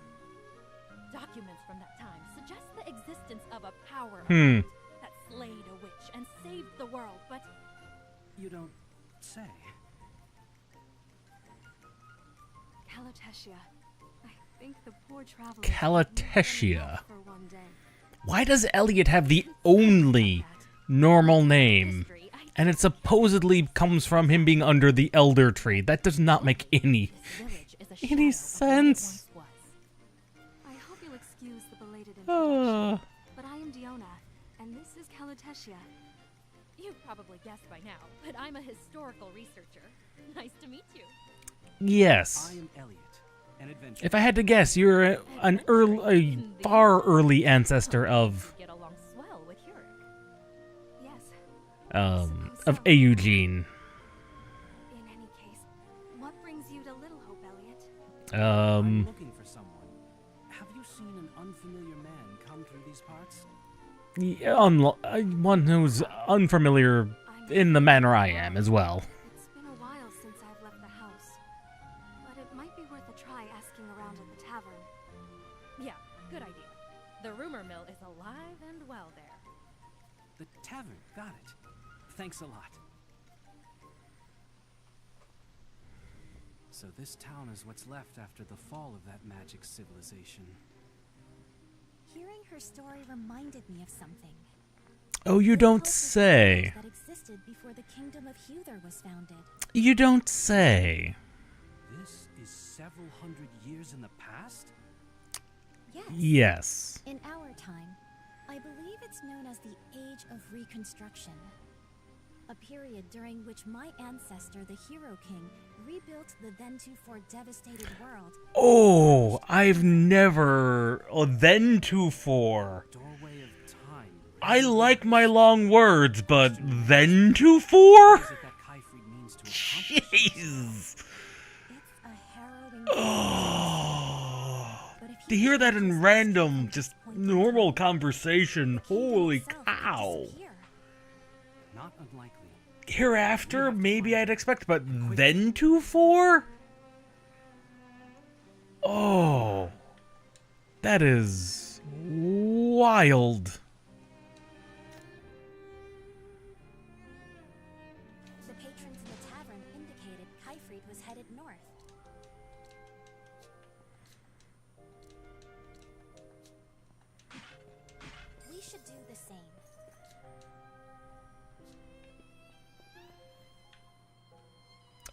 Documents from that time suggest the existence of a power that slayed a witch and saved the world, but...
You don't say.
Calotetia. I think the poor traveler...
Calotetia.
for one day.
Why does Elliot have the only normal name? And it supposedly comes from him being under the elder tree. That does not make any sense.
I hope you'll excuse the belated introduction, but I am Diona, and this is Calotetia.
You've probably guessed by now, but I'm a historical researcher. Nice to meet you.
Yes.
I am Elliot, an adventurer.
If I had to guess, you're a far early ancestor of
Get along swell with Yurik.
Yes.
of Eugene.
In any case, what brings you to Little Hope, Elliot?
I'm looking for someone. Have you seen an unfamiliar man come through these parts?
One who's unfamiliar in the manner I am as well.
It's been a while since I've left the house, but it might be worth a try asking around at the tavern.
Yeah, good idea. The rumor mill is alive and well there.
The tavern, got it. Thanks a lot. So this town is what's left after the fall of that magic civilization.
Hearing her story reminded me of something.
Oh, you don't say.
That existed before the kingdom of Huther was founded.
You don't say.
This is several hundred years in the past?
Yes.
Yes.
In our time, I believe it's known as the Age of Reconstruction. a period during which my ancestor, the Hero King, rebuilt the then-to-for devastated world.
Oh, I've never... Oh, then-to-for.
Doorway of time.
I like my long words, but then-to-for? Jeez.
It's a harrowing
Oh. To hear that in random, just normal conversation, holy cow.
Not unlikely.
Hereafter, maybe I'd expect, but then-to-for? Oh. That is wild.
The patrons in the tavern indicated Kyfried was headed north. We should do the same.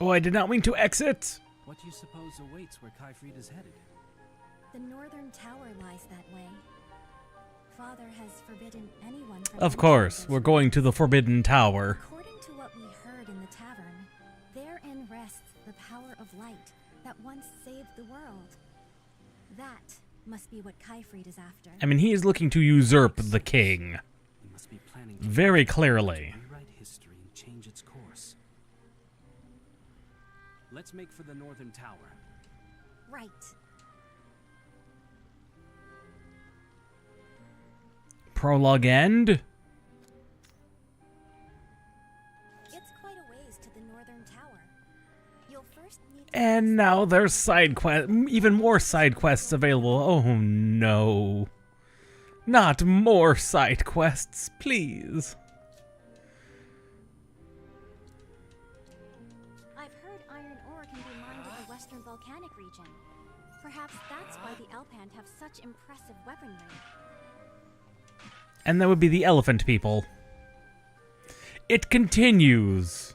Oh, I did not mean to exit.
What do you suppose awaits where Kyfried is headed?
The northern tower lies that way. Father has forbidden anyone from
Of course,
entering
we're
this
going to the Forbidden Tower.
According to what we heard in the tavern, therein rests the power of light that once saved the world. That must be what Kyfried is after.
I mean, he is looking to usurp the king.
He must be planning to
Very clearly.
rewrite history and change its course. Let's make for the northern tower.
Right.
Prologue end.
It's quite a ways to the northern tower. You'll first need to
And now there's side quest, even more side quests available. Oh no. Not more side quests, please.
I've heard iron ore can be mined in the western volcanic region. Perhaps that's why the Alpand have such impressive weaponry.
And that would be the elephant people. It continues.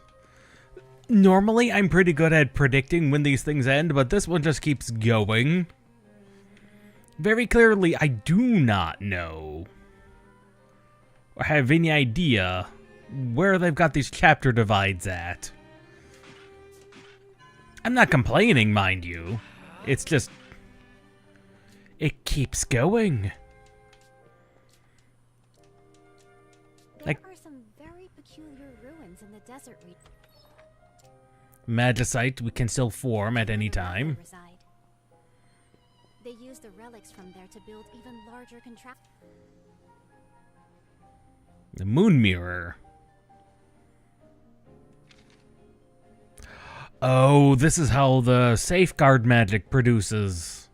Normally, I'm pretty good at predicting when these things end, but this one just keeps going. Very clearly, I do not know or have any idea where they've got these chapter divides at. I'm not complaining, mind you. It's just... it keeps going.
There are some very peculiar ruins in the desert region.
Magicite we can still form at any time.
They use the relics from there to build even larger
The moon mirror. Oh, this is how the safeguard magic produces.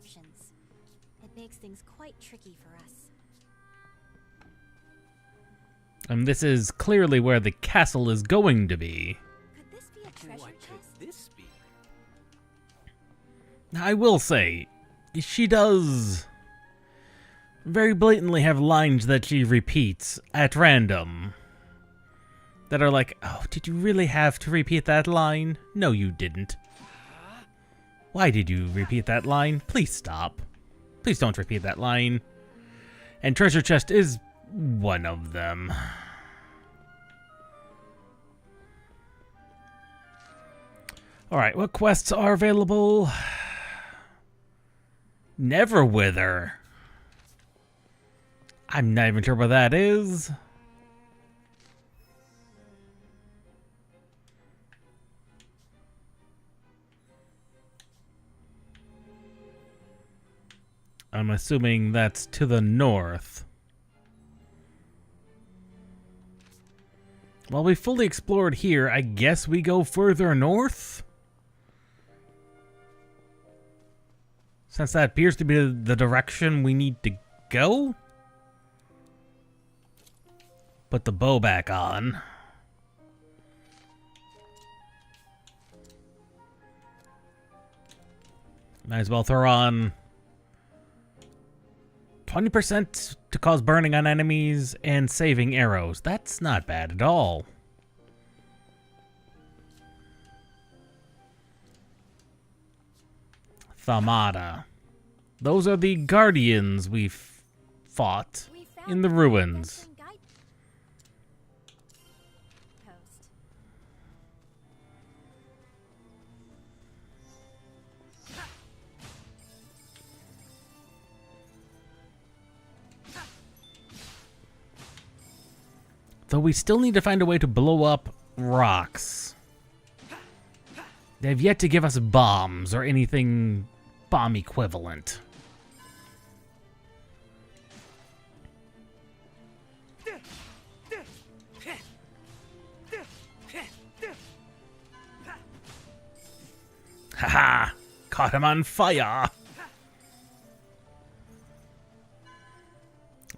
options. It makes things quite tricky for us.
And this is clearly where the castle is going to be.
Could this be a treasure
What
chest?
could this be?
Now, I will say, she does very blatantly have lines that she repeats at random. That are like, oh, did you really have to repeat that line? No, you didn't. Why did you repeat that line? Please stop. Please don't repeat that line. And treasure chest is one of them. Alright, what quests are available? Neverwither. I'm not even sure what that is. I'm assuming that's to the north. Well, we fully explored here. I guess we go further north? Since that appears to be the direction we need to go? Put the bow back on. Might as well throw on 20% to cause burning on enemies and saving arrows. That's not bad at all. Thamada. Those are the guardians we fought in the ruins. Though we still need to find a way to blow up rocks. They've yet to give us bombs or anything bomb equivalent. Haha! Caught him on fire!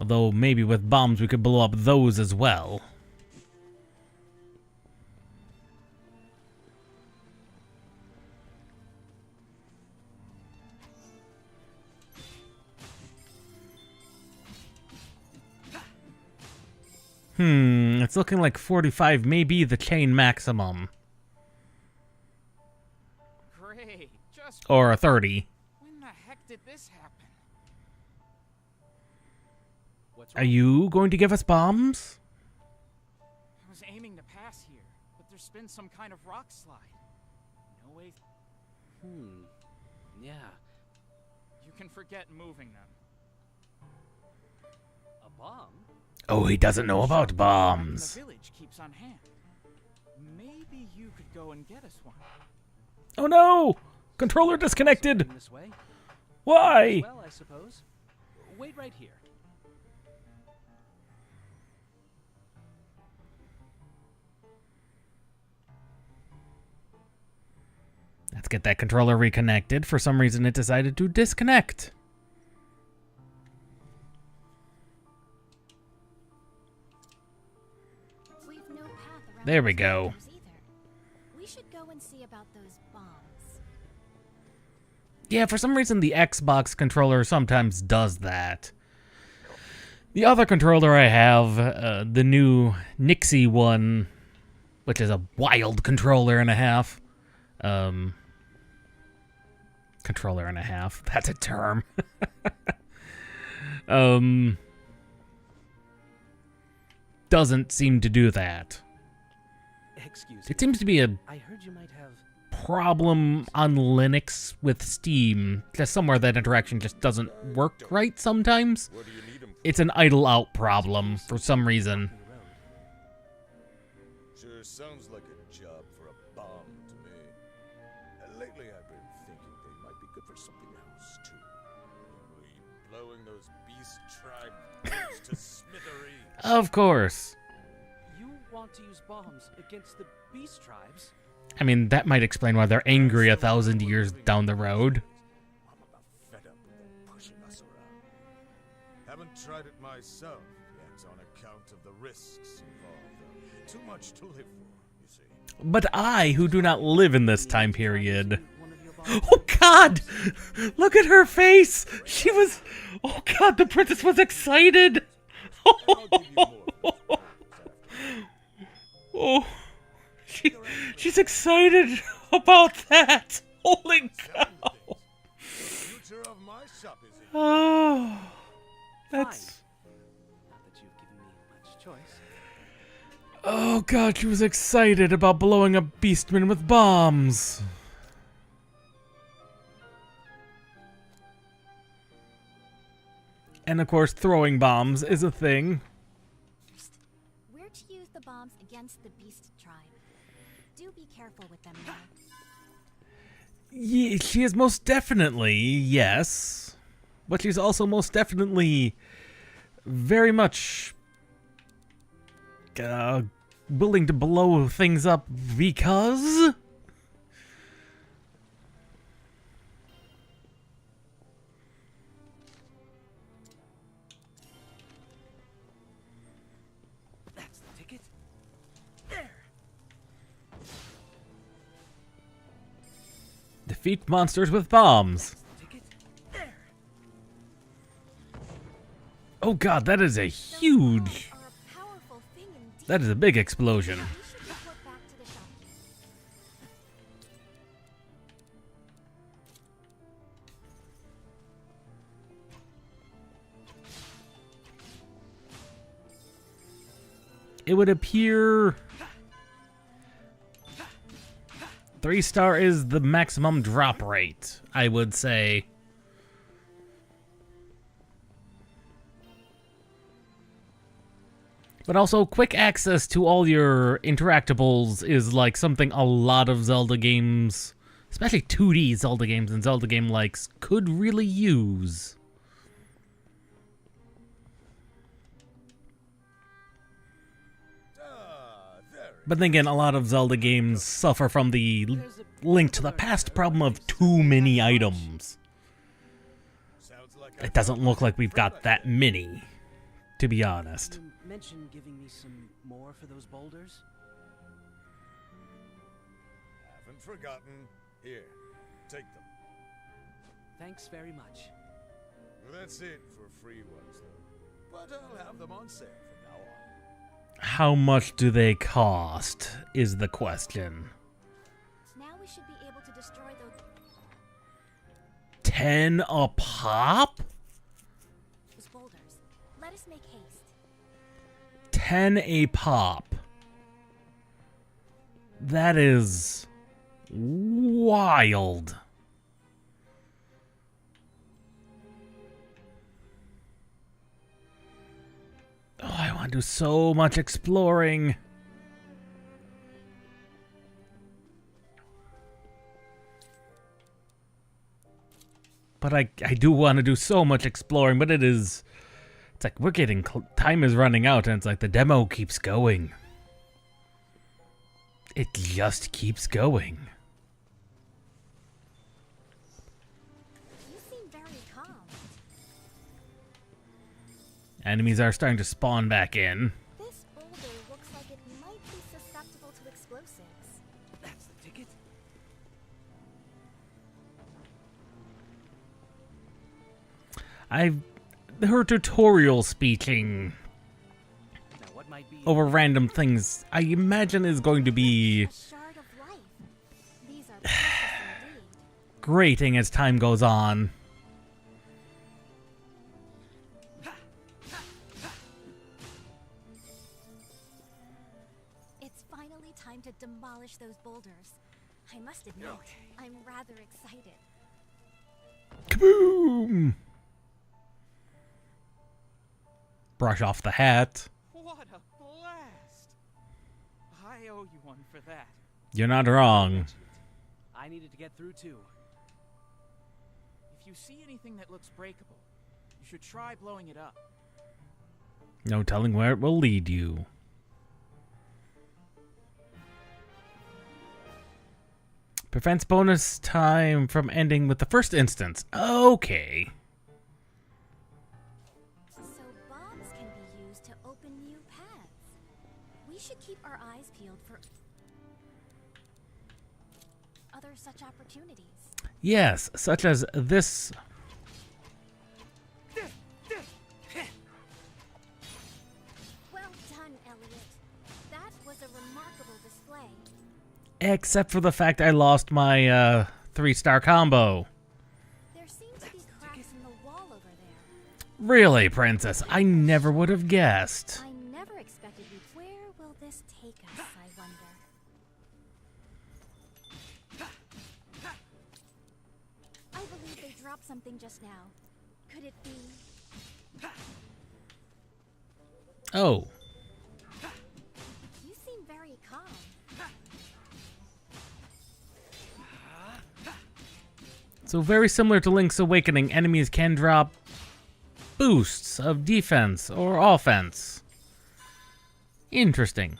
Although maybe with bombs we could blow up those as well. It's looking like 45 may be the chain maximum.
Great. Just
Or a 30.
when the heck did this happen?
Are you going to give us bombs?
I was aiming to pass here, but there's been some kind of rock slide. No way.
Yeah.
You can forget moving them.
A bomb?
Oh, he doesn't know about bombs.
The village keeps on hand. Maybe you could go and get us one.
Oh no! Controller disconnected!
This way?
Why?
Well, I suppose. Wait right here.
Let's get that controller reconnected. For some reason it decided to disconnect.
We've no path around
There we
those
go.
monsters either. We should go and see about those bombs.
Yeah, for some reason the Xbox controller sometimes does that. The other controller I have, the new Nixie one, which is a wild controller and a half. Controller and a half. That's a term. Doesn't seem to do that.
Excuse me.
It seems to be a
I heard you might have
problem on Linux with Steam. Just somewhere that interaction just doesn't work right sometimes. It's an idle out problem for some reason.
Sure sounds like a job for a bomb to me. Lately I've been thinking they might be good for something else too. Namely, blowing those beast tribe things to smithereens.
Of course.
You want to use bombs against the beast tribes?
I mean, that might explain why they're angry 1,000 years down the road.
I'm about fed up with them pushing us around. Haven't tried it myself yet on account of the risks involved. Too much to live for, you see.
But I, who do not live in this time period... Oh God! Look at her face! She was... Oh God, the princess was excited! Oh... She's excited about that! Holy cow! Oh... That's...
Not that you've given me much choice.
Oh God, she was excited about blowing up Beastmen with bombs. And of course, throwing bombs is a thing.
We're to use the bombs against the beast tribe. Do be careful with them now.
Yeah, she is most definitely, yes. But she's also most definitely very much willing to blow things up because...
That's the ticket. There.
Defeat monsters with bombs. Oh God, that is a huge... That is a big explosion. it would appear 3-star is the maximum drop rate, I would say. But also, quick access to all your interactables is like something a lot of Zelda games, especially 2D Zelda games and Zelda game likes, could really use. But then again, a lot of Zelda games suffer from the Link to the Past problem of too many items. It doesn't look like we've got that many, to be honest.
You mentioned giving me some more for those boulders?
Haven't forgotten. Here, take them.
Thanks very much.
Well, that's it for free ones, though. But I'll have them on sale from now on.
How much do they cost, is the question.
Now we should be able to destroy those
10 a pop?
boulders. Let us make haste.
10 a pop. That is wild. Oh, I want to do so much exploring. But I do want to do so much exploring, but it's like we're getting, time is running out, and it's like the demo keeps going. It just keeps going.
You seem very calm.
Enemies are starting to spawn back in.
This boulder looks like it might be susceptible to explosives.
That's the ticket.
I've heard tutorial speaking over random things. I imagine is going to be grating as time goes on.
It's finally time to demolish those boulders. I must admit, I'm rather excited.
Kaboom! Brush off the hat.
What a blast! I owe you one for that.
You're not wrong.
I needed to get through too.
If you see anything that looks breakable, you should try blowing it up.
No telling where it will lead you. Prevents bonus time from ending with the first instance. Okay.
So bombs can be used to open new paths. We should keep our eyes peeled for other such opportunities.
Yes, such as this.
Well done, Elliot. That was a remarkable display.
Except for the fact I lost my 3-star combo.
There seem to be cracks in the wall over there.
Really, Princess? I never would have guessed.
I never expected you. Where will this take us, I wonder? I believe they dropped something just now. Could it be?
Oh.
You seem very calm.
So very similar to Link's Awakening, enemies can drop boosts of defense or offense. Interesting.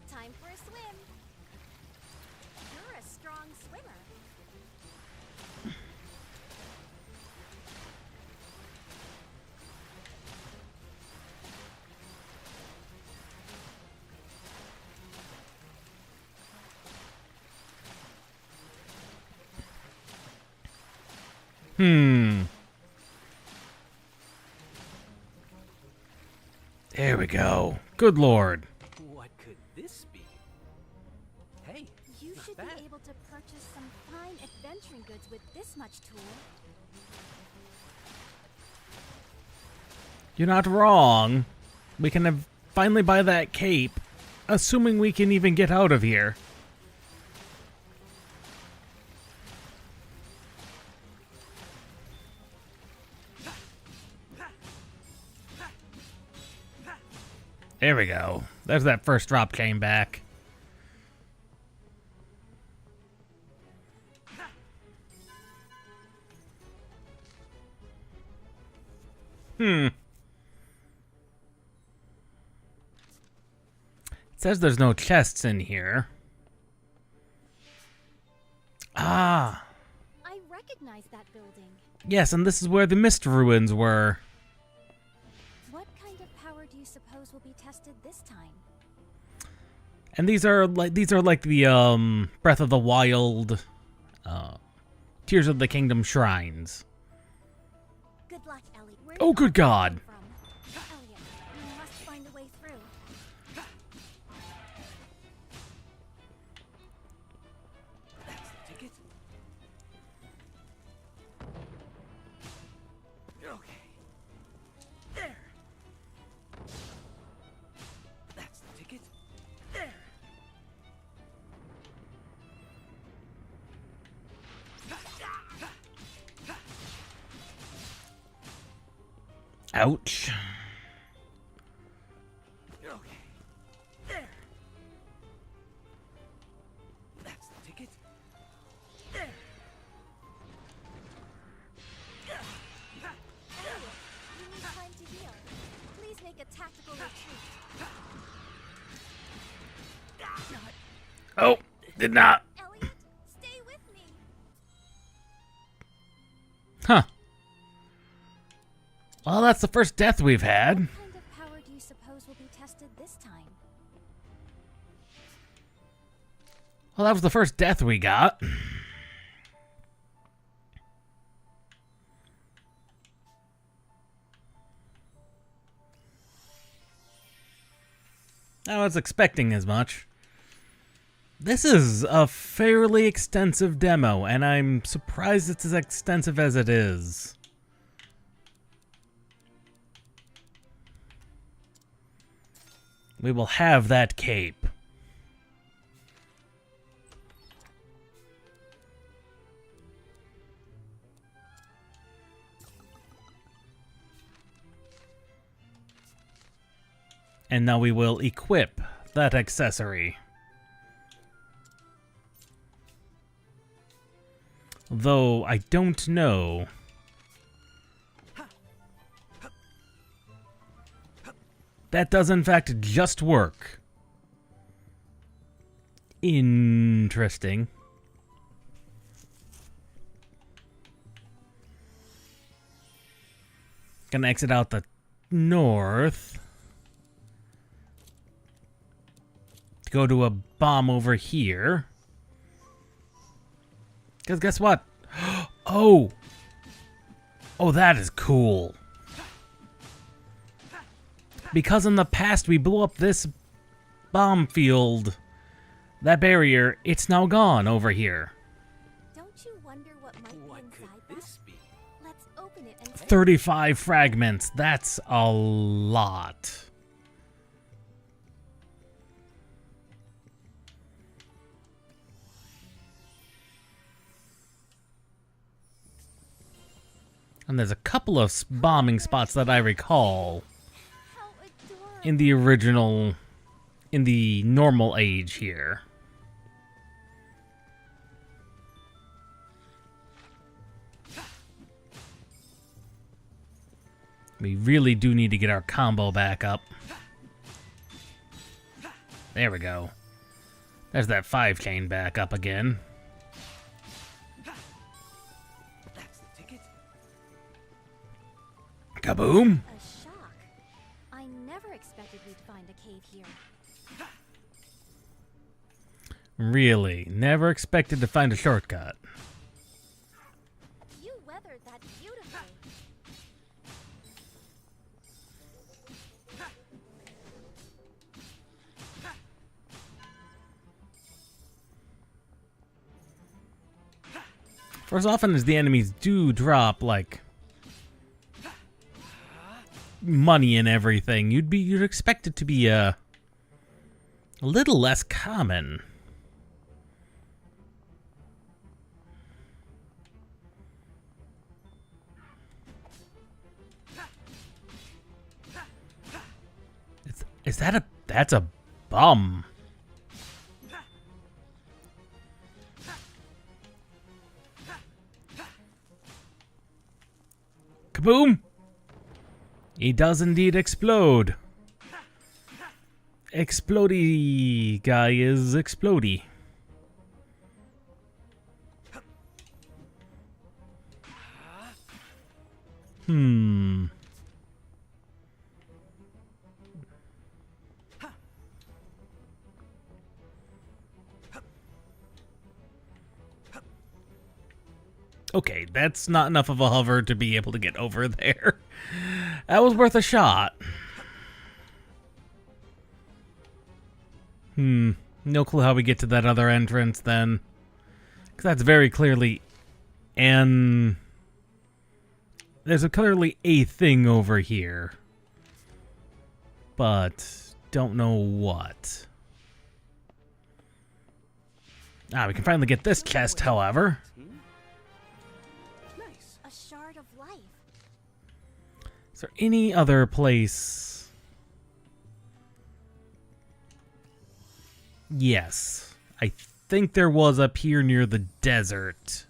Time for a swim. You're a strong swimmer.
There we go. Good lord.
What could this be? Hey,
You
not
should
bad.
be able to purchase some fine adventuring goods with this much tool.
You're not wrong. We can finally buy that cape, assuming we can even get out of here. There we go. There's that first drop came back. It says there's no chests in here. Ah.
I recognize that building.
Yes, and this is where the mist ruins were.
What kind of power do you suppose will be tested this time?
And these are like the Breath of the Wild, Tears of the Kingdom shrines.
Good luck, Elliot.
Oh, good God.
Elliot, you must find a way through.
That's the ticket. Okay. There. That's the ticket. There.
Ouch.
Okay. There. That's the ticket. There.
Elliot, you need time to heal. Please make a tactical retreat.
Oh, did not.
Elliot, stay with me.
Huh. Well, that's the first death we've had.
What kind of power do you suppose will be tested this time?
Well, that was the first death we got. I was expecting as much. This is a fairly extensive demo, and I'm surprised it's as extensive as it is. We will have that cape. And now we will equip that accessory. Though I don't know. That does in fact just work. Interesting. Gonna exit out the north. Go to a bomb over here. Because guess what? Oh! Oh, that is cool. Because in the past we blew up this bomb field, that barrier, it's now gone over here.
Don't you wonder what might be inside this be? Let's open it and
35 fragments. That's a lot. And there's a couple of bombing spots that I recall in the original, in the normal age here. We really do need to get our combo back up. There we go. There's that 5-chain back up again. Kaboom!
a shock. I never expected we'd find a cave here.
Really, never expected to find a shortcut.
You weathered that beautifully.
For as often as the enemies do drop, like, money and everything, you'd expect it to be a little less common. That's a bum. Kaboom! He does indeed explode. Explodey guy is explodey. Okay, that's not enough of a hover to be able to get over there. That was worth a shot. No clue how we get to that other entrance then. Because that's very clearly there's clearly a thing over here. But don't know what. We can finally get this chest, however.
A shard of life.
Is there any other place? Yes. I think there was up here near the desert.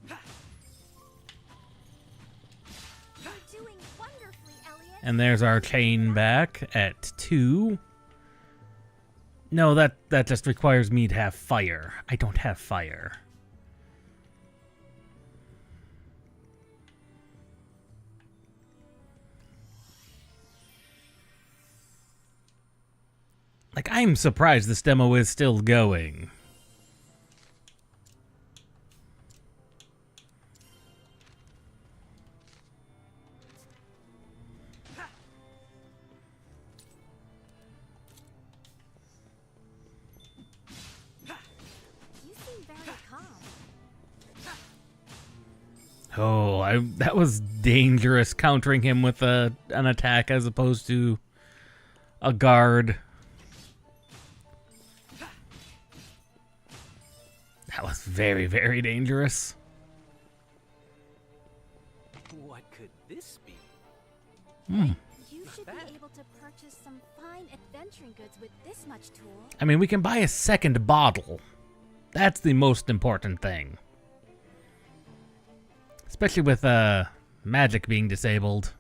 You're doing wonderfully, Elliot.
And there's our chain back at 2. No, that just requires me to have fire. I don't have fire. Like, I'm surprised this demo is still going. Oh, that was dangerous, countering him with an attack as opposed to a guard. That was very, very dangerous.
What could this be?
You should be able to purchase some fine adventuring goods with this much tool.
I mean, we can buy a second bottle. That's the most important thing. Especially with magic being disabled.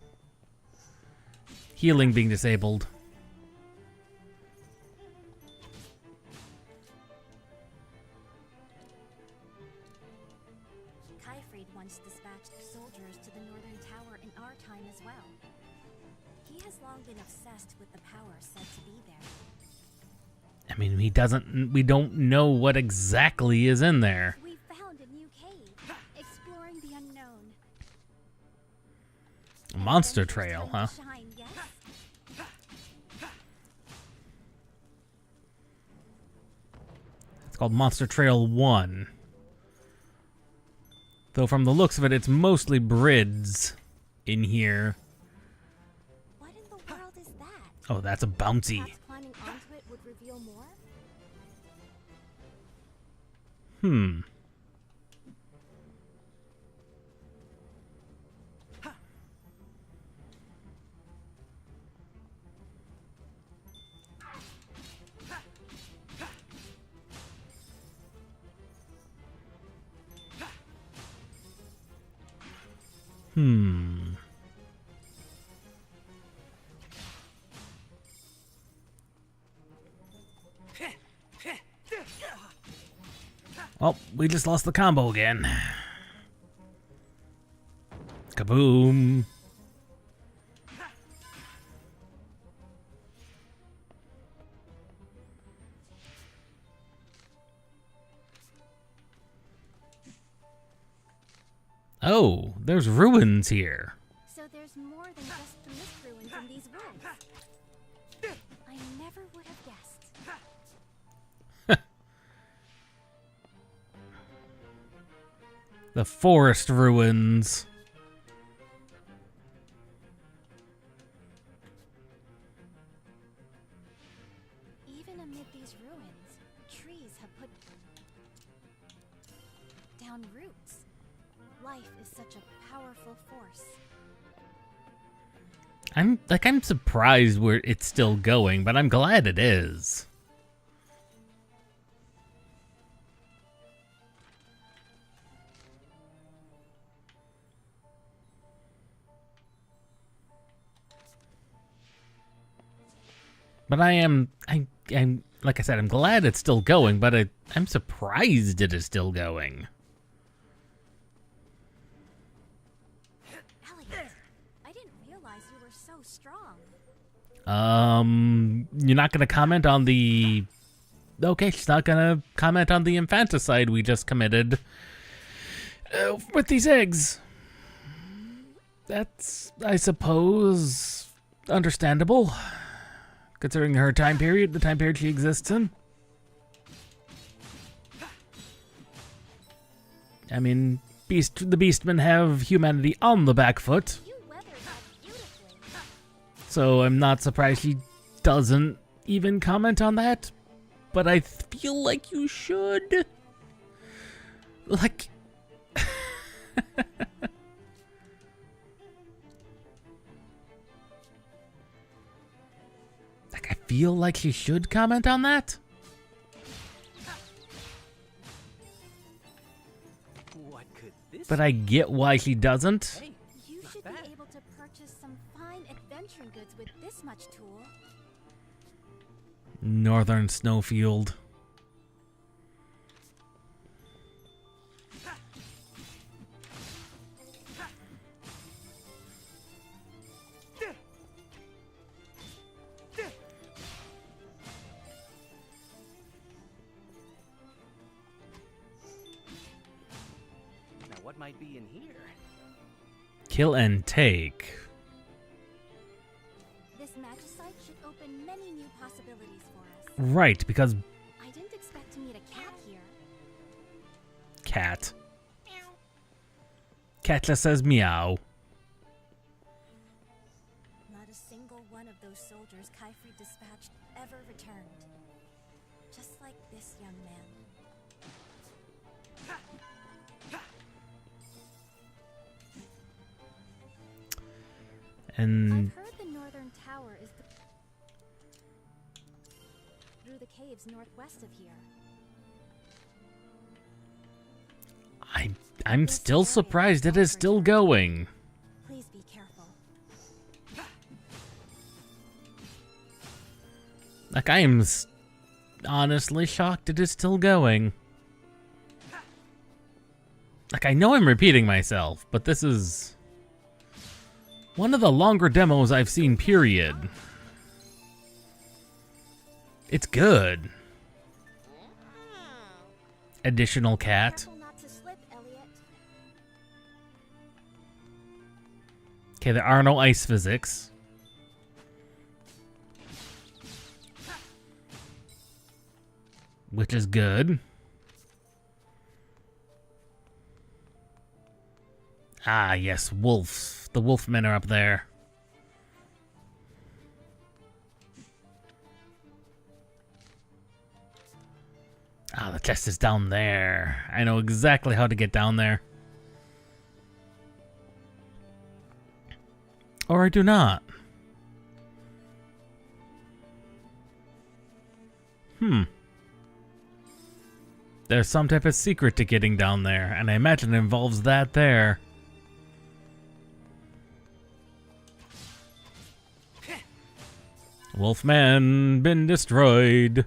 Healing being disabled.
Kyfried once dispatched soldiers to the Northern Tower in our time as well. He has long been obsessed with the power said to be there.
I mean, we don't know what exactly is in there.
We found a new cave, exploring the unknown.
A monster trail, huh?
Shine, yes?
It's called Monster Trail 1. Though from the looks of it, it's mostly Brids in here.
What in the world is that?
Oh, that's a bouncy.
Perhaps climbing onto it would reveal more?
Oh, we just lost the combo again. Kaboom. Oh, there's ruins here.
So there's more than just the mist ruins in these woods. I never would have guessed.
The forest ruins.
Even amid these ruins, trees have put down roots. Life is such a powerful force.
I'm surprised where it's still going, but I'm glad it is. But I'm like I said, I'm glad it's still going, but I'm surprised it is still going.
Elliot, I didn't realize you were so strong.
You're not gonna comment on the... Okay, she's not gonna comment on the infanticide we just committed with these eggs. That's, I suppose, understandable, considering her time period, the time period she exists in. I mean, the Beastmen have humanity on the back foot. So I'm not surprised she doesn't even comment on that. But I feel like you should. Like... I feel like she should comment on that.
What could this
But I get why she doesn't.
Hey,
You should be able to purchase some fine adventuring goods with this much tool.
Northern Snowfield.
Now, what might be in here?
Kill and take.
This magicite should open many new possibilities for us.
Right, because
I didn't expect to meet a cat here.
cat. Cat just says meow.
Not a single one of those soldiers Kaifri dispatched ever returned. Just like this young man.
And
I've heard the northern tower is through the caves northwest of here.
I'm still surprised it is still going.
Please be careful.
Like, I am honestly shocked it is still going. Like, I know I'm repeating myself, but this is one of the longer demos I've seen, period. It's good. Additional cat.
Careful not to slip, Elliot.
Okay, there are no ice physics. Which is good. Ah, yes, wolves. The wolfmen are up there. Ah, the chest is down there. I know exactly how to get down there. Or I do not. There's some type of secret to getting down there, and I imagine it involves that there. Wolfman been destroyed.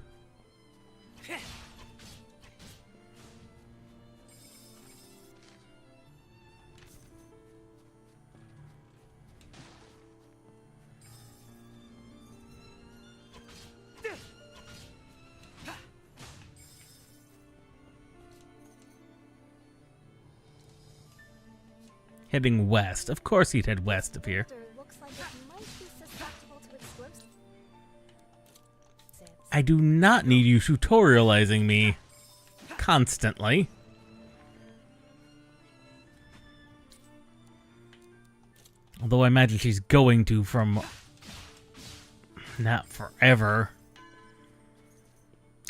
Heading west. Of course he'd head west of here.
Looks like it might be susceptible to explosives.
I do not need you tutorializing me constantly. Although I imagine she's going to from... not forever.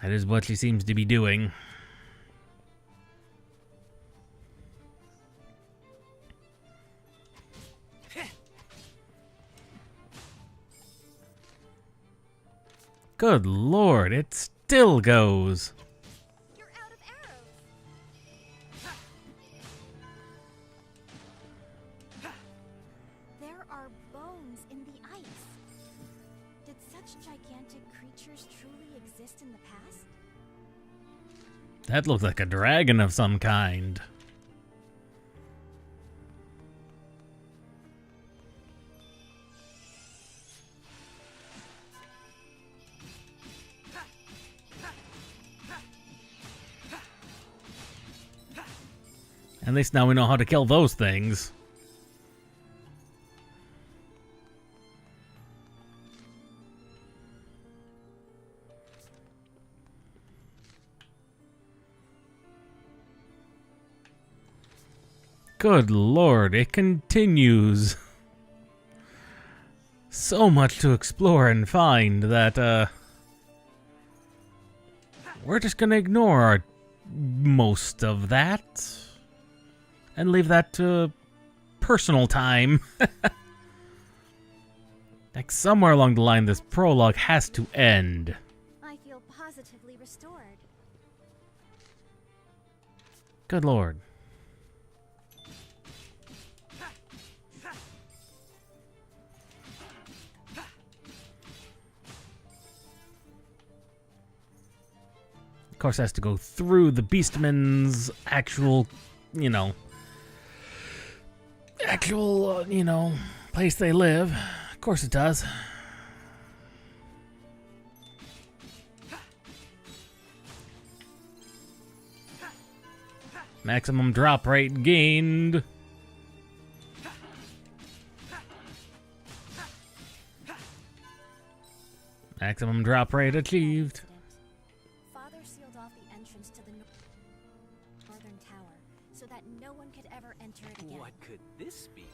That is what she seems to be doing. Good lord, it still goes.
You're out of arrows. There are bones in the ice. Did such gigantic creatures truly exist in the past?
That looks like a dragon of some kind. At least now we know how to kill those things. Good lord, it continues. So much to explore and find that, we're just gonna ignore most of that. And leave that to personal time. Like somewhere along the line, this prologue has to end.
I feel positively restored.
Good lord. Of course, it has to go through the Beastman's actual, you know, place they live. Of course it does. Maximum drop rate gained. Maximum drop rate achieved.
Father sealed off the entrance to the northern tower so that no one could ever enter it again.
What could this be?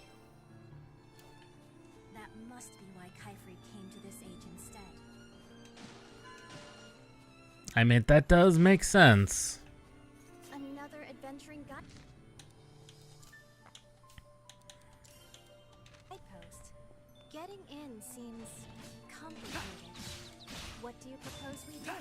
That must be why Kaifri came to this age instead.
I mean, that does make sense.
Another adventuring guide post. Getting in seems complicated. What do you propose we do?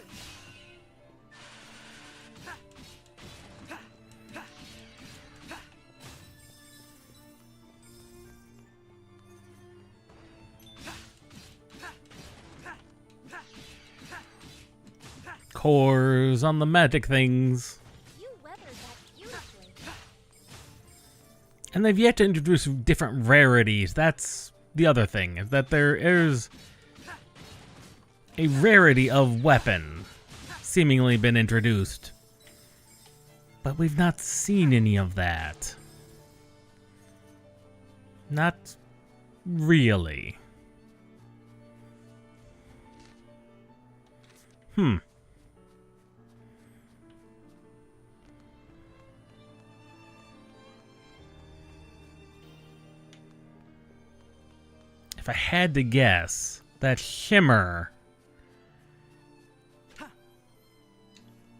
Cores on the magic things.
You weathered that beautifully.
And they've yet to introduce different rarities. That's the other thing, is that there is a rarity of weapon seemingly been introduced. But we've not seen any of that. Not really. If I had to guess, that shimmer.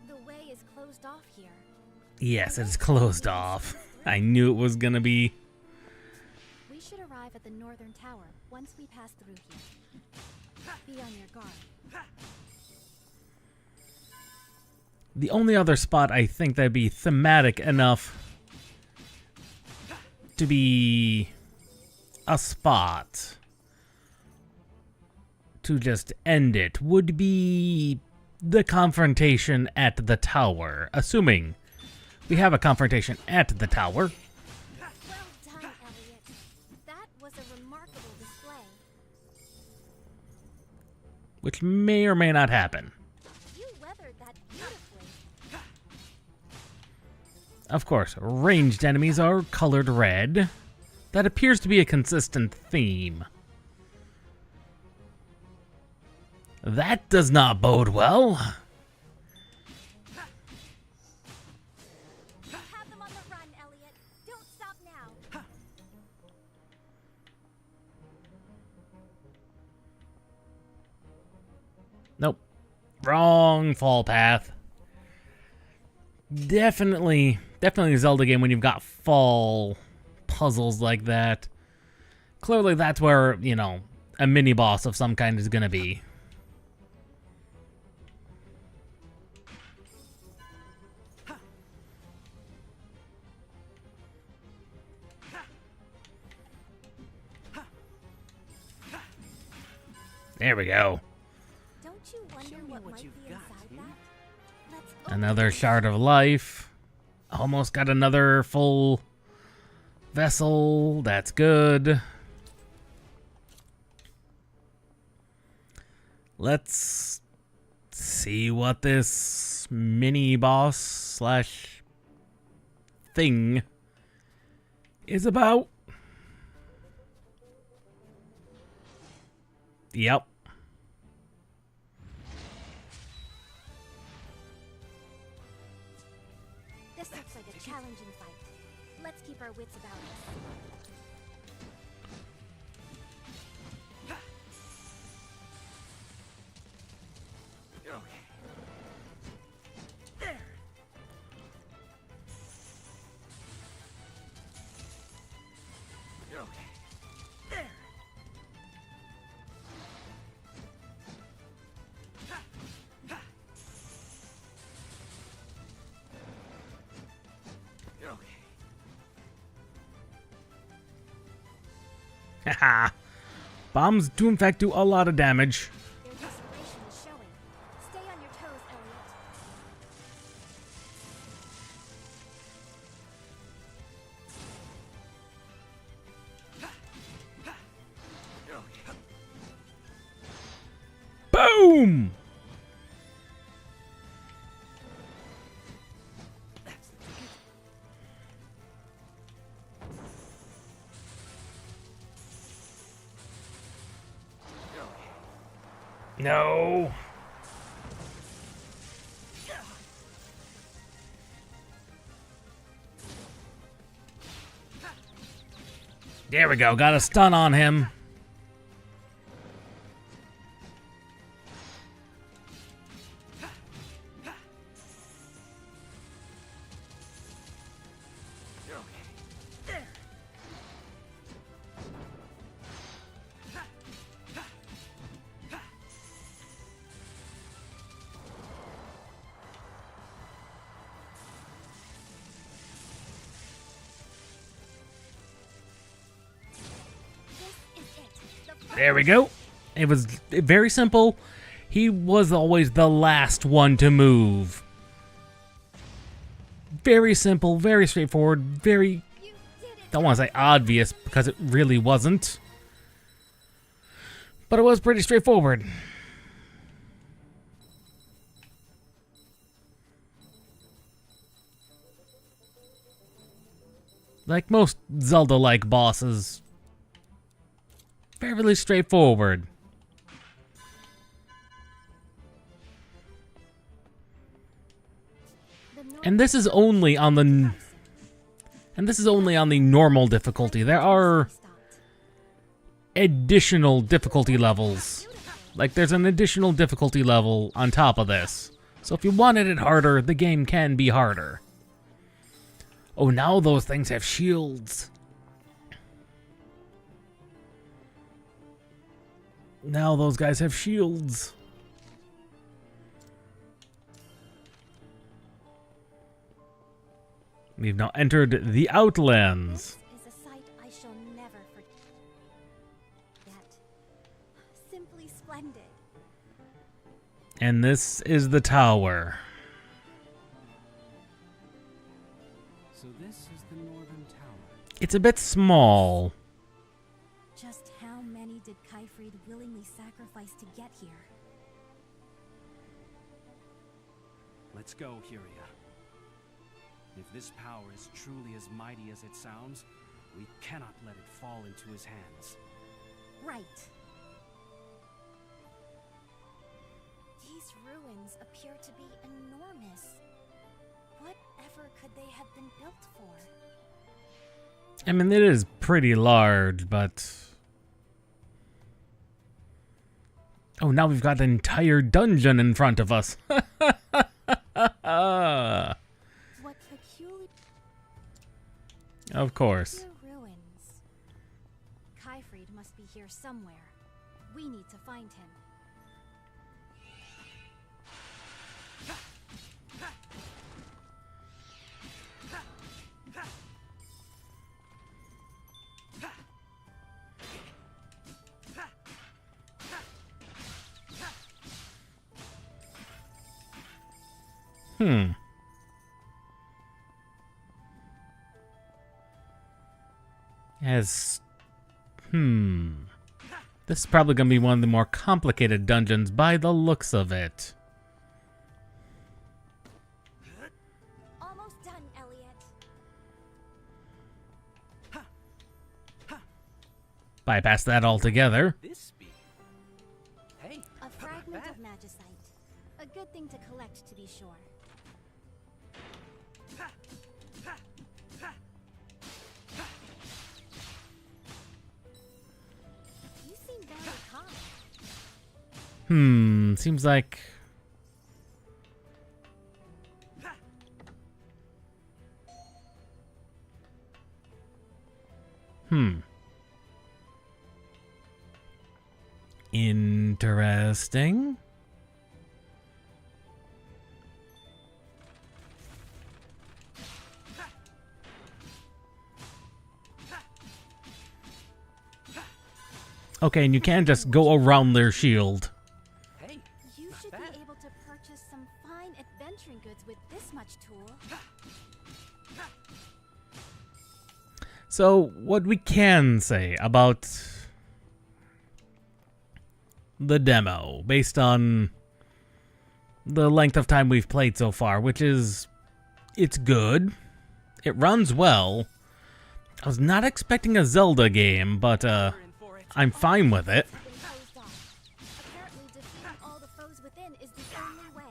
The way is closed off here.
Yes, it's closed off. I knew it was gonna be.
We should arrive at the northern tower once we pass through here. Be on your guard.
The only other spot I think that'd be thematic enough to be a spot to just end it would be the confrontation at the tower. Assuming we have a confrontation at the tower.
Well done, Elliot. That was a remarkable display.
Which may or may not happen.
You weathered that beautifully.
Of course, ranged enemies are colored red. That appears to be a consistent theme. That does not bode well.
Have them on the run, Elliot. Don't stop now.
Wrong fall path. Definitely a Zelda game when you've got fall puzzles like that. Clearly that's where, you know, a mini-boss of some kind is gonna be. There we go.
Don't you wonder what might be inside that? Let's
Another shard of life. Almost got another full vessel. That's good. Let's see what this mini boss slash thing is about. Yep.
This looks like a challenging fight. Let's keep our wits about us.
Haha. Bombs do in fact do a lot of damage.
Their desperation is showing. Stay on your toes, Elliot.
Boom! No. There we go. Got a stun on him. There we go. It was very simple. He was always the last one to move. Very simple, very straightforward, very... don't want to say obvious because it really wasn't. But it was pretty straightforward. Like most Zelda-like bosses. Fairly straightforward. And this is only on the normal difficulty. There are additional difficulty levels. Like there's an additional difficulty level on top of this. So if you wanted it harder, the game can be harder. Oh, now those things have shields. Now those guys have shields. We've now entered the Outlands.
This is a sight I shall never forget. Simply splendid.
And this is the tower.
So this is the northern tower.
It's a bit small.
Just how many did Kaifrid willingly sacrifice to get here?
Let's go, Huria. If this power is truly as mighty as it sounds, we cannot let it fall into his hands.
Right. These ruins appear to be enormous. Whatever could they have been built for?
I mean, it is pretty large, but Oh, now we've got an entire dungeon in front of us.
What peculiar
Of course.
ruins. Kyfried must be here somewhere. We need to find him.
As this is probably going to be one of the more complicated dungeons by the looks of it.
Almost done, Elliot.
Bypass that altogether.
This speed. Hey,
A fragment of magicite. A good thing to collect, to be sure. You seem very calm.
Seems like... Interesting. Okay, and you can't just go around their shield.
hey,
You
not
should
bad.
be able to purchase some fine adventuring goods with this much tool.
So, what we can say about the demo, based on the length of time we've played so far, which is, it's good. It runs well. I was not expecting a Zelda game, but I'm fine with it.
Been closed off. Apparently, defeating all the foes within is the only way.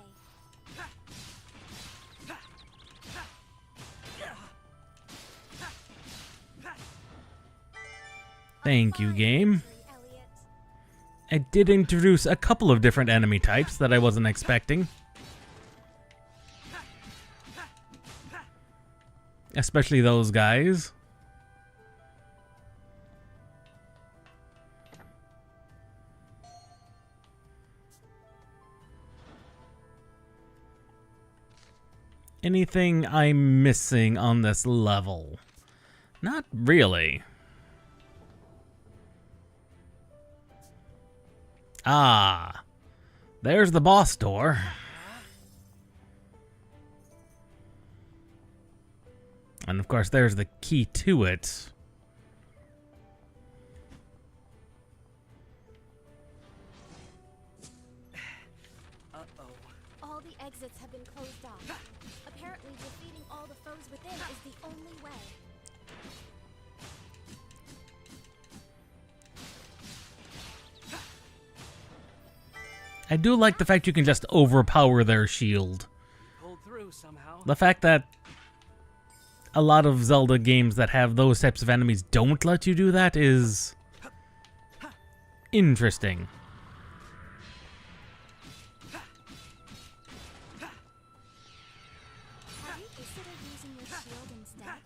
Thank you, game.
Elliot.
It did introduce a couple of different enemy types that I wasn't expecting. Especially those guys. Anything I'm missing on this level? Not really. Ah, there's the boss door. And of course, there's the key to it.
All the exits have been closed off. Apparently, defeating all the foes within is the only way.
I do like the fact you can just overpower their shield.
Pulled through somehow.
The fact that a lot of Zelda games that have those types of enemies don't let you do that is interesting.
Have you considered using your shield instead?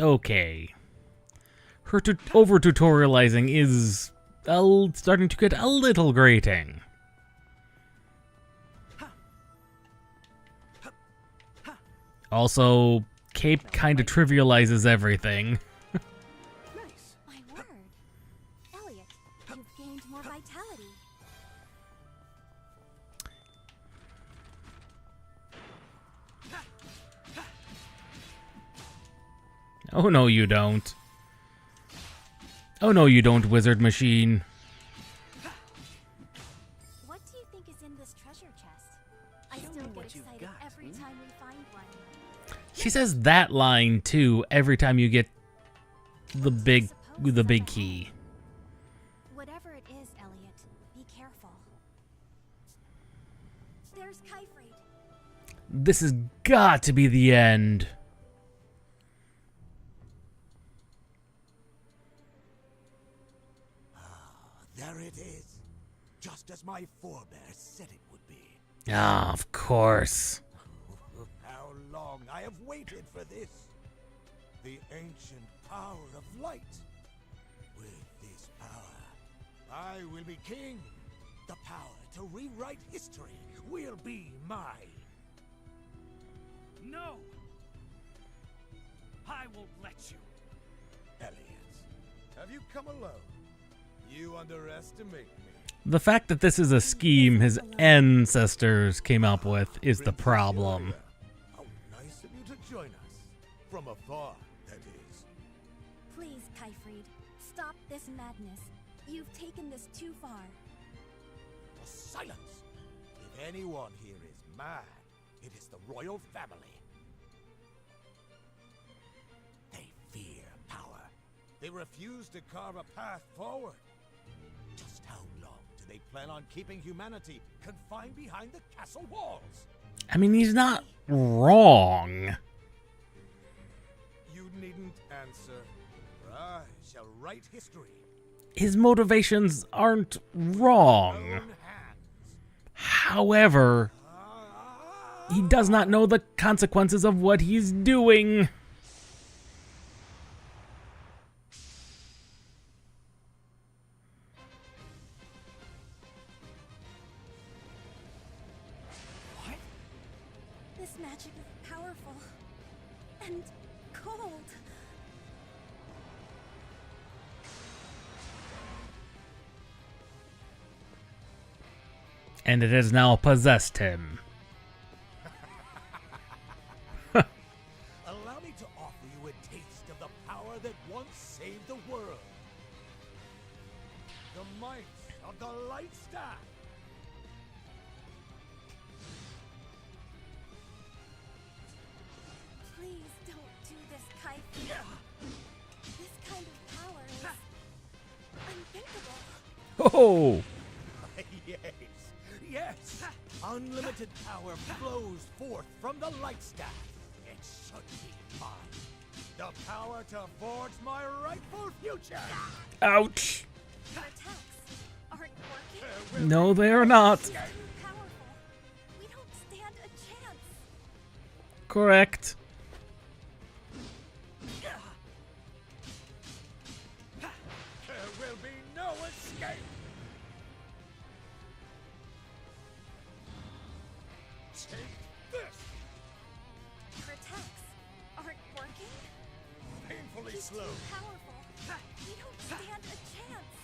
Okay. Her over-tutorializing is starting to get a little grating. Also, Cape kind of trivializes everything.
Nice.
My word. Elliot, you've gained more vitality.
Oh no, you don't. Oh no, you don't, wizard machine.
What do you think is in this treasure chest? I
Show
still
me
get
what you've
excited
got,
every time we find one.
She says that line too every time you get the big key.
Whatever it is, Elliot, be careful. There's Kyfried.
This has got to be the end.
There it is. Just as my forebears said it would be.
Ah, of course.
How long I have waited for this. The ancient power of light. With this power, I will be king. The power to rewrite history will be mine.
No! I won't let you.
Elliot, have you come alone? You underestimate me.
The fact that this is a scheme his ancestors came up with is the problem.
How nice of you to join us. From afar, that is.
Please, Kyfried, stop this madness. You've taken this too far.
Silence! If anyone here is mad, it is the royal family. They fear power. They refuse to carve a path forward. Just how long do they plan on keeping humanity confined behind the castle walls?
I mean, he's not wrong.
You needn't answer, for I shall write history.
His motivations aren't wrong. However, he does not know the consequences of what he's doing.
What? This magic is powerful and cold.
And it has now possessed him.
Allow me to offer you a taste of the power that once saved the world. The might of the light staff.
Please don't do this, Kyfried. This kind of power is unthinkable.
Oh!
Yes, yes. Unlimited power flows forth from the light staff. It should be mine. The power to forge my rightful future.
Ouch!
Your attacks aren't working.
No, they are not.
Too powerful. We don't stand a chance.
Correct.
There will be no escape. Take this.
Your attacks aren't working.
Painfully
He's
slow.
too powerful. We don't stand a chance.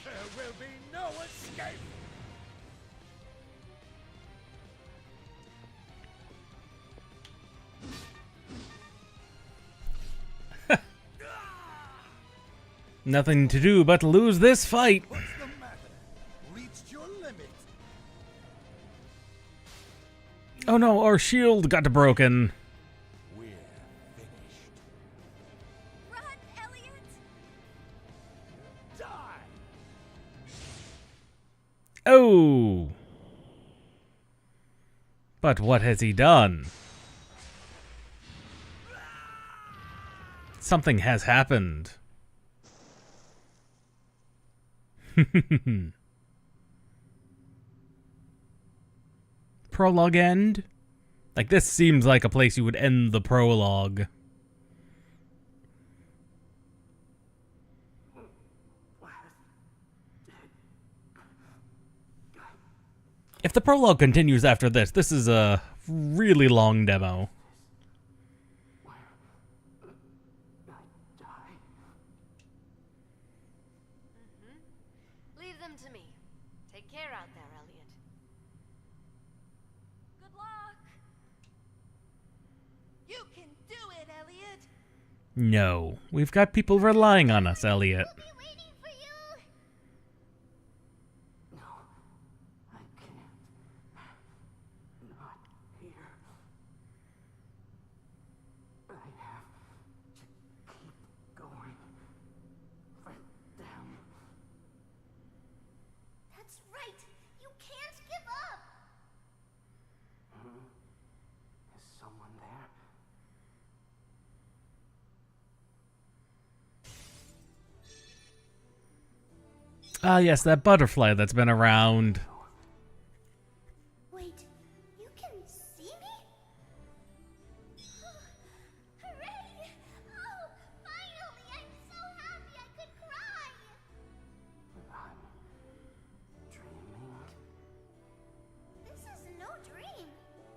There will be no escape.
Nothing to do but lose this fight.
What's the matter? Reached your limit.
Oh no, our shield got broken.
We're finished.
Run, Elliot!
Die!
Oh! But what has he done? Something has happened. Prologue end? Like, this seems like a place you would end the prologue. If the prologue continues after this, this is a really long demo.
Leave them to me. Take care out there, Elliot.
Good luck!
You can do it, Elliot!
No. We've got people relying on us, Elliot.
We'll be waiting for you!
No, I can't. Not here. I have to keep going. For them.
That's right! You can't give up!
Is someone there?
Ah, yes, that butterfly that's been around.
Wait, you can see me? Hooray! Oh, finally! I'm so happy I could cry! This is no dream.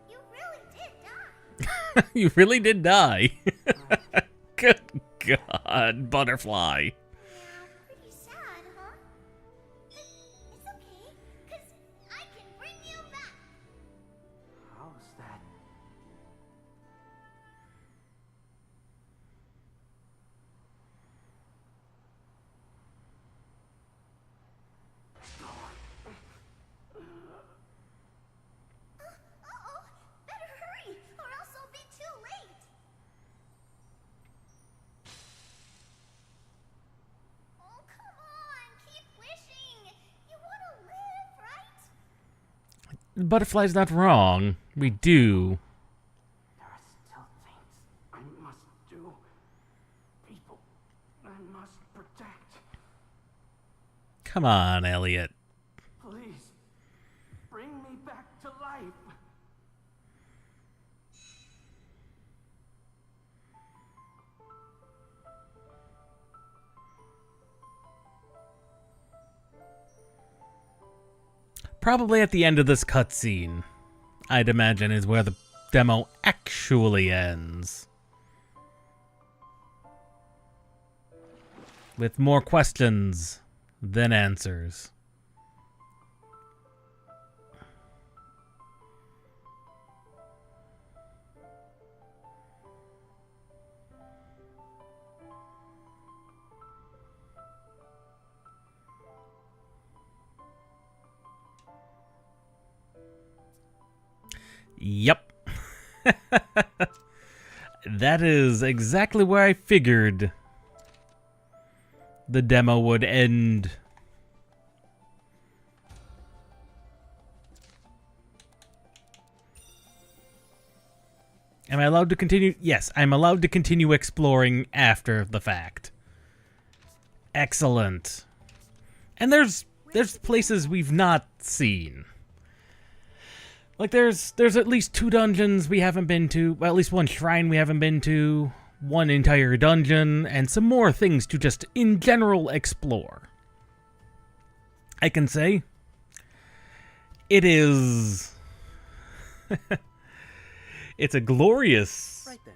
You really did die.
You really did die. Good God, butterfly.
Pretty sad, huh? It's okay, 'cause I can bring you back.
How's that?
Uh-oh, better hurry, or else I'll be too late. Oh, come on, keep wishing. You want to live, right?
Butterfly's not wrong. We do.
There are still things I must do. People I must protect.
Come on, Elliot.
Please, bring me back to life.
Probably at the end of this cutscene, I'd imagine, is where the demo actually ends. With more questions than answers. Yep. That is exactly where I figured the demo would end. Am I allowed to continue? Yes, I'm allowed to continue exploring after the fact. Excellent. And there's places we've not seen. Like there's at least 2 dungeons we haven't been to, well, at least 1 shrine we haven't been to, 1 entire dungeon, and some more things to just in general explore. I can say it is it's a glorious
Right then.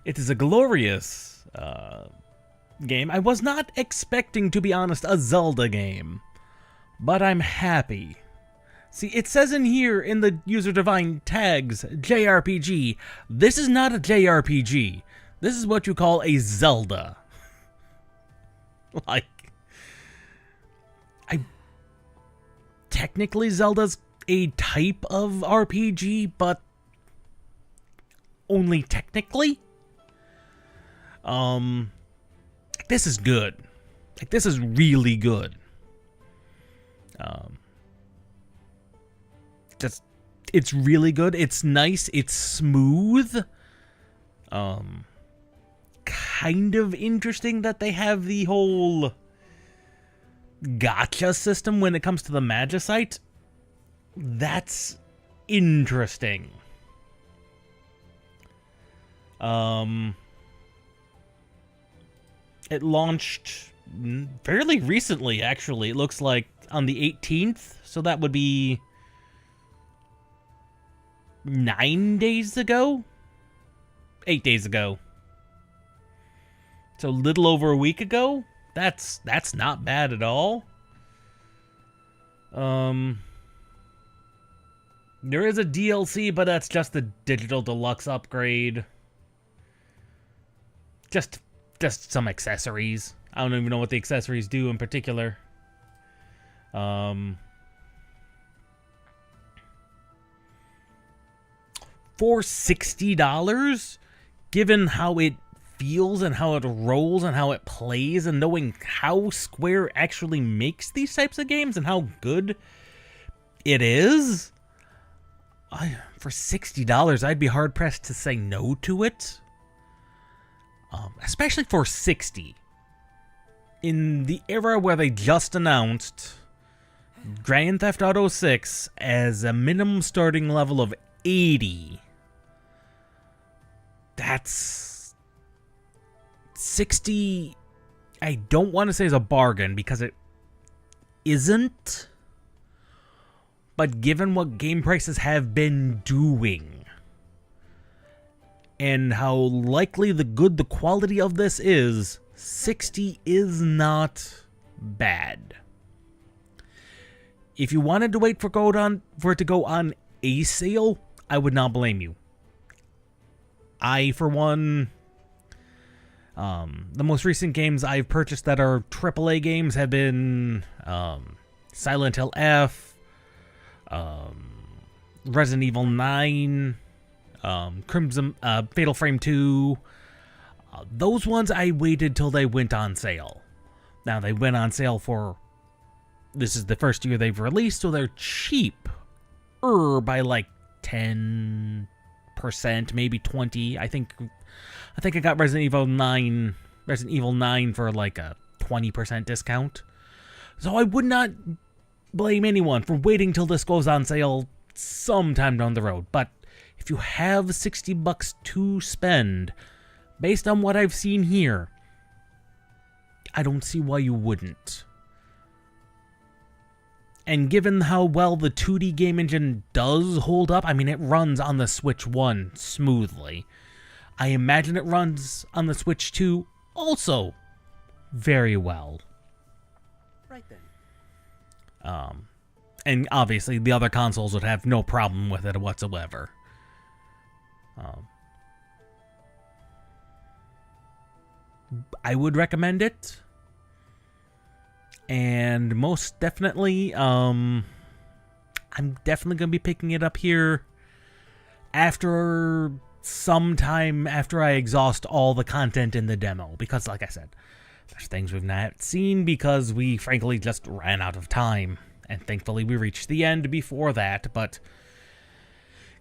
It is a glorious game. I was not expecting, to be honest, a Zelda game. But I'm happy. See, it says in here in the user-defined tags, JRPG. This is not a JRPG. This is what you call a Zelda. Technically, Zelda's a type of RPG, but only technically. This is good. Like, this is really good. It's really good. It's nice. It's smooth. Kind of interesting that they have the whole gacha system when it comes to the Magicite. That's interesting. It launched fairly recently, actually. It looks like on the 18th, so that would be 9 days ago? 8 days ago. So a little over a week ago? That's not bad at all. There is a DLC, but that's just the digital deluxe upgrade. Just some accessories. I don't even know what the accessories do in particular. For $60, given how it feels and how it rolls and how it plays and knowing how Square actually makes these types of games and how good it is, for $60, I'd be hard-pressed to say no to it. especially for 60. In the era where they just announced Grand Theft Auto 6 as a minimum starting level of 80, that's 60. I don't want to say is a bargain because it isn't, but given what game prices have been doing and how likely the quality of this is, 60 is not bad. If you wanted to wait for it to go on a sale, I would not blame you. I, for one, the most recent games I've purchased that are AAA games have been Silent Hill F, Resident Evil 9, Fatal Frame 2. Those ones I waited till they went on sale. Now, they went on sale for... This is the first year they've released, so they're cheap. By like 10%, maybe 20%. I think I got Resident Evil 9 for like a 20% discount. So I would not blame anyone for waiting till this goes on sale sometime down the road. But if you have $60 to spend, based on what I've seen here, I don't see why you wouldn't. And given how well the 2D game engine does hold up, I mean, it runs on the Switch 1 smoothly. I imagine it runs on the Switch 2 also very well.
Right then.
And obviously the other consoles would have no problem with it whatsoever. I would recommend it. And most definitely, I'm definitely going to be picking it up here sometime after I exhaust all the content in the demo. Because, like I said, there's things we've not seen because we, frankly, just ran out of time. And thankfully, we reached the end before that. But,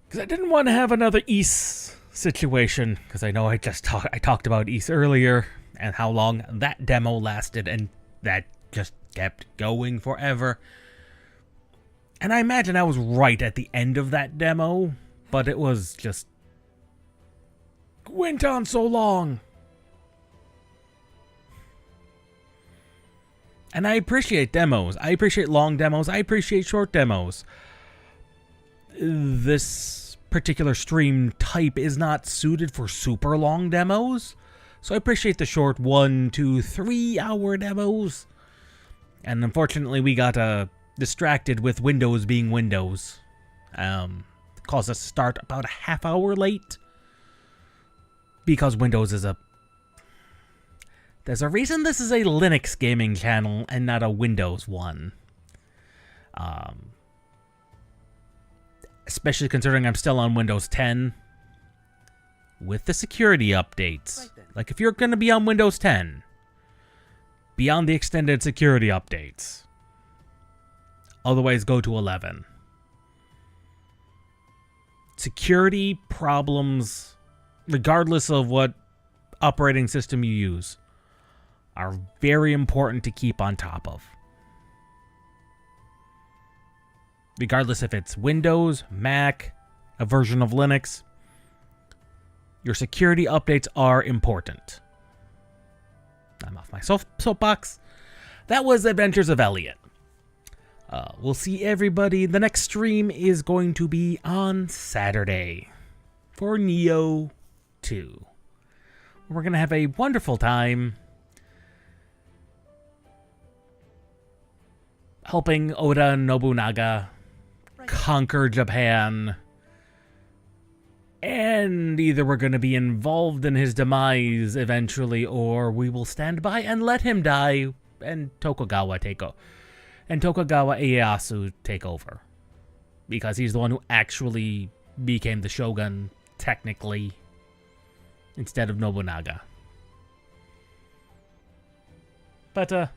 because I didn't want to have another Ys situation. Because I know I talked about Ys earlier and how long that demo lasted. And that just kept going forever. And I imagine I was right at the end of that demo, but it was just went on so long. And I appreciate demos. I appreciate long demos. I appreciate short demos. This particular stream type is not suited for super long demos, so I appreciate the short 1 to 3 hour demos. And unfortunately, we got distracted with Windows being Windows. Caused us to start about a half hour late. Because Windows is there's a reason this is a Linux gaming channel and not a Windows one. Especially considering I'm still on Windows 10. With the security updates. Right then. Like, if you're going to be on Windows 10... beyond the extended security updates. Otherwise, go to 11. Security problems, regardless of what operating system you use, are very important to keep on top of. Regardless if it's Windows, Mac, a version of Linux, your security updates are important. I'm off my soapbox. That was Adventures of Elliot. We'll see everybody. The next stream is going to be on Saturday for Neo 2. We're going to have a wonderful time helping Oda Nobunaga conquer Japan. And either we're going to be involved in his demise eventually, or we will stand by and let him die, and Tokugawa Ieyasu take over. Because he's the one who actually became the shogun, technically, instead of Nobunaga. But,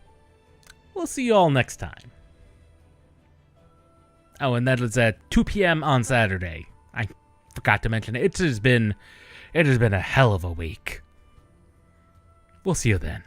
we'll see you all next time. Oh, and that is at 2 p.m. on Saturday. I forgot to mention it. It has been a hell of a week. We'll see you then.